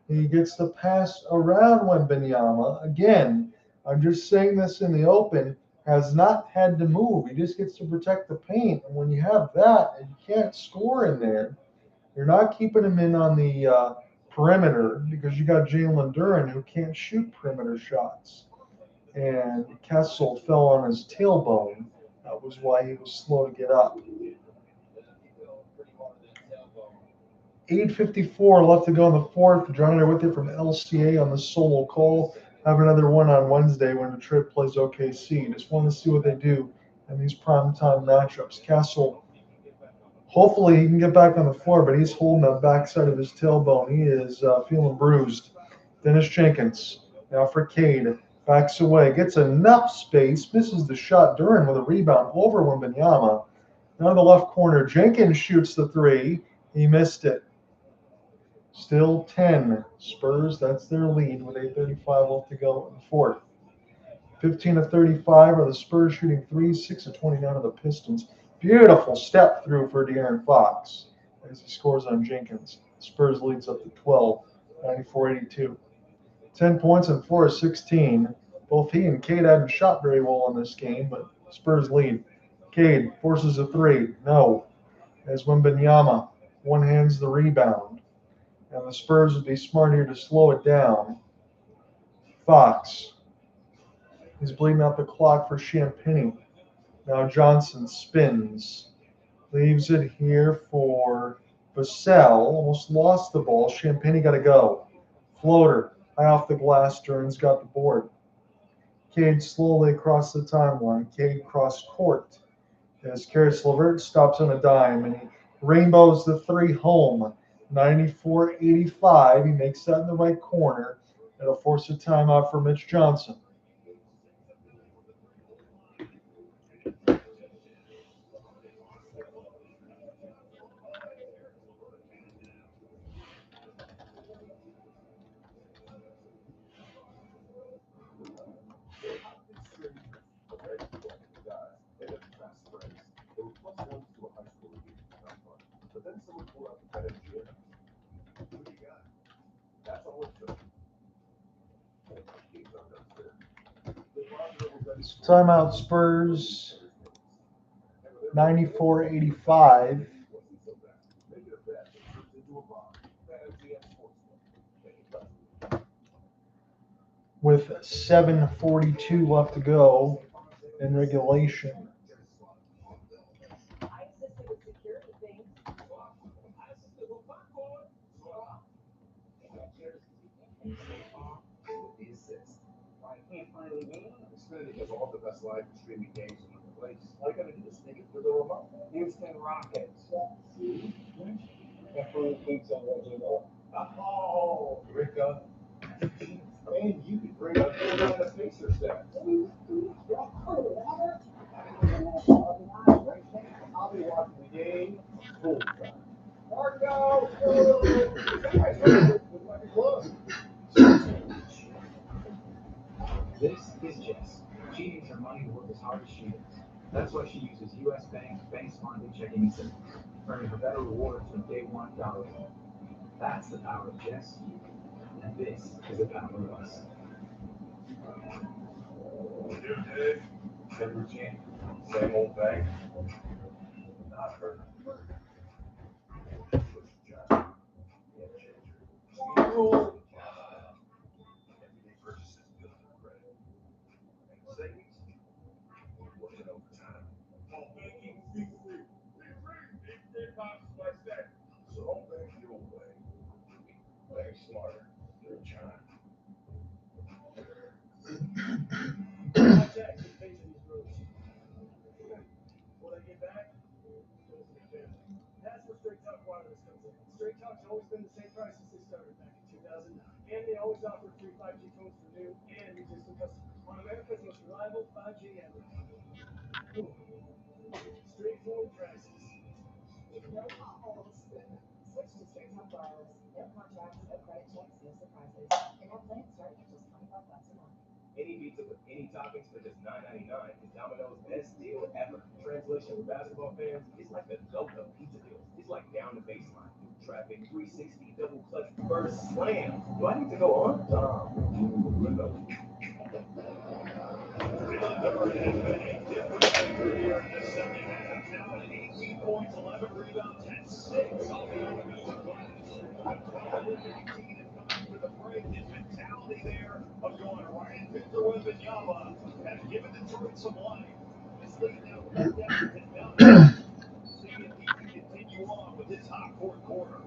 He gets the pass around Wembanyama. Again, I'm just saying this in the open. Has not had to move. He just gets to protect the paint. And when you have that and you can't score in there, you're not keeping him in on the perimeter because you got Jalen Duren who can't shoot perimeter shots. And Kessel fell on his tailbone. That was why he was slow to get up. 8:54 left to go in the 4th. Johnny with it from LCA on the solo call. Have another one on Wednesday when Detroit plays OKC. Just want to see what they do in these primetime matchups. Castle, hopefully he can get back on the floor, but he's holding the backside of his tailbone. He is feeling bruised. Dennis Jenkins, now for Cade. Backs away, gets enough space, misses the shot. Duren with a rebound over Wembanyama. Now in the left corner, Jenkins shoots the 3. He missed it. Still 10. Spurs, that's their lead with 8:35 left to go in the 4th. 15 of 35 are the Spurs shooting 3s, 6 of 29 are the Pistons. Beautiful step through for De'Aaron Fox as he scores on Jenkins. Spurs leads up to 12, 94-82. 10 points and 4 of 16. Both he and Cade hadn't shot very well in this game, but Spurs lead. Cade forces a 3. No. As Wembanyama one-hands the rebound. And the Spurs would be smart here to slow it down. Fox. He's bleeding out the clock for Champagnie. Now Johnson spins. Leaves it here for Vassell. Almost lost the ball. Champagnie got to go. Floater. High off the glass. Stearns got the board. Cade slowly across the timeline. Cade cross court. As Caris LeVert stops on a dime and he rainbows the three home. 94-85. He makes that in the right corner. It'll force a timeout for Mitch Johnson. But then someone pulled out the better gear. What do you got? That's all it took. Timeout Spurs. 94-85. With 7:42 left to go in regulation. I assisted with security things. I can't find a game. Xfinity has all the best live streaming games in one place. All you gotta do is sneak it through the remote. Houston Rockets. Definitely thinks I'm original. Oh, Ricka. And you could bring up the Pacers stats. I'll be watching the game. Full time. Marco! Guys, look like a glove. This is Jess. She needs her money to work as hard as she is. That's why she uses U.S. Bank's Bank Smartly checking and savings, earning her better rewards from day one dollar. That's the power of Jess. And this is the power of us. Same routine, same old thing. Not her. Everyday purchases built for credit. And savings, working overtime. So don't bank your way. Bank smarter. You're a child. Contact is facing these roads. Will I get back? That's where Straight Talk Wireless comes in. Straight Talk's always been the same price since they started back in 2009. And they always offer free 5G phones for new and existing customers on America's most reliable 5G network. Straightforward prices. If no potholes, switch to Straight Talk Wireless. No contracts, no credit checks, no surprises. And have plans starting at just $25 a month. Any pizza with any toppings for just $9.99 is Domino's best deal ever. Translation for basketball fans, it's like the go-go pizza deal. It's like down the baseline, traffic, 360, double clutch, burst, slam. Do I need to go on? Points, 11 rebounds, and 6 on the offensive glass. With the break, his mentality there of going right into Wembanyama has given Detroit some life. This lead now cut down to 9. See if he can continue on with his hot fourth quarter.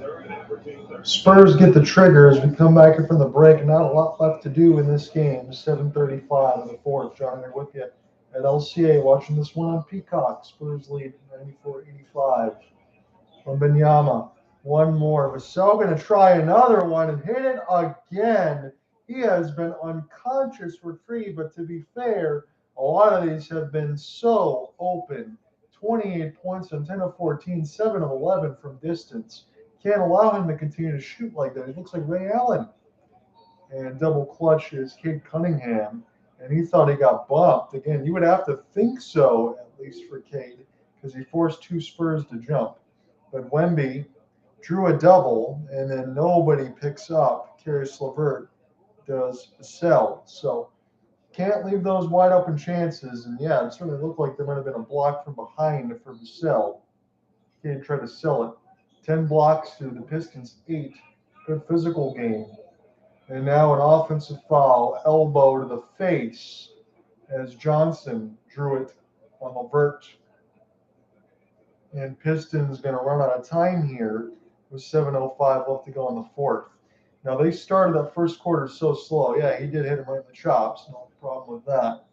They're averaging 30. Spurs get the trigger as we come back in from the break. Not a lot left to do in this game. 7:35 in the fourth. John, here with you at LCA, watching this one on Peacock. Spurs lead 94-85. Wembanyama, one more. Vassell going to try another one and hit it again. He has been unconscious for 3, but to be fair, a lot of these have been so open. 28 points on 10 of 14, 7 of 11 from distance. Can't allow him to continue to shoot like that. He looks like Ray Allen. And double clutch is Kid Cunningham. And he thought he got bumped. Again, you would have to think so, at least for Cade, because he forced 2 Spurs to jump. But Wemby drew a double, and then nobody picks up. Caris LeVert does Vassell. So can't leave those wide open chances. And yeah, it certainly looked like there might have been a block from behind for Vassell. He tried to sell it. 10 blocks to the Pistons 8. Good physical game. And now an offensive foul, elbow to the face as Johnson drew it on Levert. And Pistons going to run out of time here with 7:05 left to go in the fourth. Now they started that first quarter so slow. Yeah, he did hit him right in the chops. No problem with that.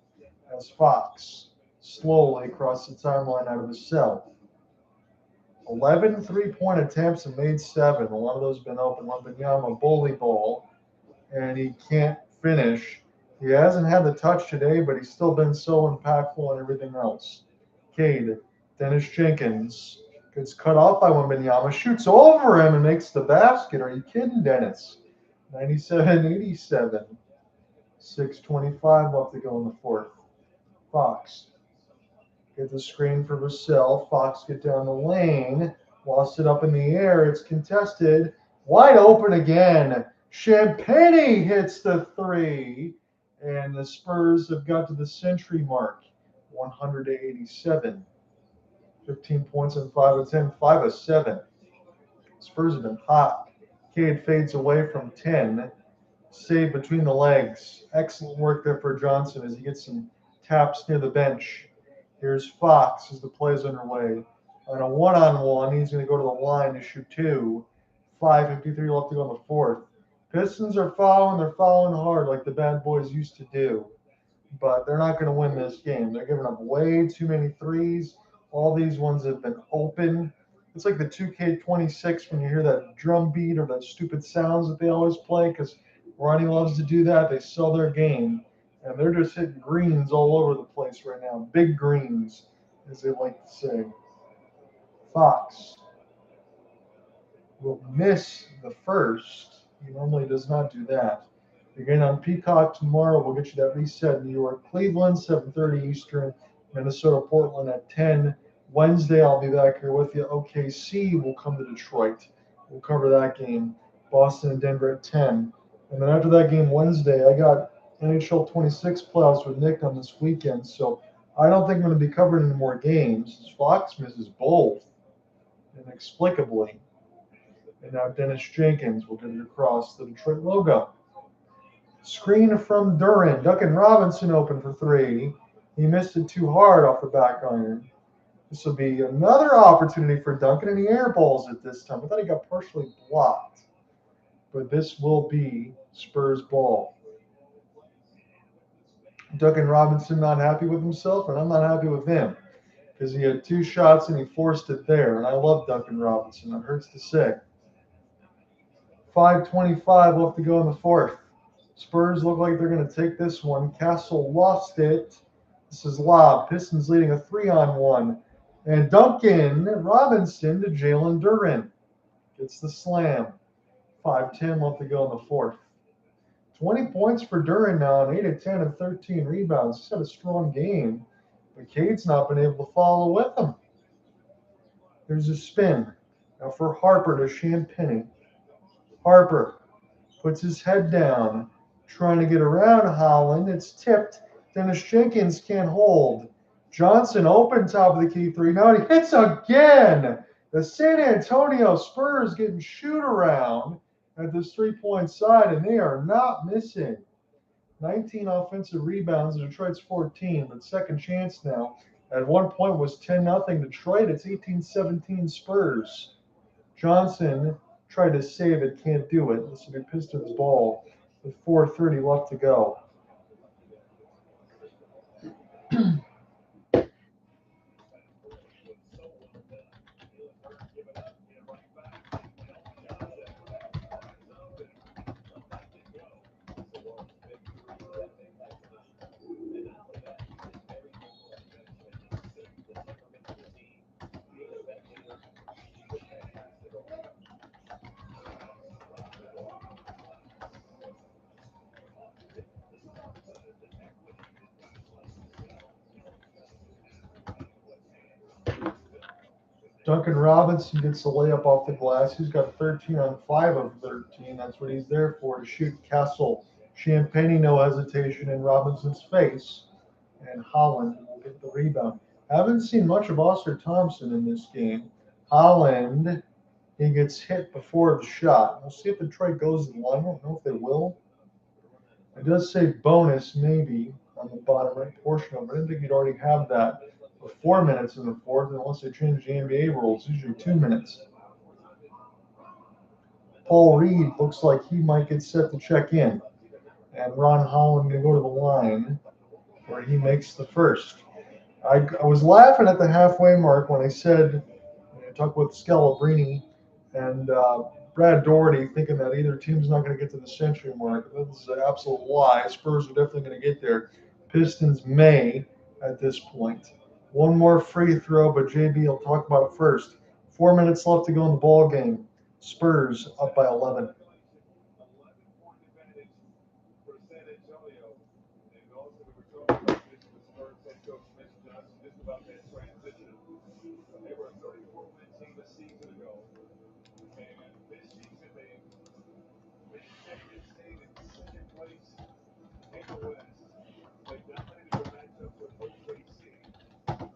As Fox slowly across the timeline out of his cell. 11 3-point attempts and made 7. A lot of those been open. Wembanyama bully ball, and he can't finish. He hasn't had the touch today, but he's still been so impactful and everything else. Cade, Dennis Jenkins gets cut off by Wembanyama, shoots over him and makes the basket. Are you kidding, Dennis? 97-87. 6:25 left to go in the fourth. Fox. Get the screen for Vassell. Fox get down the lane. Lost it up in the air. It's contested. Wide open again. Champagnie hits the 3. And the Spurs have got to the century mark. 100-87. 15 points in 5 of 10. 5 of 7. Spurs have been hot. Cade fades away from 10. Save between the legs. Excellent work there for Johnson as he gets some taps near the bench. Here's Fox as the play is underway. On a one-on-one, he's going to go to the line to shoot 2. 5:53 left to go in the fourth. Pistons are fouling. They're fouling hard like the bad boys used to do. But they're not going to win this game. They're giving up way too many threes. All these ones have been open. It's like the 2K26 when you hear that drum beat or that stupid sounds that they always play because Ronnie loves to do that. They sell their game. And they're just hitting greens all over the place right now. Big greens, as they like to say. Fox will miss the first. He normally does not do that. Again, on Peacock tomorrow, we'll get you that reset. New York, Cleveland, 7:30 Eastern. Minnesota, Portland at 10. Wednesday, I'll be back here with you. OKC will come to Detroit. We'll cover that game. Boston and Denver at 10. And then after that game Wednesday, I got NHL 26 playoffs with Nick on this weekend, so I don't think I'm going to be covering any more games. Fox misses both, inexplicably. And now Dennis Jenkins will get it across the Detroit logo. Screen from Duran. Duncan Robinson open for 3. He missed it too hard off the back iron. This will be another opportunity for Duncan, and he airballs it this time. I thought he got partially blocked. But this will be Spurs ball. Duncan Robinson not happy with himself, and I'm not happy with him because he had 2 shots and he forced it there. And I love Duncan Robinson. It hurts to say. 5:25 left to go in the fourth. Spurs look like they're going to take this one. Castle lost it. This is lob. Pistons leading a 3-on-1. And Duncan Robinson to Jalen Duran. Gets the slam. 5:10 left to go in the fourth. 20 points for Duran now, and 8 of 10 and 13 rebounds. He's had a strong game, but Cade's not been able to follow with him. There's a spin. Now for Harper to Champagnie. Harper puts his head down, trying to get around Holland. It's tipped. Dennis Jenkins can't hold. Johnson open top of the key 3. Now he hits again. The San Antonio Spurs getting shoot around at this 3-point side, and they are not missing. 19 offensive rebounds, and Detroit's 14, but second chance now. At one point was 10-0 Detroit. It's 18-17 Spurs. Johnson tried to save it, can't do it. This will be Pistons ball with 4:30 left to go. Duncan Robinson gets the layup off the glass. He's got 13 on 5 of 13. That's what he's there for, to shoot Castle. Champagnie, no hesitation in Robinson's face. And Holland will get the rebound. Haven't seen much of Oscar Thompson in this game. Holland he gets hit before the shot. We'll see if Detroit goes in line. I don't know if they will. It does say bonus maybe on the bottom right portion of it. I didn't think you'd already have that for 4 minutes in the fourth, unless they change the NBA rules. It's usually 2 minutes. Paul Reed looks like he might get set to check in. And Ron Holland going to go to the line where he makes the first. I was laughing at the halfway mark when I said, I talked with Scalabrini and Brad Doherty, thinking that either team's not going to get to the century mark. This is an absolute lie. Spurs are definitely going to get there. Pistons may at this point. One more free throw, but JB will talk about it first. 4 minutes left to go in the ball game. Spurs up by 11. They were a 34-win team a season ago, and this season they stayed in second place in the West. They dominated the matchup with OKC, and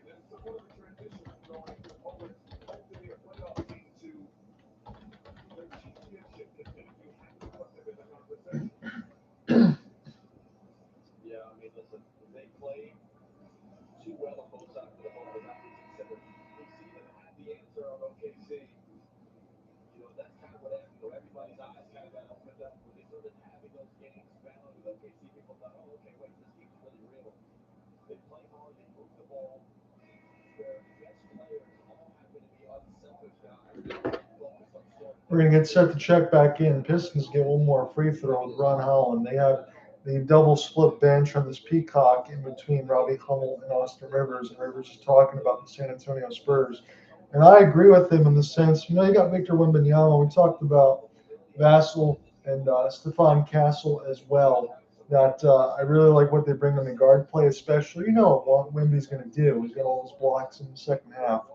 that's the one of the transition of going from always hope to be a playoff team to the championship contender. You have to put them in the conversation. Yeah, I mean, listen, they played too well on both sides of the ball. Not considered. We see them have the answer on OKC. That's kind of what happened. Everybody's eyes kind of got opened up when they started having those games found with OKC. People thought, oh, okay, wait, this team's really real. They play hard, they move the ball. Their best players all happen to be unselfish guys. Focus on scoring. We're going to get set to check back in. Pistons get one more free throw with Ron Holland. They have the double split bench on this Peacock in between Robbie Hummel and Austin Rivers. And Rivers is talking about the San Antonio Spurs. And I agree with him in the sense, you got Victor Wembanyama. We talked about Vassell and Stephon Castle as well. That I really like what they bring on the guard play, especially. What Wemby's going to do. He's got all his blocks in the second half.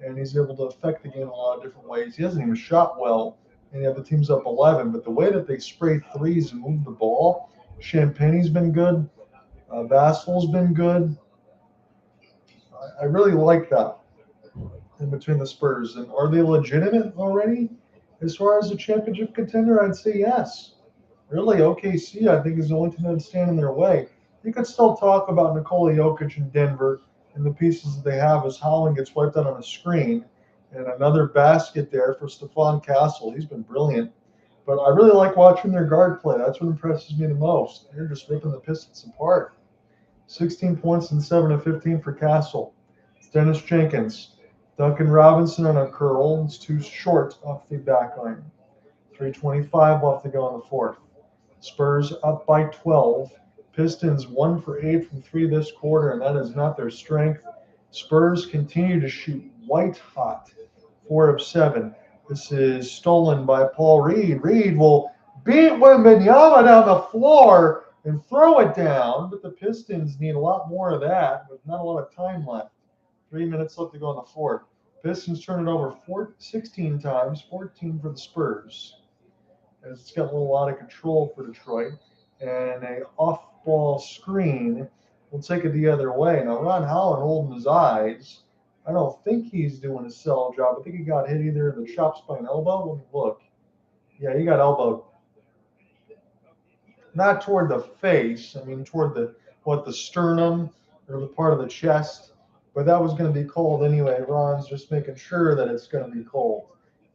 And he's able to affect the game in a lot of different ways. He hasn't even shot well, and the team's up 11. But the way that they spray threes and move the ball, Champagnie's been good. Vassell's been good. I really like that in between the Spurs. And are they legitimate already as far as a championship contender? I'd say yes. Really, OKC, I think, is the only team that's standing in their way. You could still talk about Nikola Jokic in Denver and the pieces that they have as Holland gets wiped out on a screen. And another basket there for Stephon Castle. He's been brilliant. But I really like watching their guard play. That's what impresses me the most. They're just ripping the Pistons apart. 16 points and 7 of 15 for Castle. It's Dennis Jenkins. Duncan Robinson on a curl. It's too short off the back line. 3:25 left to go in the fourth. Spurs up by 12. Pistons 1 for 8 from 3 this quarter, and that is not their strength. Spurs continue to shoot white hot. 4 of 7. This is stolen by Paul Reed. Reed will beat Wembanyama down the floor and throw it down, but the Pistons need a lot more of that with not a lot of time left. 3 minutes left to go in the fourth. Pistons turn it over 16 times, 14 for the Spurs. As it's got a little out of control for Detroit. And a off-ball screen will take it the other way. Now, Ron Holland holding his eyes. I don't think he's doing a sell job. I think he got hit either in the chops by an elbow. Let me look. Yeah, he got elbowed. Not toward the face. I mean, toward the sternum or the part of the chest. But that was going to be cold anyway. Ron's just making sure that it's going to be cold,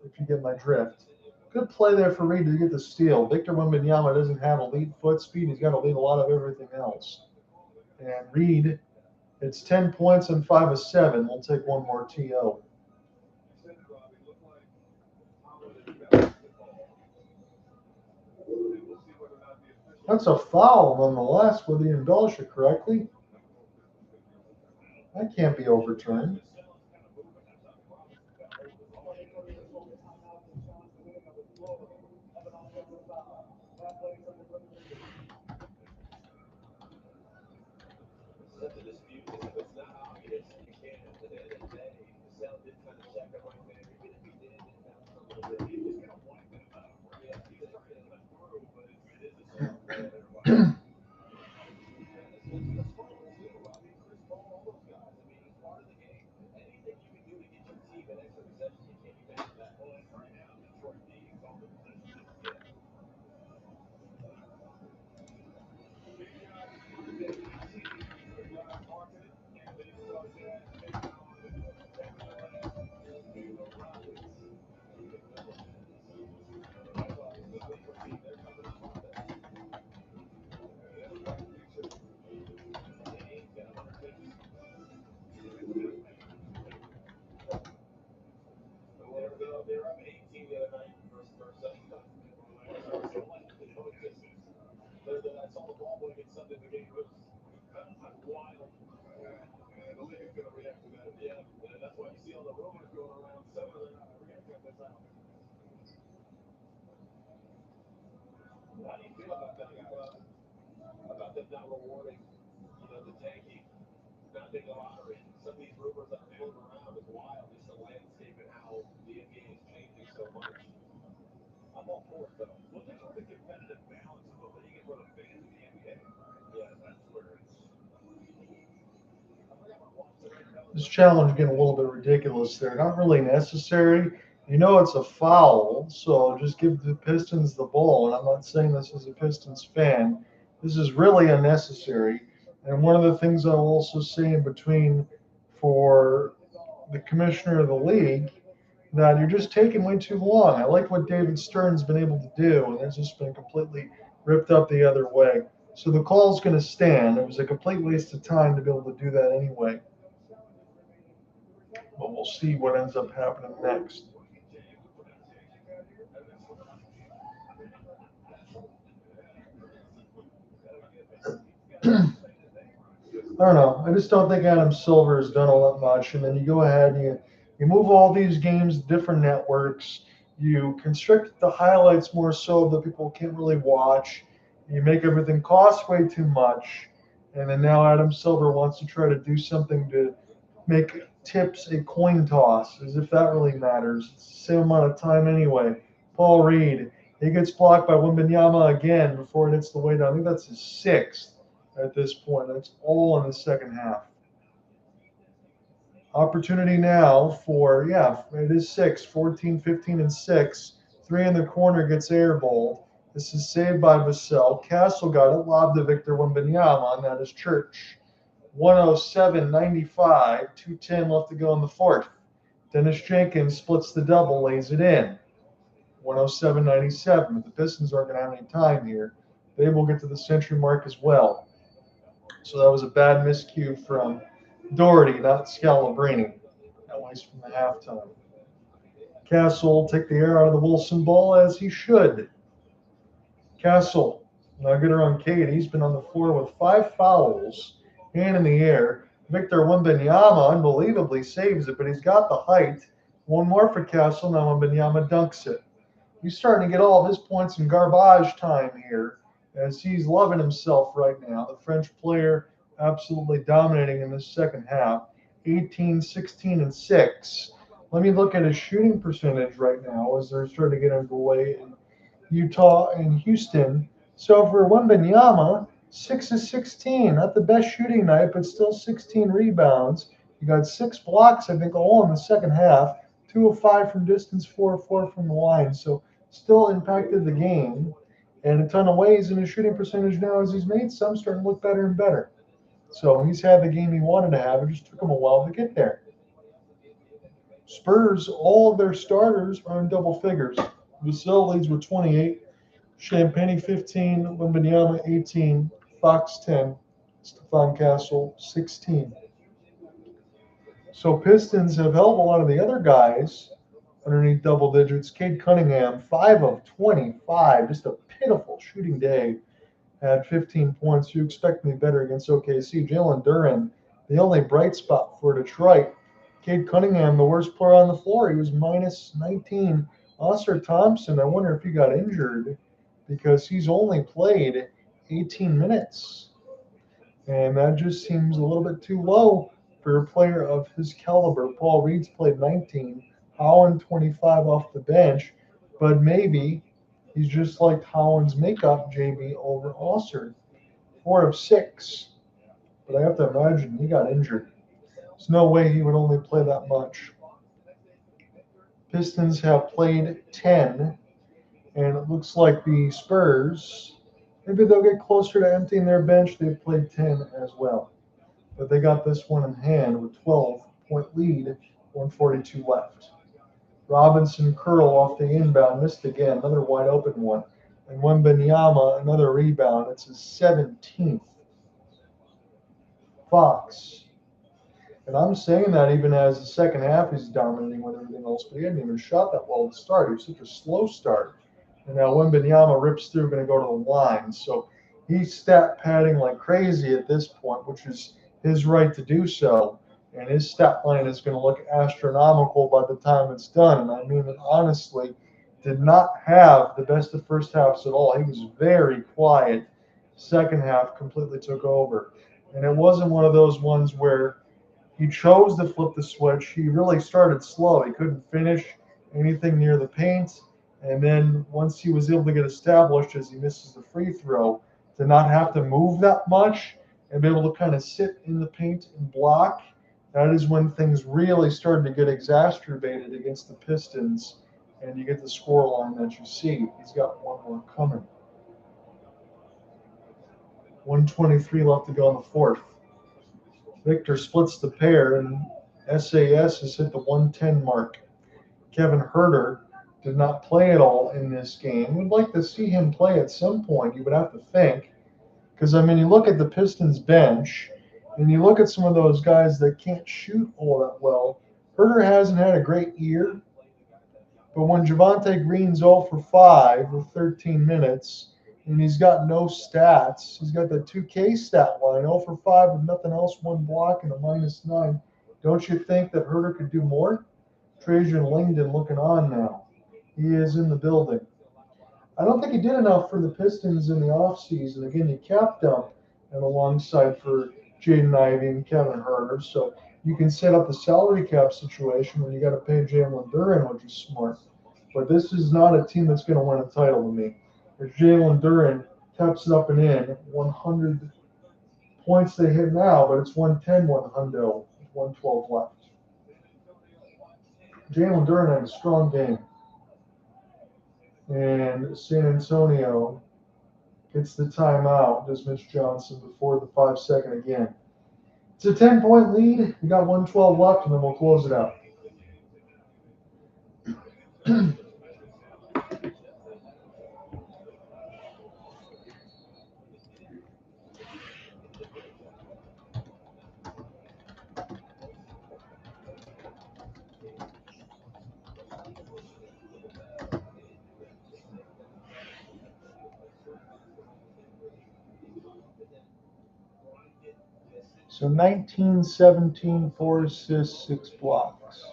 if you get my drift. Good play there for Reed to get the steal. Victor Wembanyama doesn't have elite foot speed. He's got elite a lot of everything else. And Reed, it's 10 points and 5 of 7. We'll take one more TO. That's a foul nonetheless, whether you embellish it correctly. That can't be overturned. Such a dispute is if it's not obvious, you can't. At the end of the day, Vassell did kind of check it right there. Even if he did, it bounced a little bit. He just kind of wiped it out. Yeah, he was trying to get through, but it is a smart play there by him. It's fun too. I mean, Chris Paul, all those guys. I mean, it's part of the game. Anything you can do to get your team an extra possession, you can't be mad at that. something the game was wild. And the league is going to react to that. Yeah, and that's why you see all the rumors going around. Some of them reacting this out. How do you feel about that? About them not rewarding, the tanking, not being a lottery? Some of these rumors that are floating around is wild. Just the landscape and how the NBA is changing so much. I'm all for it, though. Well, just for the competitive balance of the league and for the fans of the NBA. Yeah, that's where it's. This challenge getting a little bit ridiculous there. Not really necessary. You know it's a foul, so just give the Pistons the ball. And I'm not saying this as a Pistons fan. This is really unnecessary. And one of the things I'll also say in between for the commissioner of the league that you're just taking way too long. I like what David Stern's been able to do, and it's just been completely ripped up the other way. So the call's going to stand. It was a complete waste of time to be able to do that anyway. But we'll see what ends up happening next. I don't know. I just don't think Adam Silver has done all that much. And then you go ahead and you move all these games to different networks. You constrict the highlights more so that people can't really watch. You make everything cost way too much. And then now Adam Silver wants to try to do something to make tips a coin toss, as if that really matters. It's the same amount of time anyway. Paul Reed, he gets blocked by Wembanyama again before it hits the way down. I think that's his sixth at this point. That's all in the second half. Opportunity now for, it is 6, 14, 15, and 6. 3 in the corner gets airballed. This is saved by Vassell. Castle got it, lobbed to Victor Wembanyama, and that is Church. 107-95, 2:10 left to go in the fourth. Dennis Jenkins splits the double, lays it in. 107-97, but the Pistons aren't going to have any time here. They will get to the century mark as well. So that was a bad miscue from Doherty, not Scalabrine, at least from the halftime. Castle will take the air out of the Wilson ball, as he should. Castle, now good on Cade. He's been on the floor with 5 fouls, hand in the air. Victor Wembanyama unbelievably saves it, but he's got the height. One more for Castle. Now Wembanyama dunks it. He's starting to get all of his points in garbage time here, as he's loving himself right now. The French player absolutely dominating in this second half. 18, 16, and 6. Let me look at his shooting percentage right now as they're starting to get underway in Utah and Houston. So for Wembanyama, 6 of 16. Not the best shooting night, but still 16 rebounds. He got 6 blocks, I think, all in the second half. 2 of 5 from distance, 4 of 4 from the line. So still impacted the game. And a ton of ways in his shooting percentage now as he's made some starting to look better and better. So he's had the game he wanted to have. It just took him a while to get there. Spurs, all of their starters are in double figures. Vassell leads with 28, Champagnie 15, Wembanyama 18, Fox 10, Stephon Castle 16. So Pistons have held a lot of the other guys underneath double digits. Cade Cunningham, 5 of 25, just a pitiful shooting day, had 15 points. You expect me better against OKC. Jalen Duren, the only bright spot for Detroit. Cade Cunningham, the worst player on the floor. He was minus 19. Oscar Thompson, I wonder if he got injured because he's only played 18 minutes. And that just seems a little bit too low for a player of his caliber. Paul Reed's played 19. Howland 25 off the bench. But maybe he's just like Howland's makeup, JB, over Oscar. 4 of 6. But I have to imagine he got injured. There's no way he would only play that much. Pistons have played 10, and it looks like the Spurs, maybe they'll get closer to emptying their bench. They've played 10 as well. But they got this one in hand with 12-point lead, 1:42 left. Robinson curl off the inbound, missed again, another wide open one. And Wembanyama, another rebound. It's his 17th. Fox. And I'm saying that even as the second half he's dominating with everything else, but he hadn't even shot that well at the start. He was such a slow start. And now Wembanyama rips through, going to go to the line. So he's stat padding like crazy at this point, which is his right to do so. And his stat line is going to look astronomical by the time it's done. And I mean it honestly, did not have the best of first halves at all. He was very quiet. Second half completely took over. And it wasn't one of those ones where he chose to flip the switch. He really started slow. He couldn't finish anything near the paint. And then once he was able to get established as he misses the free throw, to not have to move that much and be able to kind of sit in the paint and block, that is when things really started to get exacerbated against the Pistons. And you get the score line that you see. He's got one more coming. 1:23 left to go in the fourth. Victor splits the pair, and SAS has hit the 110 mark. Kevin Huerter did not play at all in this game. We'd like to see him play at some point, you would have to think. Because, I mean, you look at the Pistons bench, and you look at some of those guys that can't shoot all that well. Huerter hasn't had a great year, but when Javonte Green's 0 for 5 with 13 minutes, and he's got no stats, he's got the 2K stat line, 0 for 5 with nothing else, one block and a -9. Don't you think that Huerter could do more? Trajan Langdon looking on now. He is in the building. I don't think he did enough for the Pistons in the offseason. Again, he capped up and alongside for Jaden Ivey and Kevin Huerter. So you can set up the salary cap situation when you got to pay Jalen Duren, which is smart. But this is not a team that's going to win a title to me. If Jalen Duren taps it up and in, 100 points they hit now, but it's 110, 100, 112 left. Jalen Duren had a strong game. And San Antonio gets the timeout, does Mitch Johnson, before the 5-second again. It's a 10-point lead. We got 112 left, and then we'll close it out. So 19, 17, 4 assists, 6 blocks.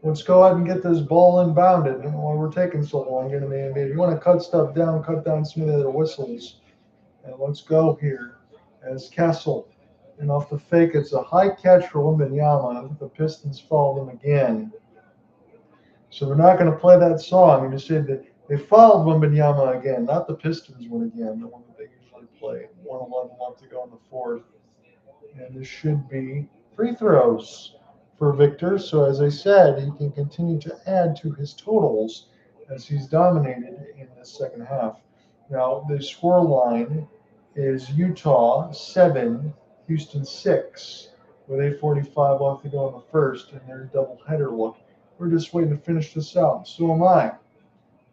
Let's go ahead and get this ball inbounded. While we're taking so long in the NBA, if you want to cut stuff down, cut down some of the other whistles. And let's go here as Kessel. And off the fake, it's a high catch for Wembanyama. I think the Pistons fouled him again. So we're not going to play that song. We just said that they fouled Wembanyama again, not the Pistons one again, the one that they usually play. 1:11 left to go in the fourth. And this should be free throws for Victor. So as I said, he can continue to add to his totals as he's dominated in the second half. Now, the score line is Utah 7, Houston 6, with 8:45 left to go in the first, and their doubleheader look. We're just waiting to finish this out. So am I.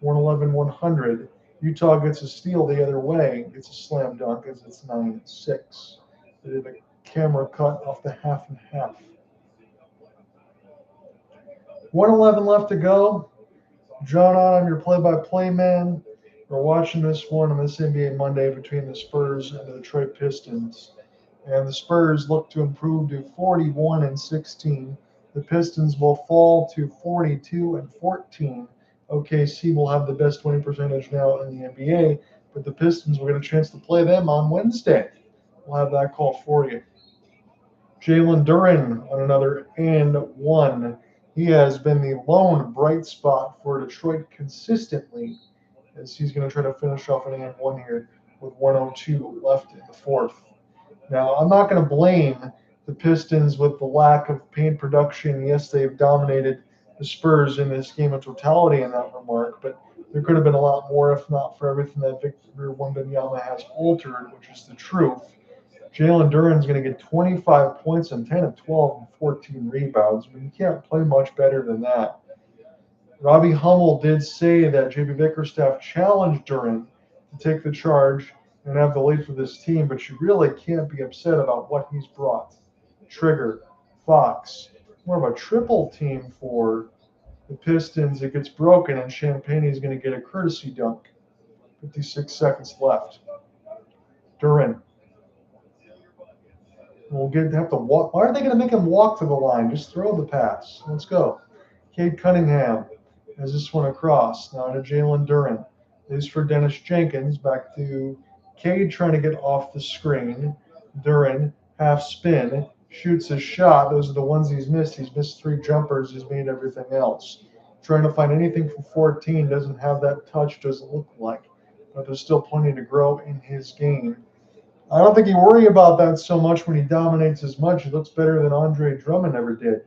111, 100. Utah gets a steal the other way. It's a slam dunk as it's 9-6. They did a camera cut off the half and half. 111 left to go. John on, I'm your play-by-play man. We're watching this one on this NBA Monday between the Spurs and the Detroit Pistons. And the Spurs look to improve to 41-16. The Pistons will fall to 42-14. OKC will have the best winning percentage now in the NBA, but the Pistons will get a chance to play them on Wednesday. We'll have that call for you. Jalen Duren on another and one. He has been the lone bright spot for Detroit consistently, as he's going to try to finish off an and one here with 1:02 left in the fourth. Now, I'm not going to blame the Pistons with the lack of paint production. Yes, they've dominated the Spurs in this game of totality in that remark, but there could have been a lot more if not for everything that Victor Wembanyama has altered, which is the truth. Jalen Duren's going to get 25 points and 10 of 12 and 14 rebounds. I mean, you can't play much better than that. Robbie Hummel did say that JB Bickerstaff challenged Duren to take the charge and have the lead for this team, but you really can't be upset about what he's brought. Trigger, Fox, more of a triple team for the Pistons. It gets broken, and Champagnie is going to get a courtesy dunk. 56 seconds left. Duren. We'll have to walk. Why are they going to make him walk to the line? Just throw the pass. Let's go. Cade Cunningham has this one across. Now to Jalen Duren. This is for Dennis Jenkins. Back to Cade trying to get off the screen. Duren, half spin, shoots a shot. Those are the ones he's missed. He's missed 3 jumpers. He's made everything else. Trying to find anything from 14. Doesn't have that touch, doesn't look like. But there's still plenty to grow in his game. I don't think you worry about that so much when he dominates as much. He looks better than Andre Drummond ever did.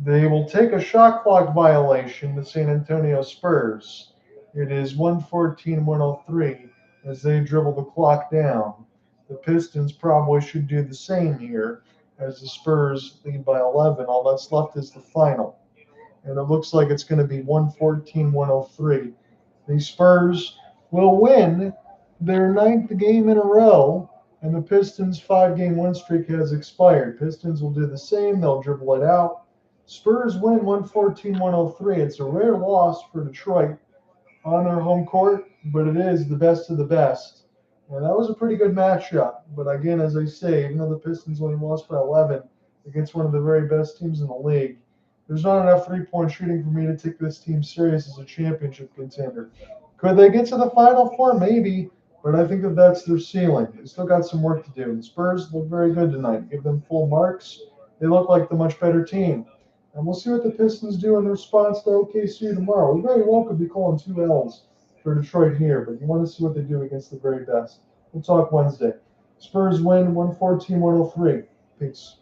They will take a shot clock violation, the San Antonio Spurs. It is 114-103 as they dribble the clock down. The Pistons probably should do the same here as the Spurs lead by 11. All that's left is the final. And it looks like it's going to be 114-103. The Spurs will win their 9th game in a row, and the Pistons' 5-game win streak has expired. Pistons will do the same. They'll dribble it out. Spurs win 114-103. It's a rare loss for Detroit on their home court, but it is the best of the best. And that was a pretty good matchup. But again, as I say, even though the Pistons only lost by 11 against one of the very best teams in the league, there's not enough three-point shooting for me to take this team serious as a championship contender. Could they get to the Final Four? Maybe. But I think that that's their ceiling. They still got some work to do. The Spurs look very good tonight. Give them full marks. They look like the much better team. And we'll see what the Pistons do in response to OKC tomorrow. We very well could be calling 2 L's for Detroit here, but you want to see what they do against the very best. We'll talk Wednesday. Spurs win 114-103. Peace.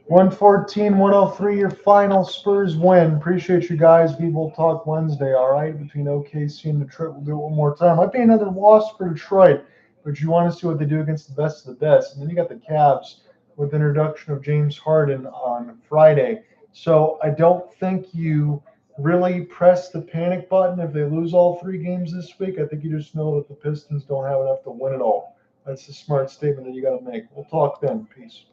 One 114-103, your final. Spurs win. Appreciate you guys. We will talk Wednesday, all right? Between OKC and Detroit, we'll do it one more time. Might be another loss for Detroit, but you want to see what they do against the best of the best. And then you got the Cavs with the introduction of James Harden on Friday. So I don't think you really press the panic button if they lose all 3 games this week. I think you just know that the Pistons don't have enough to win it all. That's the smart statement that you got to make. We'll talk then. Peace.